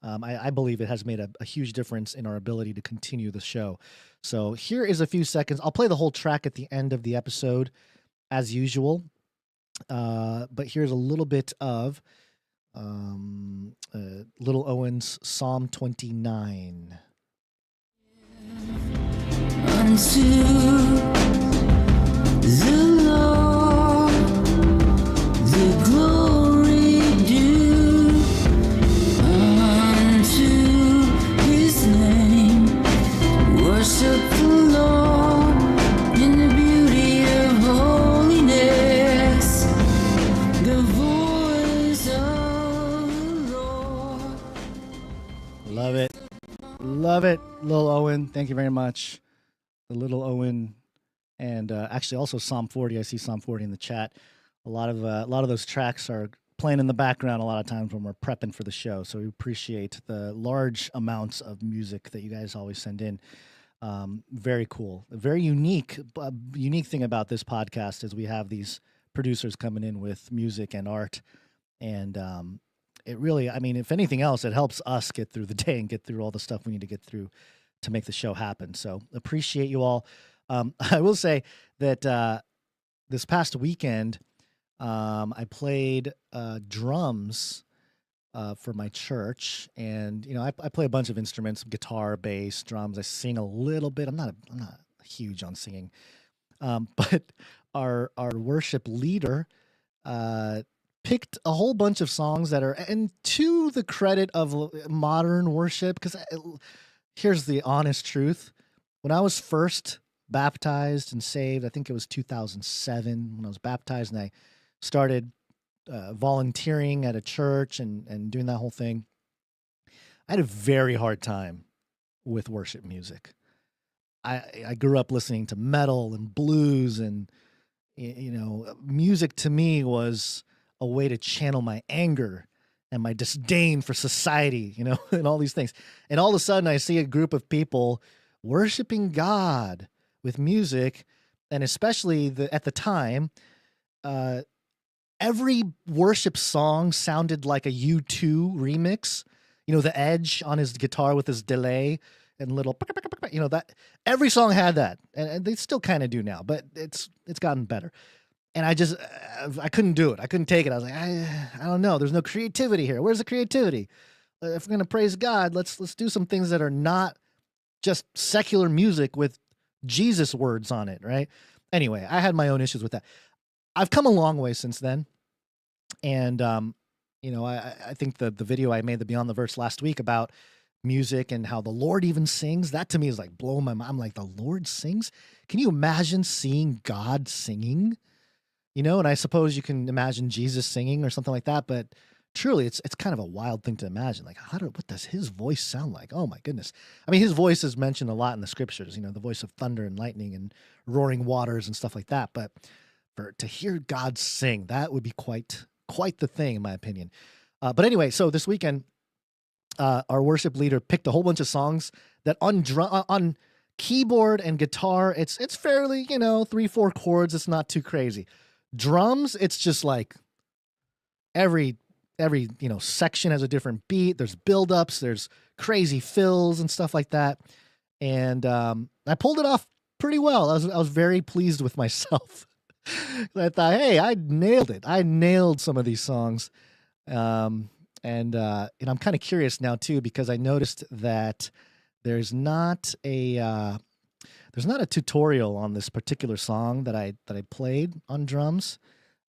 I believe it has made a huge difference in our ability to continue the show. So here is a few seconds. I'll play the whole track at the end of the episode as usual. But here's a little bit of Little Owen's Psalm 29. Unto the Lord the glory due, unto his name worship the Lord in the beauty of holiness, the voice of the Lord. Love it, Lil Owen. Thank you very much. The Little Owen, and actually also Psalm 40. I see Psalm 40 in the chat. A lot of those tracks are playing in the background a lot of times when we're prepping for the show. So we appreciate the large amounts of music that you guys always send in. Very cool. A very unique thing about this podcast is we have these producers coming in with music and art, and it really, I mean, if anything else, it helps us get through the day and get through all the stuff we need to get through to make the show happen. So appreciate you all. I will say that this past weekend, I played drums for my church, and I play a bunch of instruments: guitar, bass, drums. I sing a little bit. I'm not huge on singing, but our worship leader picked a whole bunch of songs that are, and to the credit of modern worship, because here's the honest truth. When I was first baptized and saved, I think it was 2007 when I was baptized, and I started volunteering at a church and doing that whole thing. I had a very hard time with worship music. I grew up listening to metal and blues, and music to me was a way to channel my anger and my disdain for society, and all these things. And all of a sudden I see a group of people worshiping God with music, and especially at the time, every worship song sounded like a U2 remix. The Edge on his guitar with his delay and little, that every song had that, and they still kind of do now, but it's gotten better. And I couldn't do it. I couldn't take it. I was like, I don't know. There's no creativity here. Where's the creativity? If we're going to praise God, let's do some things that are not just secular music with Jesus words on it, right? Anyway, I had my own issues with that. I've come a long way since then. And, I think the video I made, the Beyond the Verse last week about music and how the Lord even sings. That to me is like blowing my mind. I'm like, the Lord sings? Can you imagine seeing God singing? You know, and I suppose you can imagine Jesus singing or something like that, but truly it's kind of a wild thing to imagine. Like, what does his voice sound like? Oh my goodness. I mean, his voice is mentioned a lot in the scriptures, you know, the voice of thunder and lightning and roaring waters and stuff like that. But to hear God sing, that would be quite the thing, in my opinion. But anyway, so this weekend, our worship leader picked a whole bunch of songs that on keyboard and guitar, it's fairly, you know, 3-4 chords. It's not too crazy. Drums, it's just like every you know section has a different beat. There's buildups, there's crazy fills and stuff like that. And I pulled it off pretty well. I was very pleased with myself. I thought, hey, I nailed it. I nailed some of these songs. And I'm kind of curious now too, because I noticed that there's not a tutorial on this particular song that I played on drums.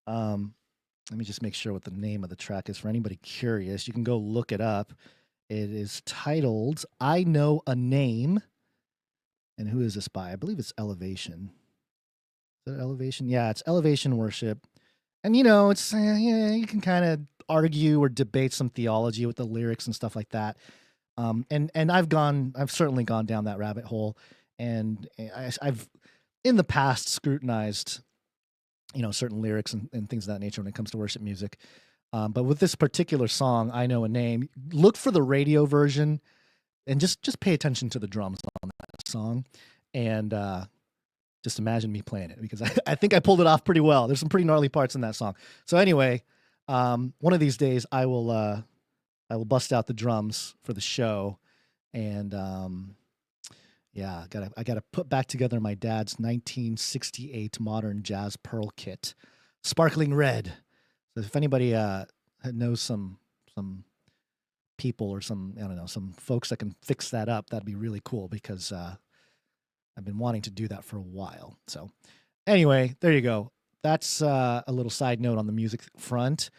Let me just make sure what the name of the track is for anybody curious. You can go look it up. It is titled "I Know a Name." And who is this by? I believe it's Elevation. Is it Elevation? Yeah, it's Elevation Worship. And you know, it's you can kind of argue or debate some theology with the lyrics and stuff like that. And I've certainly gone down that rabbit hole, and I've in the past scrutinized, you know, certain lyrics and things of that nature when it comes to worship music. But with this particular song, I Know a Name, look for the radio version and just pay attention to the drums on that song. And just imagine me playing it, because I think I pulled it off pretty well. There's some pretty gnarly parts in that song. So anyway, one of these days I will bust out the drums for the show. And yeah, I gotta put back together my dad's 1968 modern jazz pearl kit, sparkling red. So if anybody knows some people or some folks that can fix that up, that'd be really cool, because I've been wanting to do that for a while. So anyway, there you go. That's a little side note on the music front.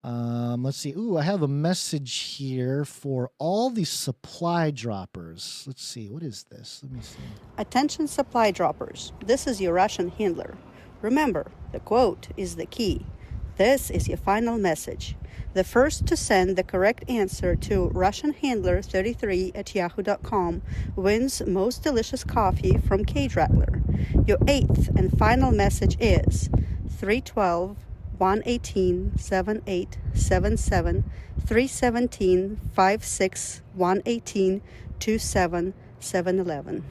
Let's see. Ooh, I have a message here for all the supply droppers. Let's see. What is this? Let me see. Attention supply droppers. This is your Russian handler. Remember, the quote is the key. This is your final message. The first to send the correct answer to RussianHandler33@yahoo.com wins most delicious coffee from Cage Rattler. Your eighth and final message is 312 118 7877 317 56 118 27 711.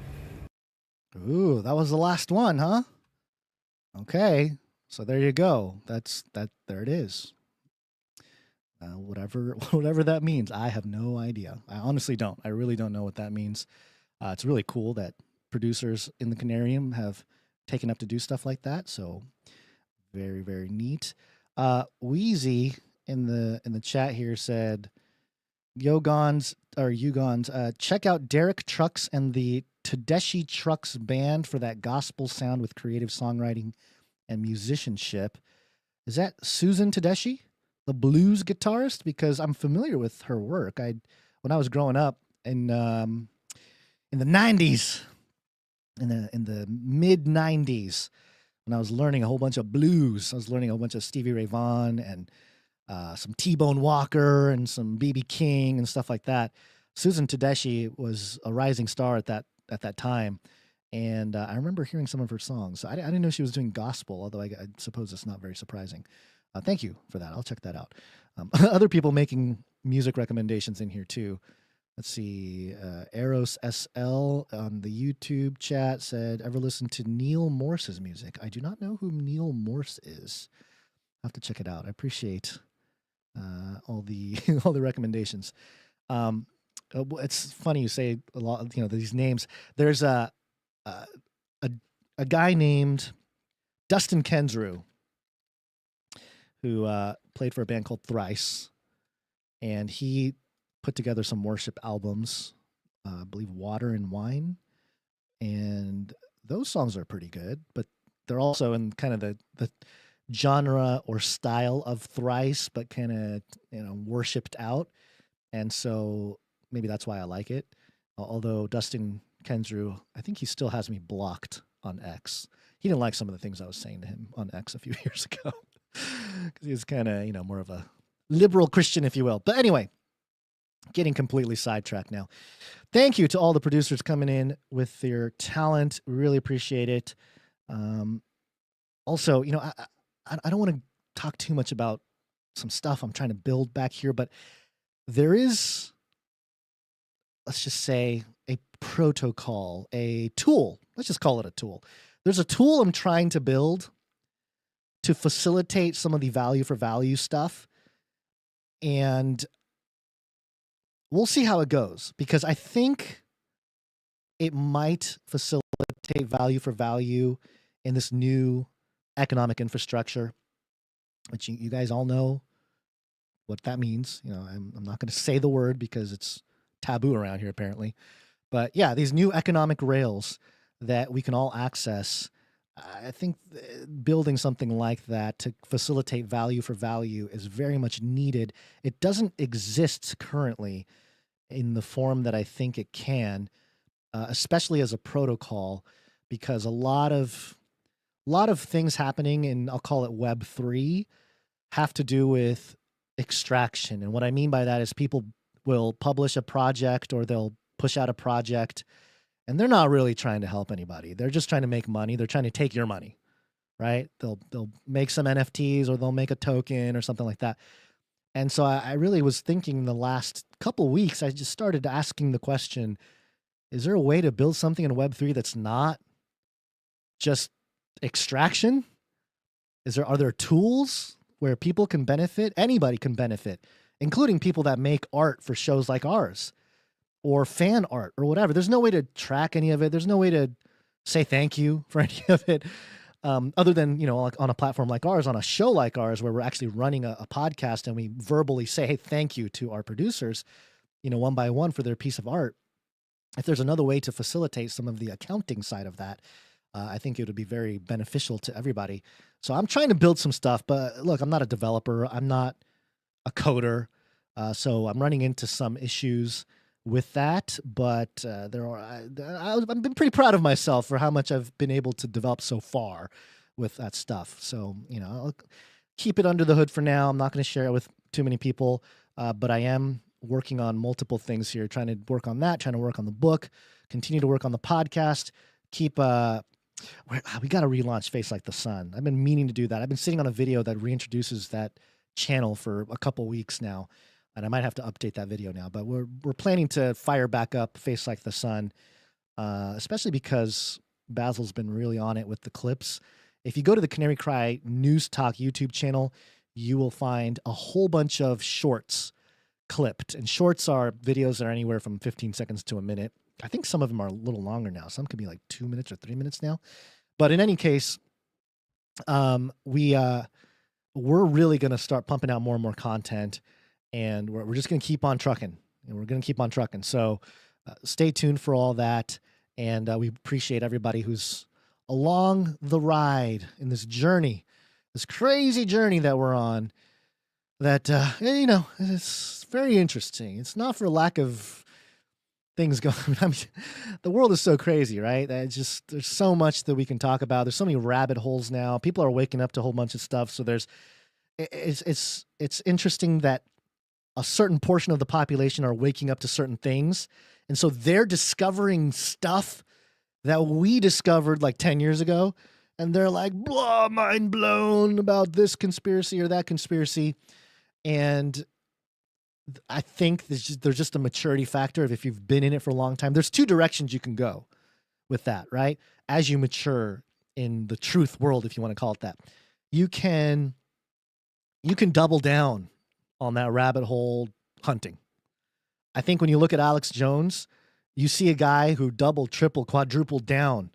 Ooh, that was the last one, huh? Okay, so there you go. There it is. Whatever that means, I have no idea. I honestly don't. I really don't know what that means. It's really cool that producers in the Canarium have taken up to do stuff like that. So very, very neat. Wheezy in the chat here said, Ugons, check out Derek Trucks and the Tedeschi Trucks band for that gospel sound with creative songwriting and musicianship. Is that Susan Tedeschi, the blues guitarist? Because I'm familiar with her work. When I was growing up in the 90s, in the mid 90s, when I was learning a whole bunch of blues, I was learning a whole bunch of Stevie Ray Vaughan and some T-Bone Walker and some B.B. King and stuff like that. Susan Tedeschi was a rising star at that time, and I remember hearing some of her songs. I didn't know she was doing gospel, although I suppose it's not very surprising. Thank you for that. I'll check that out. Other people making music recommendations in here too. Let's see. Eros SL on the YouTube chat said, ever listen to Neil Morse's music? I do not know who Neil Morse is. I'll have to check it out. I appreciate all the all the recommendations. It's funny you say a lot, these names. There's a guy named Dustin Kensrew who played for a band called Thrice, and he put together some worship albums, I believe Water and Wine, and those songs are pretty good, but they're also in kind of the genre or style of Thrice, but kind of worshipped out. And so maybe that's why I like it. Although Dustin Kensrew, I think he still has me blocked on X. He didn't like some of the things I was saying to him on X a few years ago because he was kind of, more of a liberal Christian, if you will. But anyway, getting completely sidetracked now. Thank you to all the producers coming in with their talent. Really appreciate it. Also, I don't want to talk too much about some stuff I'm trying to build back here, but there is, let's just say, a protocol, a tool. Let's just call it a tool. There's a tool I'm trying to build to facilitate some of the value for value stuff. And we'll see how it goes, because I think it might facilitate value for value in this new economic infrastructure, which you guys all know what that means. I'm not going to say the word because it's taboo around here apparently. But yeah, these new economic rails that we can all access, I think building something like that to facilitate value for value is very much needed. It doesn't exist currently in the form that I think it can, especially as a protocol, because a lot of things happening in, I'll call it Web3, have to do with extraction. And what I mean by that is people will publish a project or they'll push out a project and they're not really trying to help anybody. They're just trying to make money. They're trying to take your money, right? They'll make some NFTs or they'll make a token or something like that. And so I really was thinking in the last couple weeks, I just started asking the question, is there a way to build something in Web3 that's not just extraction? Are there tools where people can benefit? Anybody can benefit, including people that make art for shows like ours or fan art or whatever. There's no way to track any of it. There's no way to say thank you for any of it. Other than, like on a platform like ours, on a show like ours, where we're actually running a podcast and we verbally say, hey, thank you to our producers, one by one for their piece of art. If there's another way to facilitate some of the accounting side of that, I think it would be very beneficial to everybody. So I'm trying to build some stuff, but look, I'm not a developer. I'm not a coder. So I'm running into some issues with that, but I've been pretty proud of myself for how much I've been able to develop so far with that stuff. So, I'll keep it under the hood for now. I'm not going to share it with too many people, but I am working on multiple things here, trying to work on that, trying to work on the book, continue to work on the podcast, we got to relaunch Face Like the Sun. I've been meaning to do that. I've been sitting on a video that reintroduces that channel for a couple weeks now, and I might have to update that video now, but we're planning to fire back up Face Like the Sun, especially because Basil's been really on it with the clips. If you go to the Canary Cry News Talk YouTube channel, you will find a whole bunch of shorts clipped, and shorts are videos that are anywhere from 15 seconds to a minute. I think some of them are a little longer now. Some could be like 2 minutes or 3 minutes now. But in any case, we're really going to start pumping out more and more content, and we're just going to keep on trucking, and we're going to keep on trucking. So stay tuned for all that. And we appreciate everybody who's along the ride in this journey, this crazy journey that we're on, that, it's very interesting. It's not for lack of things going. I mean, the world is so crazy, right? There's so much that we can talk about. There's so many rabbit holes now. People are waking up to a whole bunch of stuff. So it's interesting that a certain portion of the population are waking up to certain things. And so they're discovering stuff that we discovered like 10 years ago. And they're like, blah, mind blown about this conspiracy or that conspiracy. And I think there's just a maturity factor of if you've been in it for a long time. There's two directions you can go with that, right? As you mature in the truth world, if you want to call it that, you can double down on that rabbit hole hunting. I think when you look at Alex Jones, you see a guy who doubled, tripled, quadrupled down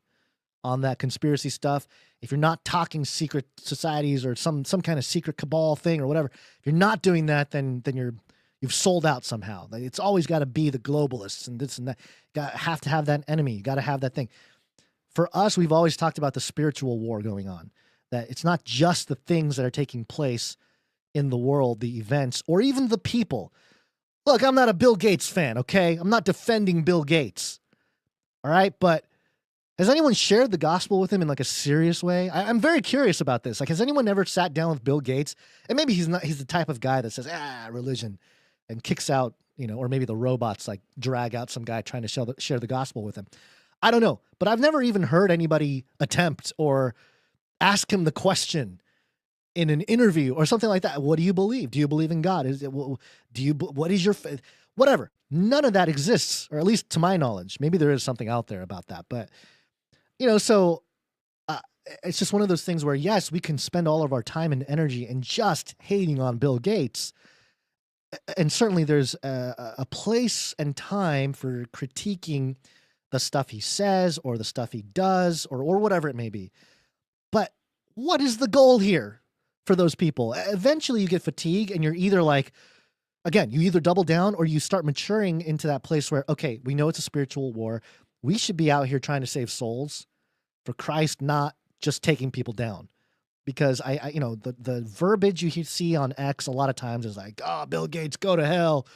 on that conspiracy stuff. If you're not talking secret societies or some kind of secret cabal thing or whatever, if you're not doing that, then you've sold out somehow. It's always got to be the globalists and this and that. You have to have that enemy. You got to have that thing. For us, we've always talked about the spiritual war going on, that it's not just the things that are taking place in the world, the events, or even the people. Look, I'm not a Bill Gates fan, okay? I'm not defending Bill Gates. All right, but has anyone shared the gospel with him in like a serious way? I'm very curious about this. Like, has anyone ever sat down with Bill Gates? And maybe he's the type of guy that says, religion, and kicks out, or maybe the robots like drag out some guy trying to share the gospel with him. I don't know, but I've never even heard anybody attempt or ask him the question in an interview or something like that. What do you believe? Do you believe in God? What is your faith? Whatever. None of that exists, or at least to my knowledge. Maybe there is something out there about that, but so it's just one of those things where, yes, we can spend all of our time and energy and just hating on Bill Gates. And certainly there's a place and time for critiquing the stuff he says or the stuff he does or whatever it may be. But what is the goal here for those people? Eventually you get fatigued and you're either like, again, you either double down or you start maturing into that place where, okay, we know it's a spiritual war. We should be out here trying to save souls for Christ, not just taking people down. Because the verbiage you see on X a lot of times is like, oh, Bill Gates, go to hell.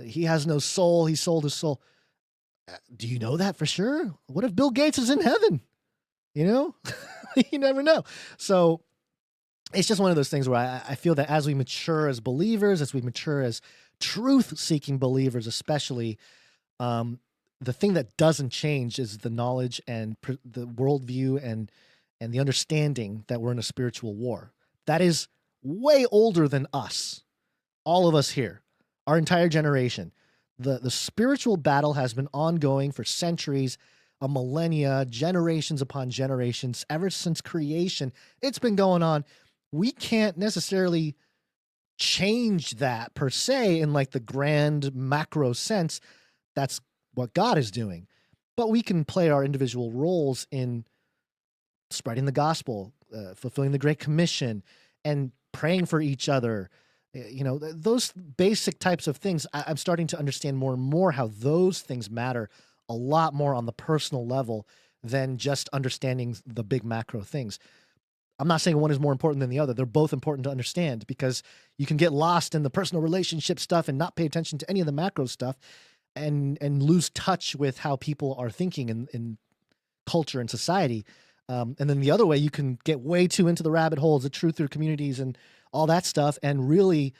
He has no soul. He sold his soul. Do you know that for sure? What if Bill Gates is in heaven? You never know. So it's just one of those things where I feel that as we mature as believers, as we mature as truth-seeking believers especially, the thing that doesn't change is the knowledge and the worldview and the understanding that we're in a spiritual war. That is way older than us, all of us here, our entire generation. The spiritual battle has been ongoing for centuries, a millennia, generations upon generations, ever since creation. It's been going on. We can't necessarily change that per se in like the grand macro sense. That's what God is doing. But we can play our individual roles in spreading the gospel, fulfilling the Great Commission, and praying for each other. Those basic types of things, I'm starting to understand more and more how those things matter a lot more on the personal level than just understanding the big macro things. I'm not saying one is more important than the other. They're both important to understand because you can get lost in the personal relationship stuff and not pay attention to any of the macro stuff and lose touch with how people are thinking in culture and society. And then the other way, you can get way too into the rabbit holes of truth through communities and all that stuff and really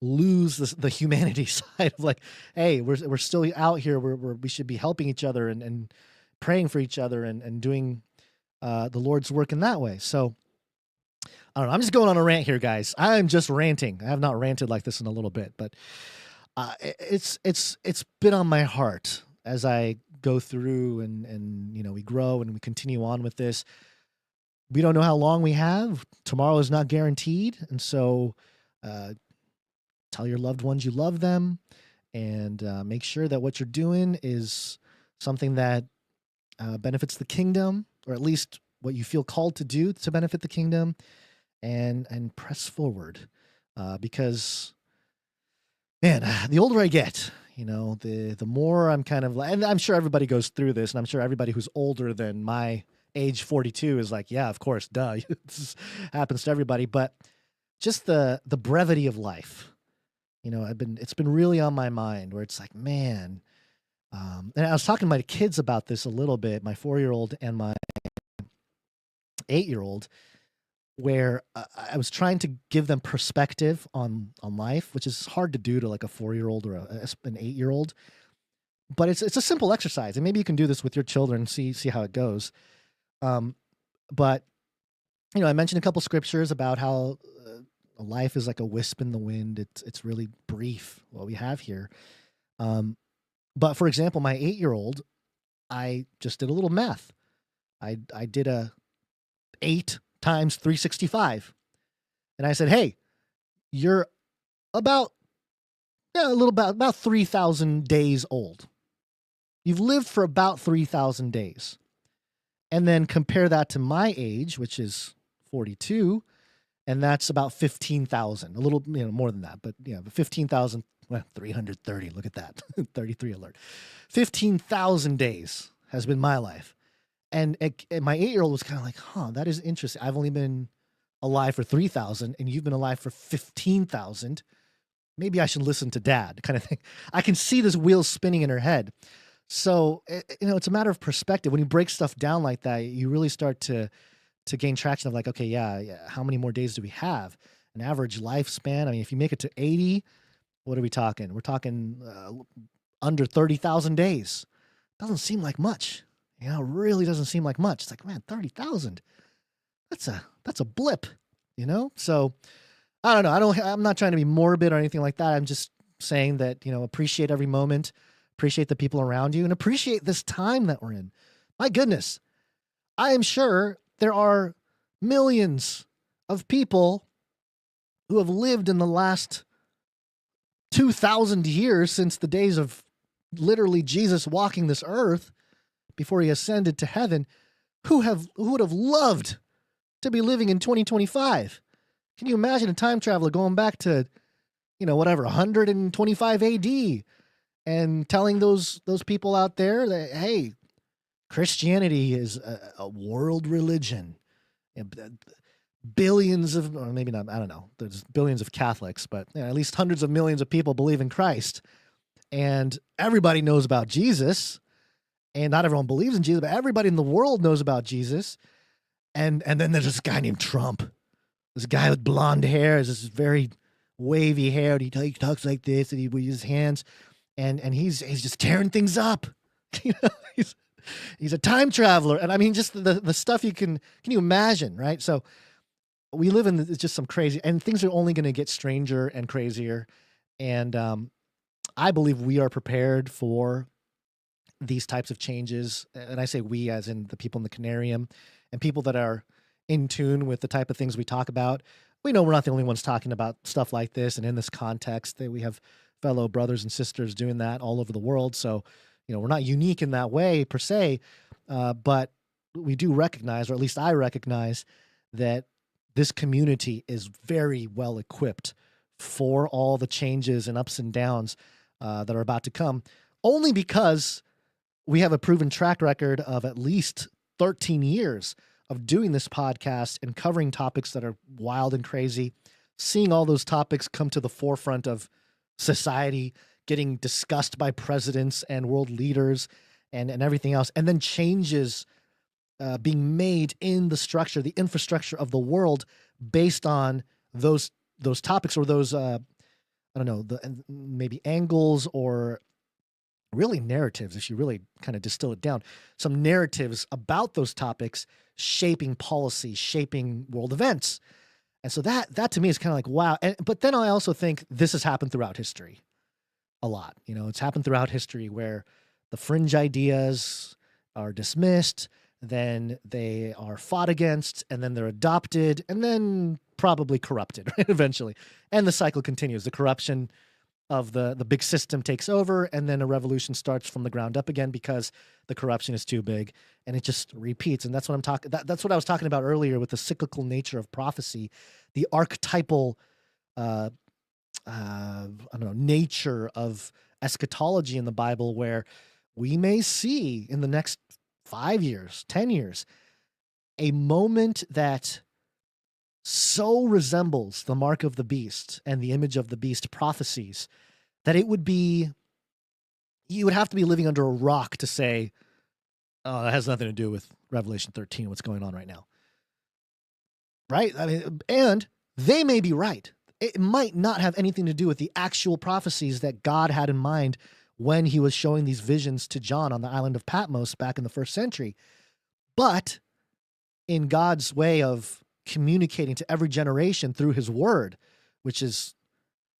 lose the humanity side of like, hey, we're still out here. We should be helping each other and praying for each other and doing the Lord's work in that way. So I don't know. I'm just going on a rant here, guys. I'm just ranting. I have not ranted like this in a little bit, but it's been on my heart as I go through and we grow and we continue on with this. We don't know how long we have. Tomorrow is not guaranteed. And so tell your loved ones you love them and make sure that what you're doing is something that benefits the kingdom, or at least what you feel called to do to benefit the kingdom, and press forward. Because, man, the older I get, the more I'm kind of like, and I'm sure everybody goes through this, and I'm sure everybody who's older than my age 42 is like, yeah, of course, duh. This happens to everybody. But just the brevity of life, it's been really on my mind where it's like, man, and I was talking to my kids about this a little bit, my 4-year-old and my 8-year-old, where I was trying to give them perspective on life, which is hard to do to like a 4-year-old or an 8-year-old. But it's a simple exercise, and maybe you can do this with your children, see how it goes. But I mentioned a couple scriptures about how life is like a wisp in the wind. It's really brief what we have here. But for example, my 8-year-old, I just did a little math. I did a 8 times 365. And I said, hey, you're about 3,000 days old. You've lived for about 3,000 days. And then compare that to my age, which is 42, and that's about 15,000, a little more than that, but 15,000, 330, look at that, 33 alert. 15,000 days has been my life. And my 8-year-old was kind of like, that is interesting. I've only been alive for 3,000 and you've been alive for 15,000. maybe I should listen to dad kind of thing. I can see this wheel spinning in her head. So, it's a matter of perspective. When you break stuff down like that, you really start to gain traction of like, okay, yeah, how many more days do we have? An average lifespan. I mean, if you make it to 80, what are we talking? We're talking under 30,000 days. Doesn't seem like much. It really doesn't seem like much. It's like, man, 30,000. That's a blip, So I don't know. I'm not trying to be morbid or anything like that. I'm just saying that, appreciate every moment, appreciate the people around you, and appreciate this time that we're in. My goodness. I am sure there are millions of people who have lived in the last 2,000 years since the days of literally Jesus walking this earth before he ascended to heaven, who would have loved to be living in 2025. Can you imagine a time traveler going back to, 125 AD and telling those people out there that, hey, Christianity is a world religion. Billions of, or maybe not, I don't know, there's billions of Catholics, but at least hundreds of millions of people believe in Christ. And everybody knows about Jesus. And not everyone believes in Jesus, but everybody in the world knows about Jesus. And then there's this guy named Trump. This guy with blonde hair, has this very wavy hair, and he talks like this, and he uses his hands, and he's just tearing things up. He's a time traveler, and I mean, just the stuff can you imagine, right? So we live in just some crazy, and things are only going to get stranger and crazier, and I believe we are prepared for these types of changes, and I say we as in the people in the Canarium, and people that are in tune with the type of things we talk about. We know we're not the only ones talking about stuff like this, and in this context, that we have fellow brothers and sisters doing that all over the world. So, we're not unique in that way per se, but we do recognize, or at least I recognize, that this community is very well equipped for all the changes and ups and downs that are about to come, only because we have a proven track record of at least 13 years of doing this podcast and covering topics that are wild and crazy, seeing all those topics come to the forefront of society, getting discussed by presidents and world leaders and everything else, and then changes being made in the structure, the infrastructure of the world based on those topics or those, maybe angles or really narratives, if you really kind of distill it down, some narratives about those topics shaping policy, shaping world events. And so that to me is kind of like, wow. But then I also think this has happened throughout history a lot. It's happened throughout history where the fringe ideas are dismissed, then they are fought against, and then they're adopted, and then probably corrupted, right, eventually. And the cycle continues. The corruption of the big system takes over, and then a revolution starts from the ground up again because the corruption is too big, and it just repeats. And that's what I'm talking. That's what I was talking about earlier with the cyclical nature of prophecy, the archetypal, nature of eschatology in the Bible, where we may see in the next 5 years, 10 years, a moment that so resembles the mark of the beast and the image of the beast prophecies that you would have to be living under a rock to say, oh, that has nothing to do with Revelation 13, what's going on right now. Right? I mean, and they may be right. It might not have anything to do with the actual prophecies that God had in mind when he was showing these visions to John on the island of Patmos back in the 1st century. But in God's way of communicating to every generation through his word, which is,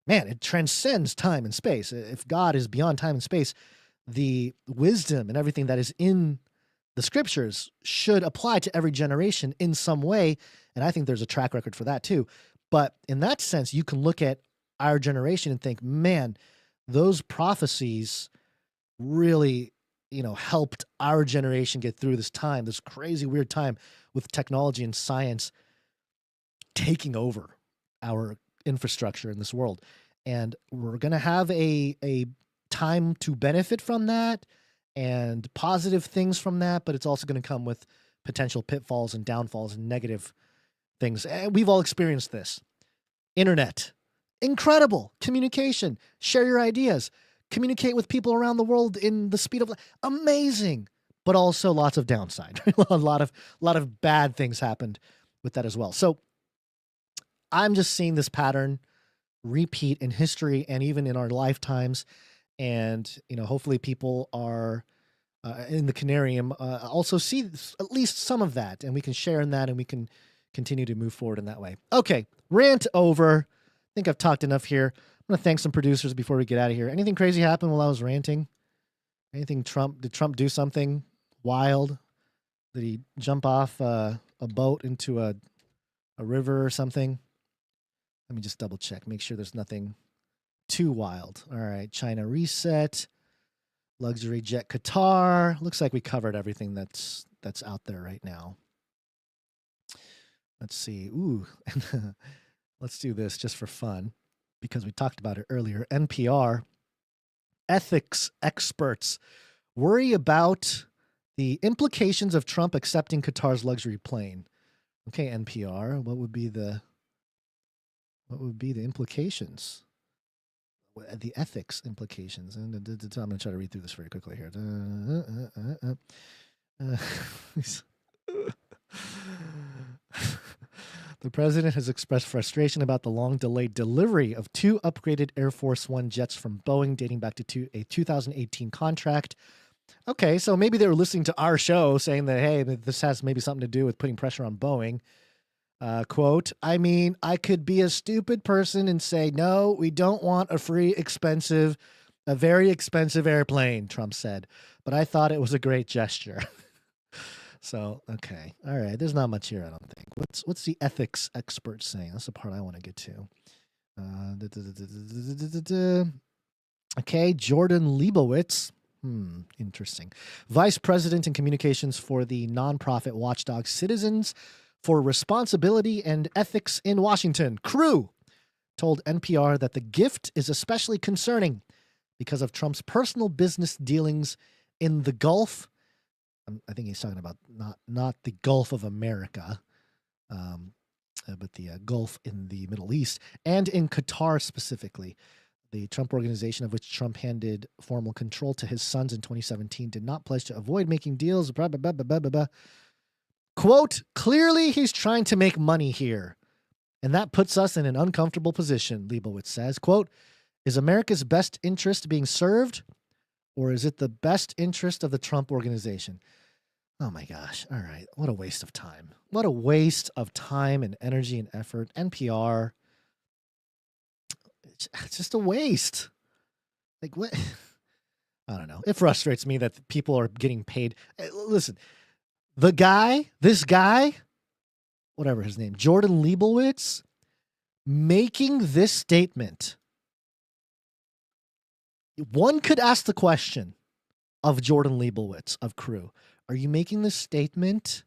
man, it transcends time and space. If God is beyond time and space, the wisdom and everything that is in the scriptures should apply to every generation in some way. And I think there's a track record for that too. But in that sense, you can look at our generation and think, man, those prophecies really, helped our generation get through this time, this crazy, weird time with technology and science taking over our infrastructure in this world. And we're going to have a time to benefit from that and positive things from that, but it's also going to come with potential pitfalls and downfalls and negative things. And we've all experienced this. Internet Incredible communication. Share your ideas. Communicate with people around the world in the speed of light. Amazing. But also lots of downside. a lot of bad things happened with that as well. So I'm just seeing this pattern repeat in history and even in our lifetimes. And, hopefully people are in the Canarium also see at least some of that, and we can share in that, and we can continue to move forward in that way. Okay, rant over. I think I've talked enough here. I'm going to thank some producers before we get out of here. Anything crazy happen while I was ranting? Did Trump do something wild? Did he jump off a boat into a river or something? Let me just double check, make sure there's nothing too wild. All right, China reset, luxury jet Qatar. Looks like we covered everything that's out there right now. Let's see. Ooh, let's do this just for fun because we talked about it earlier. NPR, ethics experts worry about the implications of Trump accepting Qatar's luxury plane. Okay, NPR, what would be the implications? The ethics implications. And I'm going to try to read through this very quickly here. The president has expressed frustration about the long-delayed delivery of 2 upgraded Air Force One jets from Boeing dating back to a 2018 contract. Okay, so maybe they were listening to our show saying that, hey, this has maybe something to do with putting pressure on Boeing. Quote, I mean, I could be a stupid person and say, no, we don't want a very expensive airplane, Trump said. But I thought it was a great gesture. So, okay. All right. There's not much here, I don't think. What's the ethics expert saying? That's the part I want to get to. Okay. Jordan Leibowitz. Interesting. Vice President in Communications for the nonprofit watchdog Citizens for Responsibility and Ethics in Washington, CREW, told NPR that the gift is especially concerning because of Trump's personal business dealings in the Gulf. I think he's talking about not the Gulf of America, but the Gulf in the Middle East and in Qatar specifically. The Trump organization, of which Trump handed formal control to his sons in 2017, did not pledge to avoid making deals. Blah, blah, blah, blah, blah, blah. Quote, clearly he's trying to make money here, and that puts us in an uncomfortable position, Leibowitz says. Quote, is America's best interest being served, or is it the best interest of the Trump organization? Oh my gosh. All right. What a waste of time. What a waste of time and energy and effort. NPR. It's just a waste. Like what? I don't know. It frustrates me that people are getting paid. Listen, this guy, whatever his name, Jordan Leibowitz, making this statement. One could ask the question of Jordan Leibowitz of CREW. Are you making this statement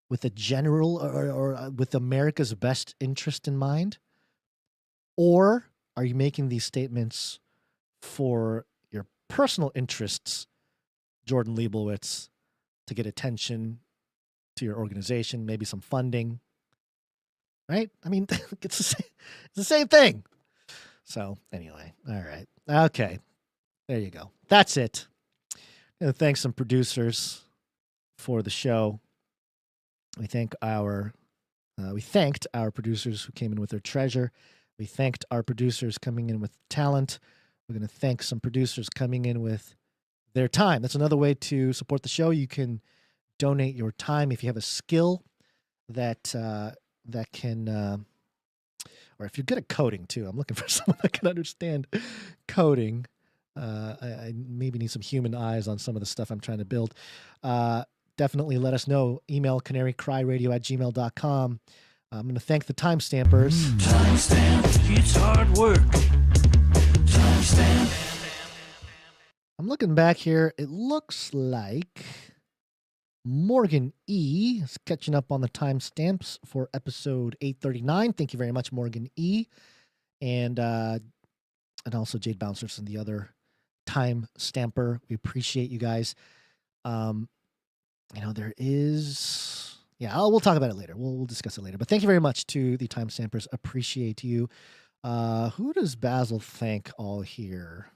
with a general or with America's best interest in mind? Or are you making these statements for your personal interests, Jordan Leibowitz, to get attention to your organization, maybe some funding? Right? I mean, it's the same thing. So anyway, all right. Okay. There you go. That's it. I'm going to thank some producers for the show. We thanked our producers who came in with their treasure. We thanked our producers coming in with talent. We're going to thank some producers coming in with their time. That's another way to support the show. You can donate your time if you have a skill that can, or if you're good at coding too. I'm looking for someone that can understand coding. I maybe need some human eyes on some of the stuff I'm trying to build. Definitely let us know. Email canarycryradio@gmail.com. I'm going to thank the timestampers. Timestamp, it's hard work. Timestamp. I'm looking back here. It looks like Morgan E. is catching up on the timestamps for episode 839. Thank you very much, Morgan E. And also Jade Bouncers and the other time stamper. We appreciate you guys. There is... Yeah, we'll talk about it later. We'll discuss it later. But thank you very much to the time stampers. Appreciate you. Who does Basil thank all here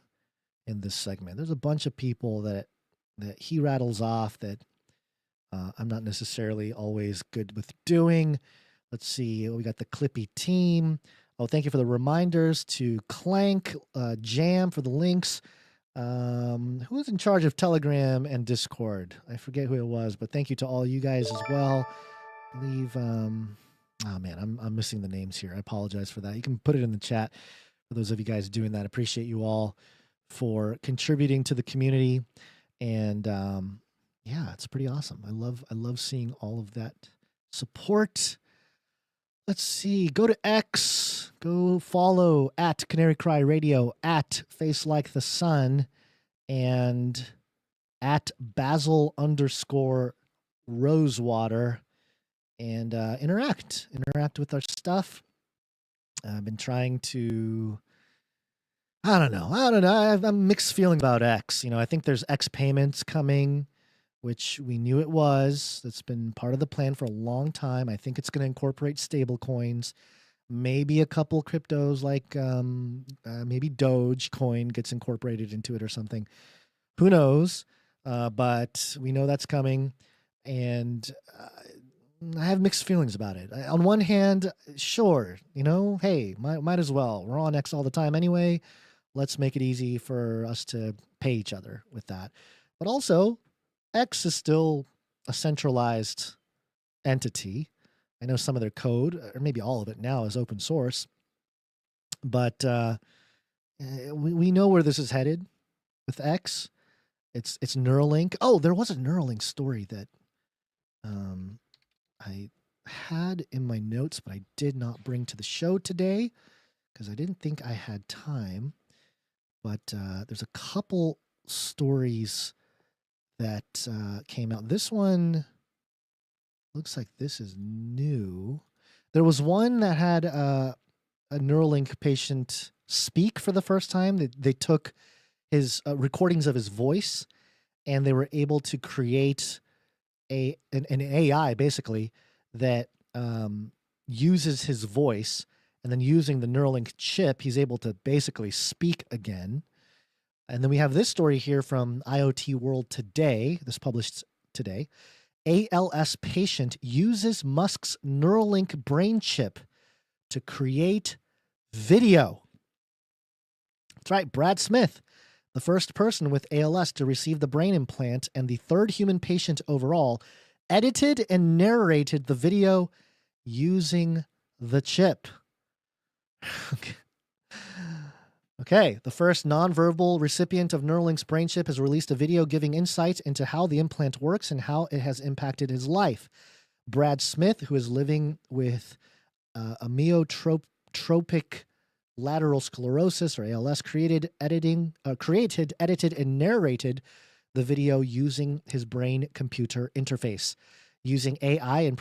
in this segment? There's a bunch of people that he rattles off that I'm not necessarily always good with doing. Let's see. We got the Clippy team. Oh, thank you for the reminders to Clank, Jam for the links. Who's in charge of Telegram and Discord? I forget who it was, but thank you to all you guys as well. I believe, oh man, I'm missing the names here. I apologize for that. You can put it in the chat for those of you guys doing that. I appreciate you all for contributing to the community. And yeah, it's pretty awesome. I love seeing all of that support. Let's see. Go to X. Go follow at Canary Cry Radio, at Face Like the Sun, and at Basil_Rosewater, and interact with our stuff. I've been trying to. I don't know. I have a mixed feeling about X. I think there's X payments coming, which we knew it was. That's been part of the plan for a long time. I think it's going to incorporate stable coins, maybe a couple cryptos like maybe Dogecoin gets incorporated into it or something. Who knows? But we know that's coming, and I have mixed feelings about it. On one hand, sure, hey, might as well. We're on X all the time anyway. Let's make it easy for us to pay each other with that. But also, X is still a centralized entity. I know some of their code, or maybe all of it now, is open source. But we know where this is headed with X. It's NEURALINK. Oh, there was a NEURALINK story that I had in my notes, but I did not bring to the show today because I didn't think I had time. But there's a couple stories that came out. This one looks like this is new. There was one that had a NEURALINK patient speak for the first time. They took his recordings of his voice, and they were able to create an AI, basically, that uses his voice, and then using the NEURALINK chip, he's able to basically speak again. And then we have this story here from IoT World Today. This published today. ALS patient uses Musk's NEURALINK brain chip to create video. That's right, Brad Smith, the first person with ALS to receive the brain implant and the third human patient overall, edited and narrated the video using the chip. Okay, the first nonverbal recipient of NEURALINK's brain chip has released a video giving insight into how the implant works and how it has impacted his life. Brad Smith, who is living with amyotrophic lateral sclerosis, or ALS, created, edited, and narrated the video using his brain-computer interface. Using AI and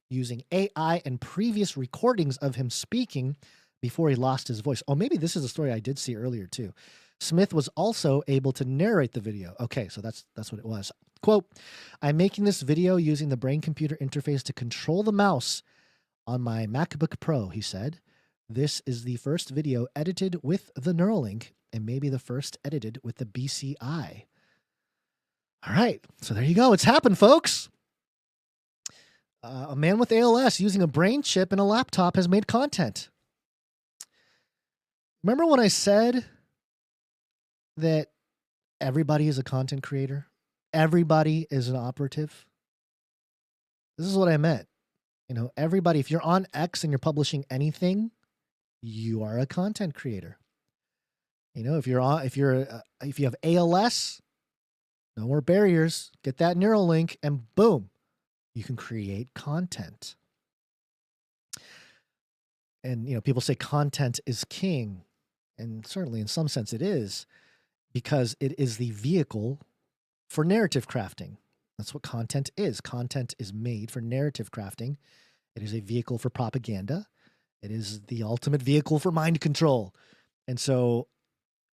using AI and previous recordings of him speaking before he lost his voice. Oh, maybe this is a story I did see earlier too. Smith was also able to narrate the video. Okay, so that's what it was. Quote, "I'm making this video using the brain-computer interface to control the mouse on my MacBook Pro," he said. "This is the first video edited with the NEURALINK and maybe the first edited with the BCI." All right, so there you go. It's happened, folks. A man with ALS using a brain chip in a laptop has made content. Remember when I said that everybody is a content creator? Everybody is an operative? This is what I meant. Everybody, if you're on X and you're publishing anything, you are a content creator. If you have ALS, no more barriers. Get that NEURALINK and boom, you can create content. And people say content is king, and certainly in some sense it is, because it is the vehicle for narrative crafting. That's what content is. Content is made for narrative crafting. It is a vehicle for propaganda. It is the ultimate vehicle for mind control. And so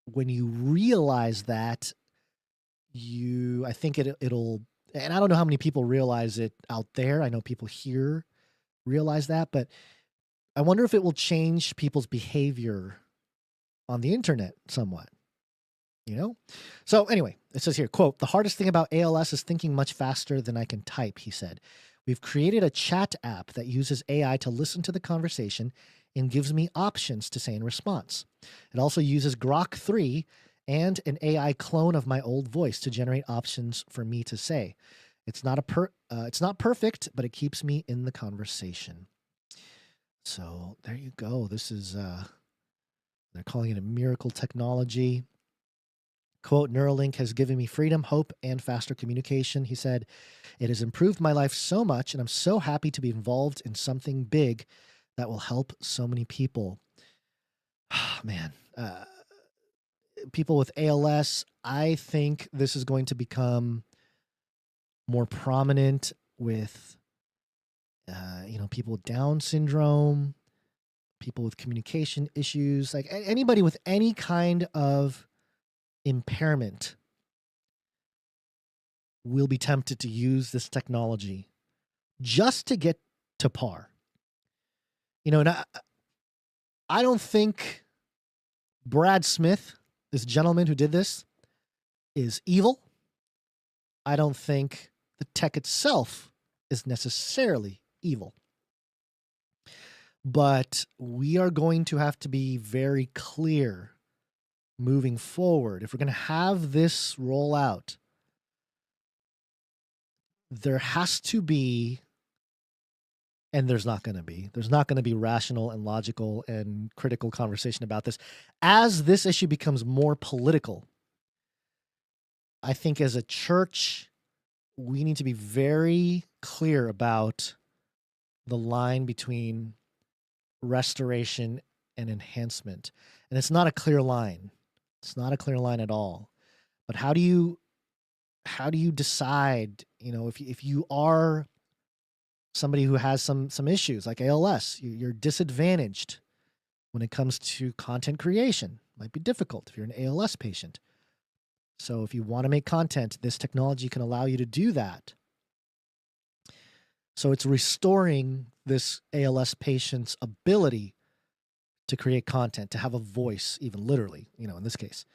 when you realize that, I think it'll, and I don't know how many people realize it out there. I know people here realize that, but I wonder if it will change people's behavior on the internet somewhat. You know? So anyway, it says here, quote, "The hardest thing about ALS is thinking much faster than I can type," he said. "We've created a chat app that uses AI to listen to the conversation and gives me options to say in response. It also uses Grok 3 and an AI clone of my old voice to generate options for me to say. It's not perfect, but it keeps me in the conversation." So there you go. This is they're calling it a miracle technology. Quote, "Neuralink has given me freedom, hope, and faster communication," he said. "It has improved my life so much, and I'm so happy to be involved in something big that will help so many people." Man, people with ALS, I think this is going to become more prominent with, people with Down syndrome, people with communication issues, like anybody with any kind of impairment will be tempted to use this technology just to get to par. And I don't think Brad Smith, this gentleman who did this, is evil. I don't think the tech itself is necessarily evil. But we are going to have to be very clear moving forward. If we're going to have this roll out, there has to be, and there's not going to be rational and logical and critical conversation about this. As this issue becomes more political, I think as a church, we need to be very clear about the line between restoration and enhancement. And it's not a clear line. It's not a clear line at all. But how do you decide, if you are somebody who has some issues like ALS, you're disadvantaged when it comes to content creation. It might be difficult if you're an ALS patient. So if you want to make content, this technology can allow you to do that. So it's restoring this ALS patient's ability to create content, to have a voice, even literally, in this case.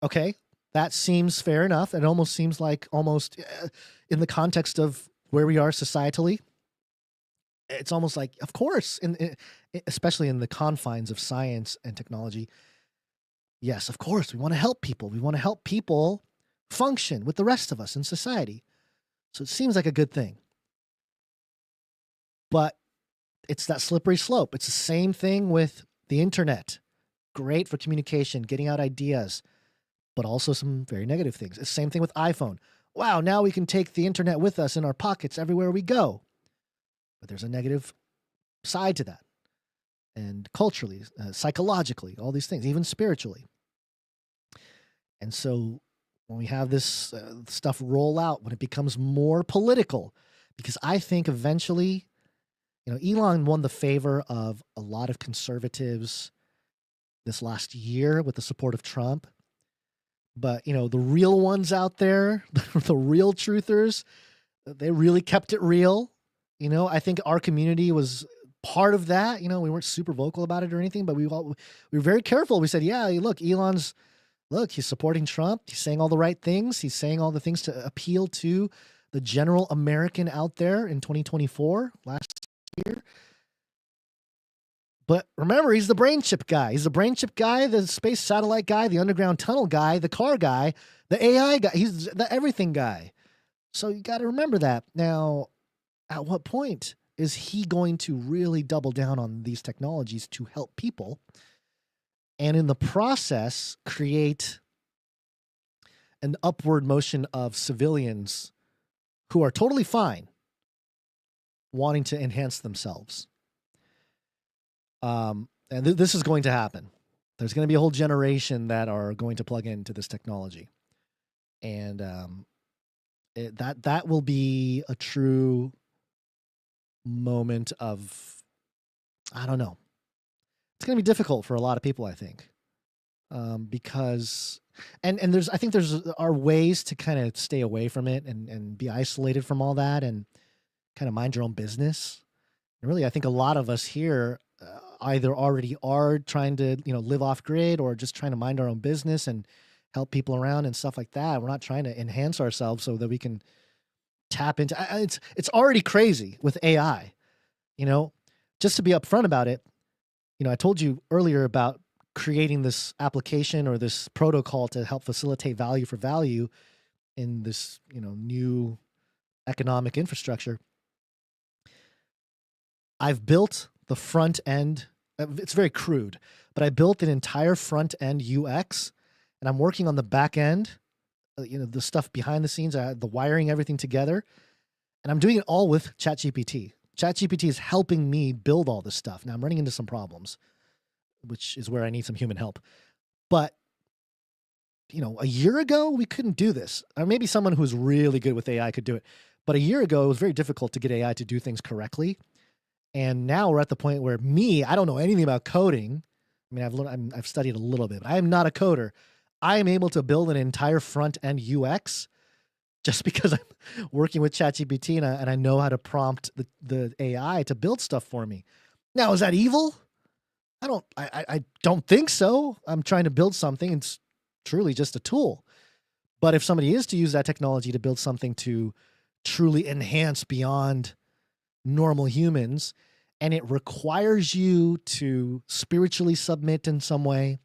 Okay, that seems fair enough. It almost seems like in the context of where we are societally, it's almost like, of course, especially in the confines of science and technology, yes, of course, we want to help people. We want to help people function with the rest of us in society. So it seems like a good thing. But it's that slippery slope. It's the same thing with the internet. Great for communication, getting out ideas, but also some very negative things. It's the same thing with iPhone. Wow, now we can take the internet with us in our pockets everywhere we go. But there's a negative side to that. And culturally, psychologically, all these things, even spiritually. And so when we have this stuff roll out, when it becomes more political, because I think eventually, Elon won the favor of a lot of conservatives this last year with the support of Trump. But, the real ones out there, the real truthers, they really kept it real. I think our community was part of that. We weren't super vocal about it or anything, but we were very careful. We said, yeah, look, he's supporting Trump. He's saying all the right things. He's saying all the things to appeal to the general American out there in 2024, last year. But remember, he's the brain chip guy. He's the brain chip guy, the space satellite guy, the underground tunnel guy, the car guy, the AI guy. He's the everything guy. So you got to remember that. Now, at what point is he going to really double down on these technologies to help people and in the process create an upward motion of civilians who are totally fine wanting to enhance themselves? And this is going to happen. There's going to be a whole generation that are going to plug into this technology. And that will be a true moment of, I don't know. It's going to be difficult for a lot of people, I think. Because I think there are ways to kind of stay away from it and be isolated from all that and kind of mind your own business. Really, I think a lot of us here either already are trying to, live off grid or just trying to mind our own business and help people around and stuff like that. We're not trying to enhance ourselves so that we can tap into it's already crazy with AI, just to be upfront about it. I told you earlier about creating this application or this protocol to help facilitate value for value in this, new economic infrastructure. I've built the front end. It's very crude, but I built an entire front end UX, and I'm working on the back end, the stuff behind the scenes, the wiring everything together, and I'm doing it all with ChatGPT. ChatGPT is helping me build all this stuff. Now I'm running into some problems, which is where I need some human help. But, a year ago, we couldn't do this. Or maybe someone who's really good with AI could do it. But a year ago, it was very difficult to get AI to do things correctly. And now we're at the point where I don't know anything about coding. I mean, I've studied a little bit, but I am not a coder. I am able to build an entire front end UX just because I'm working with ChatGPT and I know how to prompt the AI to build stuff for me. Now, is that evil? I don't think so. I'm trying to build something. It's truly just a tool. But if somebody is to use that technology to build something to truly enhance beyond normal humans, and it requires you to spiritually submit in some way,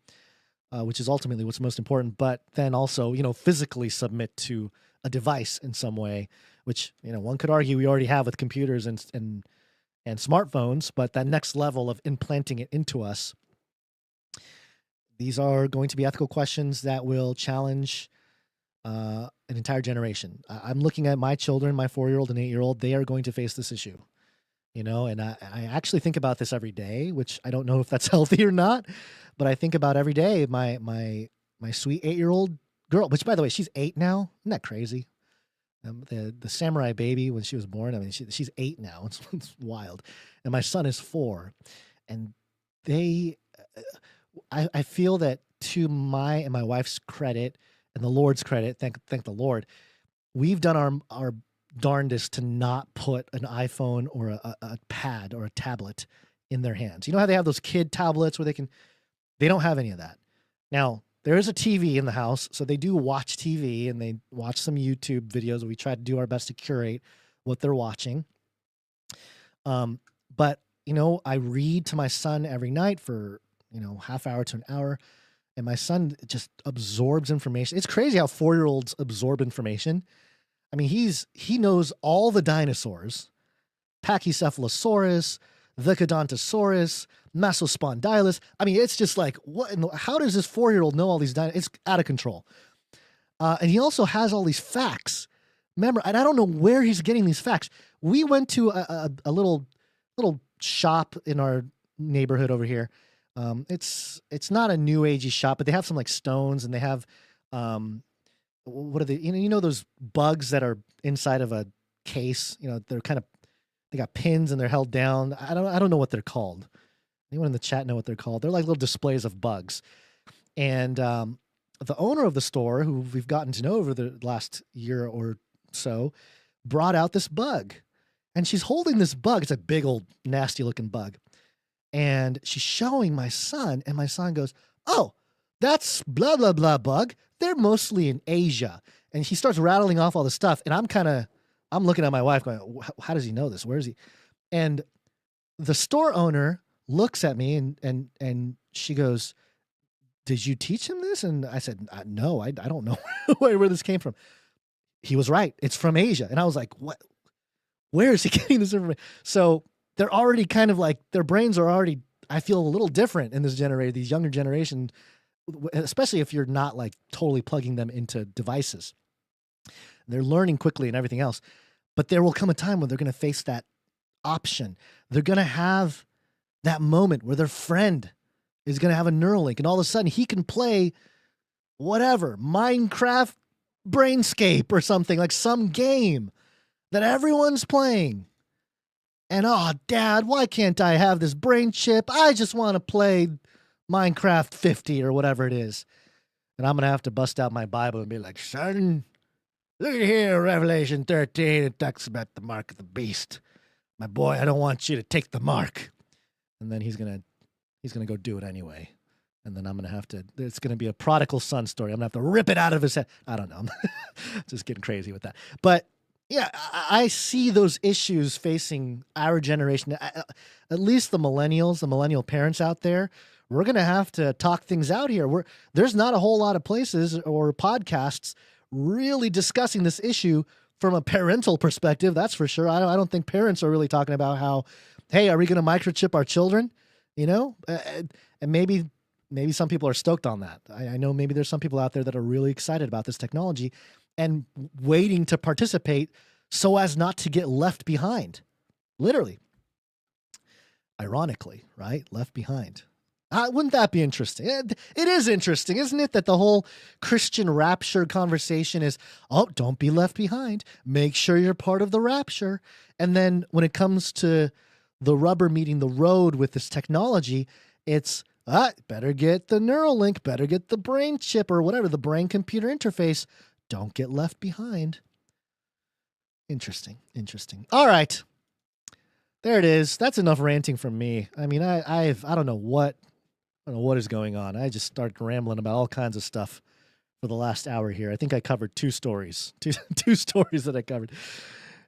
which is ultimately what's most important, but then also, physically submit to a device in some way, which, one could argue we already have with computers and smartphones, but that next level of implanting it into us, these are going to be ethical questions that will challenge an entire generation. I'm looking at my children, my 4-year-old and 8-year-old, they are going to face this issue, and I actually think about this every day, which I don't know if that's healthy or not, but I think about every day, my sweet 8-year-old girl, which by the way, she's 8 now. Isn't that crazy? The samurai baby, when she was born, I mean, she's 8 now. It's wild. And my son is 4. And I feel that to my and my wife's credit and the Lord's credit, thank the Lord, we've done our darndest to not put an iPhone or a pad or a tablet in their hands. You know how they have those kid tablets where they don't have any of that. Now, there is a TV in the house, so they do watch TV and they watch some YouTube videos. We try to do our best to curate what they're watching. But, I read to my son every night for, half hour to an hour, and my son just absorbs information. It's crazy how 4-year-olds absorb information. I mean, he knows all the dinosaurs, Pachycephalosaurus, the Cadontosaurus, Massospondylus. I mean, it's just like, how does this 4-year-old know all these dinosaurs? It's out of control. And he also has all these facts. Remember, and I don't know where he's getting these facts. We went to a little shop in our neighborhood over here. It's not a new agey shop, but they have some like stones, and they have what are they? Those bugs that are inside of a case. They're they got pins and they're held down. I don't know what they're called. Anyone in the chat know what they're called? They're like little displays of bugs. And the owner of the store, who we've gotten to know over the last year or so, brought out this bug. And she's holding this bug. It's a big old nasty looking bug. And she's showing my son, and my son goes, "Oh, that's blah, blah, blah bug. They're mostly in Asia." And he starts rattling off all the stuff. And I'm looking at my wife going, how does he know this? Where is he? And the store owner looks at me and she goes, "Did you teach him this?" And I said, "No, I don't know where this came from." He was right. It's from Asia. And I was like, what? Where is he getting this information? So they're already kind of like, their brains are already, I feel, a little different in this generation, these younger generation, especially if you're not like totally plugging them into devices. They're learning quickly and everything else. But there will come a time when they're going to face that option. They're going to have that moment where their friend is going to have a NEURALINK, and all of a sudden he can play whatever, Minecraft Brainscape or something, like some game that everyone's playing. And, "Oh, Dad, why can't I have this brain chip? I just want to play Minecraft 50 or whatever it is." And I'm going to have to bust out my Bible and be like, "Son, look at here, Revelation 13, it talks about the mark of the beast. my boy, I don't want you to take the mark. And then he's gonna go do it anyway. And then I'm going to have to, it's going to be a prodigal son story. I'm going to have to rip it out of his head. I don't know. I'm just getting crazy with that. But yeah, I see those issues facing our generation, at least the millennials, the millennial parents out there. We're going to have to talk things out here. There's not a whole lot of places or podcasts really discussing this issue from a parental perspective. That's for sure. I don't think parents are really talking about how, hey, are we going to microchip our children? You know, and maybe some people are stoked on that. I know maybe there's some people out there that are really excited about this technology and waiting to participate so as not to get left behind. Literally. Ironically, right? Left behind. Wouldn't that be interesting? It is interesting, isn't it? That the whole Christian rapture conversation is, oh, don't be left behind. Make sure you're part of the rapture. And then when it comes to the rubber meeting the road with this technology, it's, better get the NEURALINK, better get the brain chip or whatever, the brain-computer interface. Don't get left behind. Interesting. All right. There it is. That's enough ranting from me. I mean, I don't know what is going on. I just started rambling about all kinds of stuff for the last hour here. I think I covered two stories. Two stories that I covered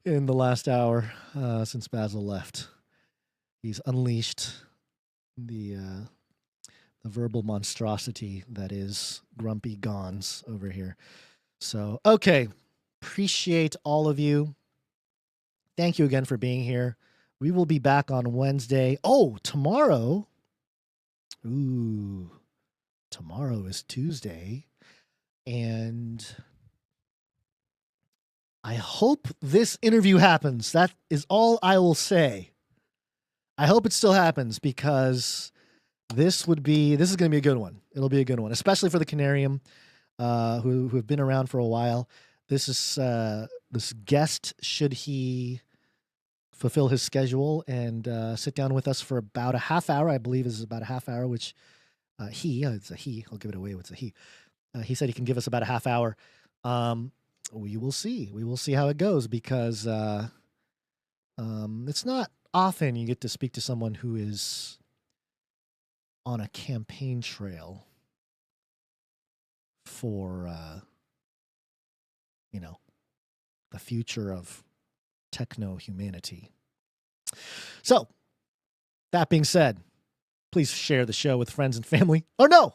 in the last hour since Basil left. He's unleashed the verbal monstrosity that is Grumpy Gons over here. So, okay. Appreciate all of you. Thank you again for being here. We will be back on Wednesday. Oh, tomorrow. Ooh, tomorrow is Tuesday. And I hope this interview happens. That is all I will say. I hope it still happens because this is going to be a good one. It'll be a good one, especially for the Canarium, who have been around for a while. This is this guest, should he fulfill his schedule and sit down with us for about a half hour. I believe is about a half hour, which it's a he. I'll give it away. It's a he. He said he can give us about a half hour. We will see. We will see how it goes because it's not often you get to speak to someone who is on a campaign trail for, the future of techno-humanity. So, that being said, please share the show with friends and family. Or no!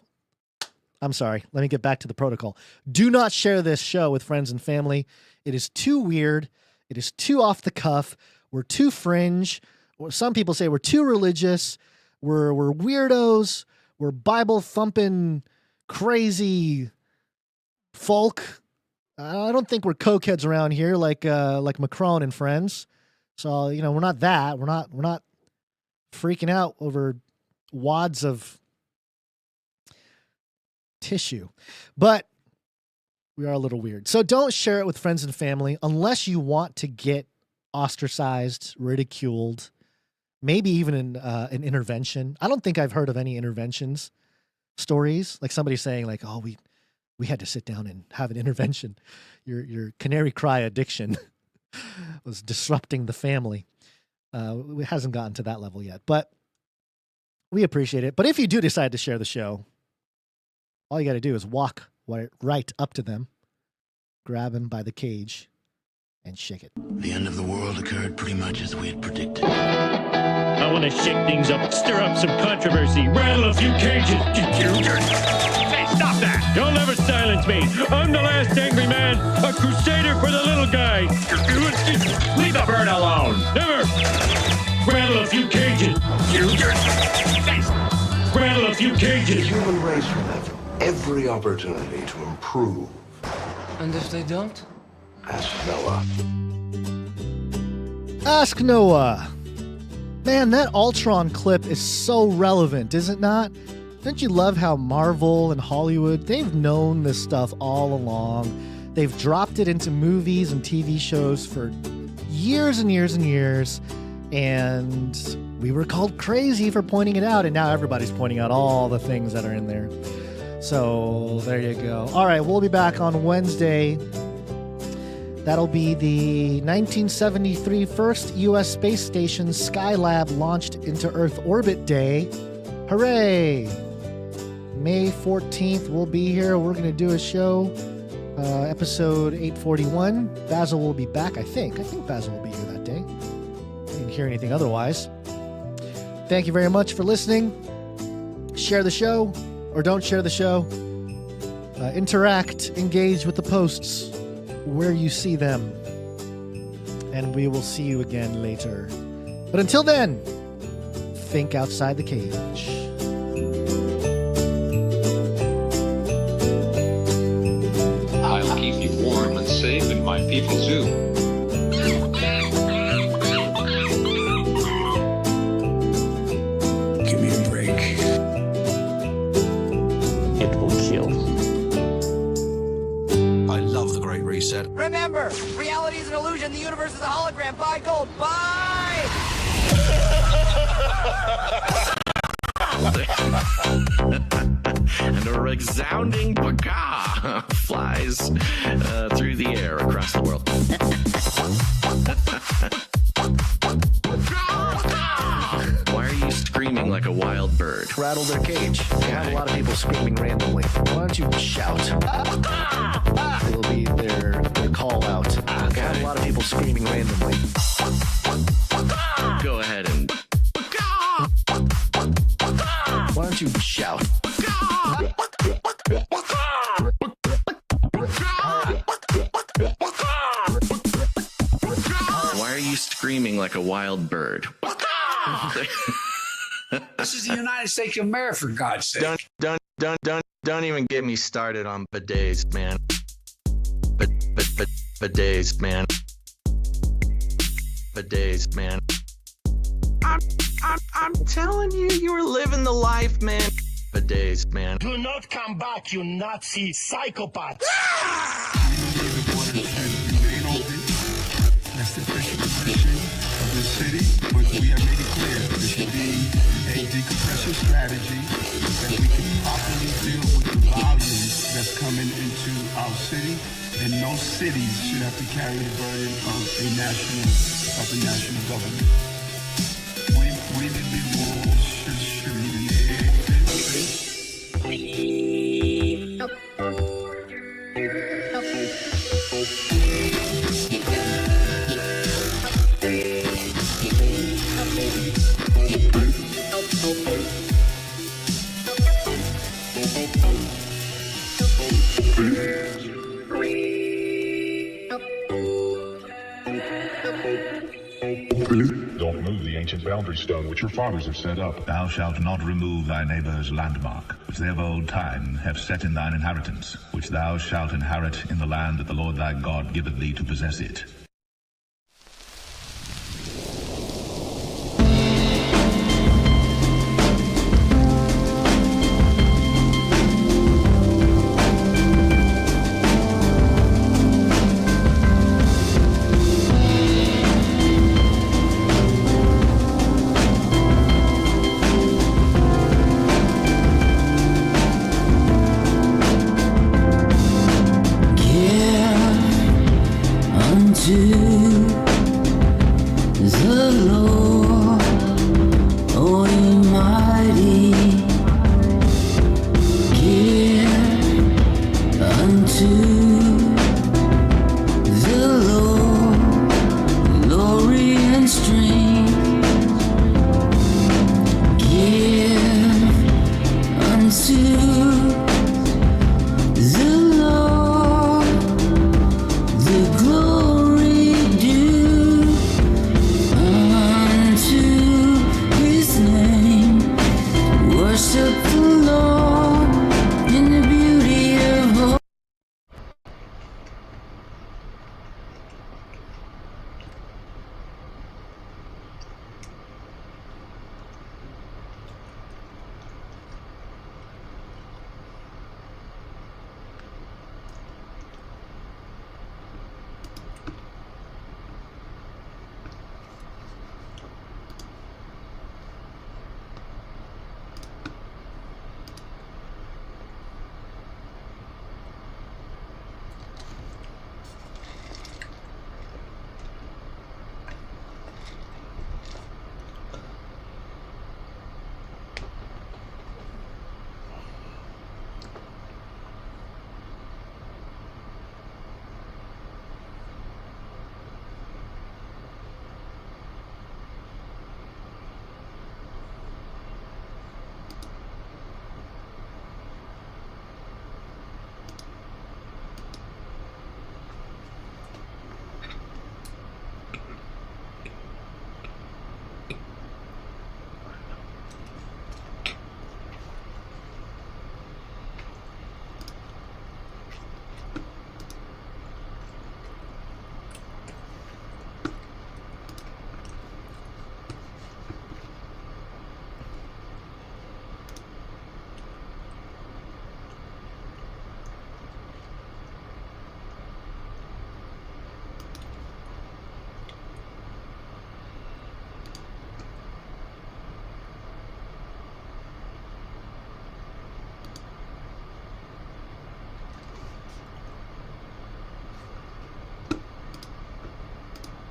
I'm sorry. Let me get back to the protocol. Do not share this show with friends and family. It is too weird. It is too off the cuff. We're too fringe. Some people say we're too religious. We're weirdos. We're Bible-thumping, crazy folk. I don't think we're cokeheads around here like Macron and friends. So, we're not that. We're not freaking out over wads of tissue. But we are a little weird. So don't share it with friends and family unless you want to get ostracized, ridiculed, maybe even an intervention. I don't think I've heard of any interventions stories, like somebody saying like, oh, we had to sit down and have an intervention. Your canary cry addiction was disrupting the family. It hasn't gotten to that level yet, but we appreciate it. But if you do decide to share the show, all you got to do is walk right up to them, grab him by the cage, and shake it. The end of the world occurred pretty much as we had predicted. I want to shake things up, stir up some controversy, rattle a few cages. Hey, stop that! You'll never silence me. I'm the last angry man, a crusader for the little guy. Leave the bird alone! Never! Rattle a few cages. Rattle a few cages. The human race will have every opportunity to improve. And if they don't? Ask Noah. Ask Noah. Man, that Ultron clip is so relevant, is it not? Don't you love how Marvel and Hollywood, they've known this stuff all along. They've dropped it into movies and TV shows for years and years and years. And we were called crazy for pointing it out. And now everybody's pointing out all the things that are in there. So there you go. All right, we'll be back on Wednesday. That'll be the 1973 first U.S. space station Skylab launched into Earth orbit day. Hooray! May 14th, we'll be here. We're going to do a show, episode 841. Basil will be back, I think. I think Basil will be here that day. I didn't hear anything otherwise. Thank you very much for listening. Share the show, or don't share the show. Interact, engage with the posts where you see them. And we will see you again later. But until then, think outside the cage. I'll keep you warm and safe in my people's zoo. Give me a break. It will kill. I love the Great Reset. Remember, reality is an illusion. The universe is a hologram. Buy gold. Buy! And a resounding baka flies through the air across the world. Why are you screaming like a wild bird? Rattle their cage. They have a lot of people screaming randomly. Why don't you shout? It'll be their call out. They have a lot of people screaming randomly. Go ahead and... Why don't you shout? Why are you screaming like a wild bird? This is the United States of America, for God's sake. Don't even get me started on bidets, man. Bidets, man. Bidets, man. I'm telling you, you were living the life, man. Bidets, man. Do not come back, you Nazi psychopath! That's the official position of the city, but we have made it clear there should be a decompression strategy that we can properly deal with the volume that's coming into our city, and no cities should have to carry the burden of the national government. We did the rules should Don't move the ancient boundary stone which your fathers have set up. Thou shalt not remove thy neighbour's landmark, which they of old time have set in thine inheritance, which thou shalt inherit in the land that the Lord thy God giveth thee to possess it. The Lord, O ye mighty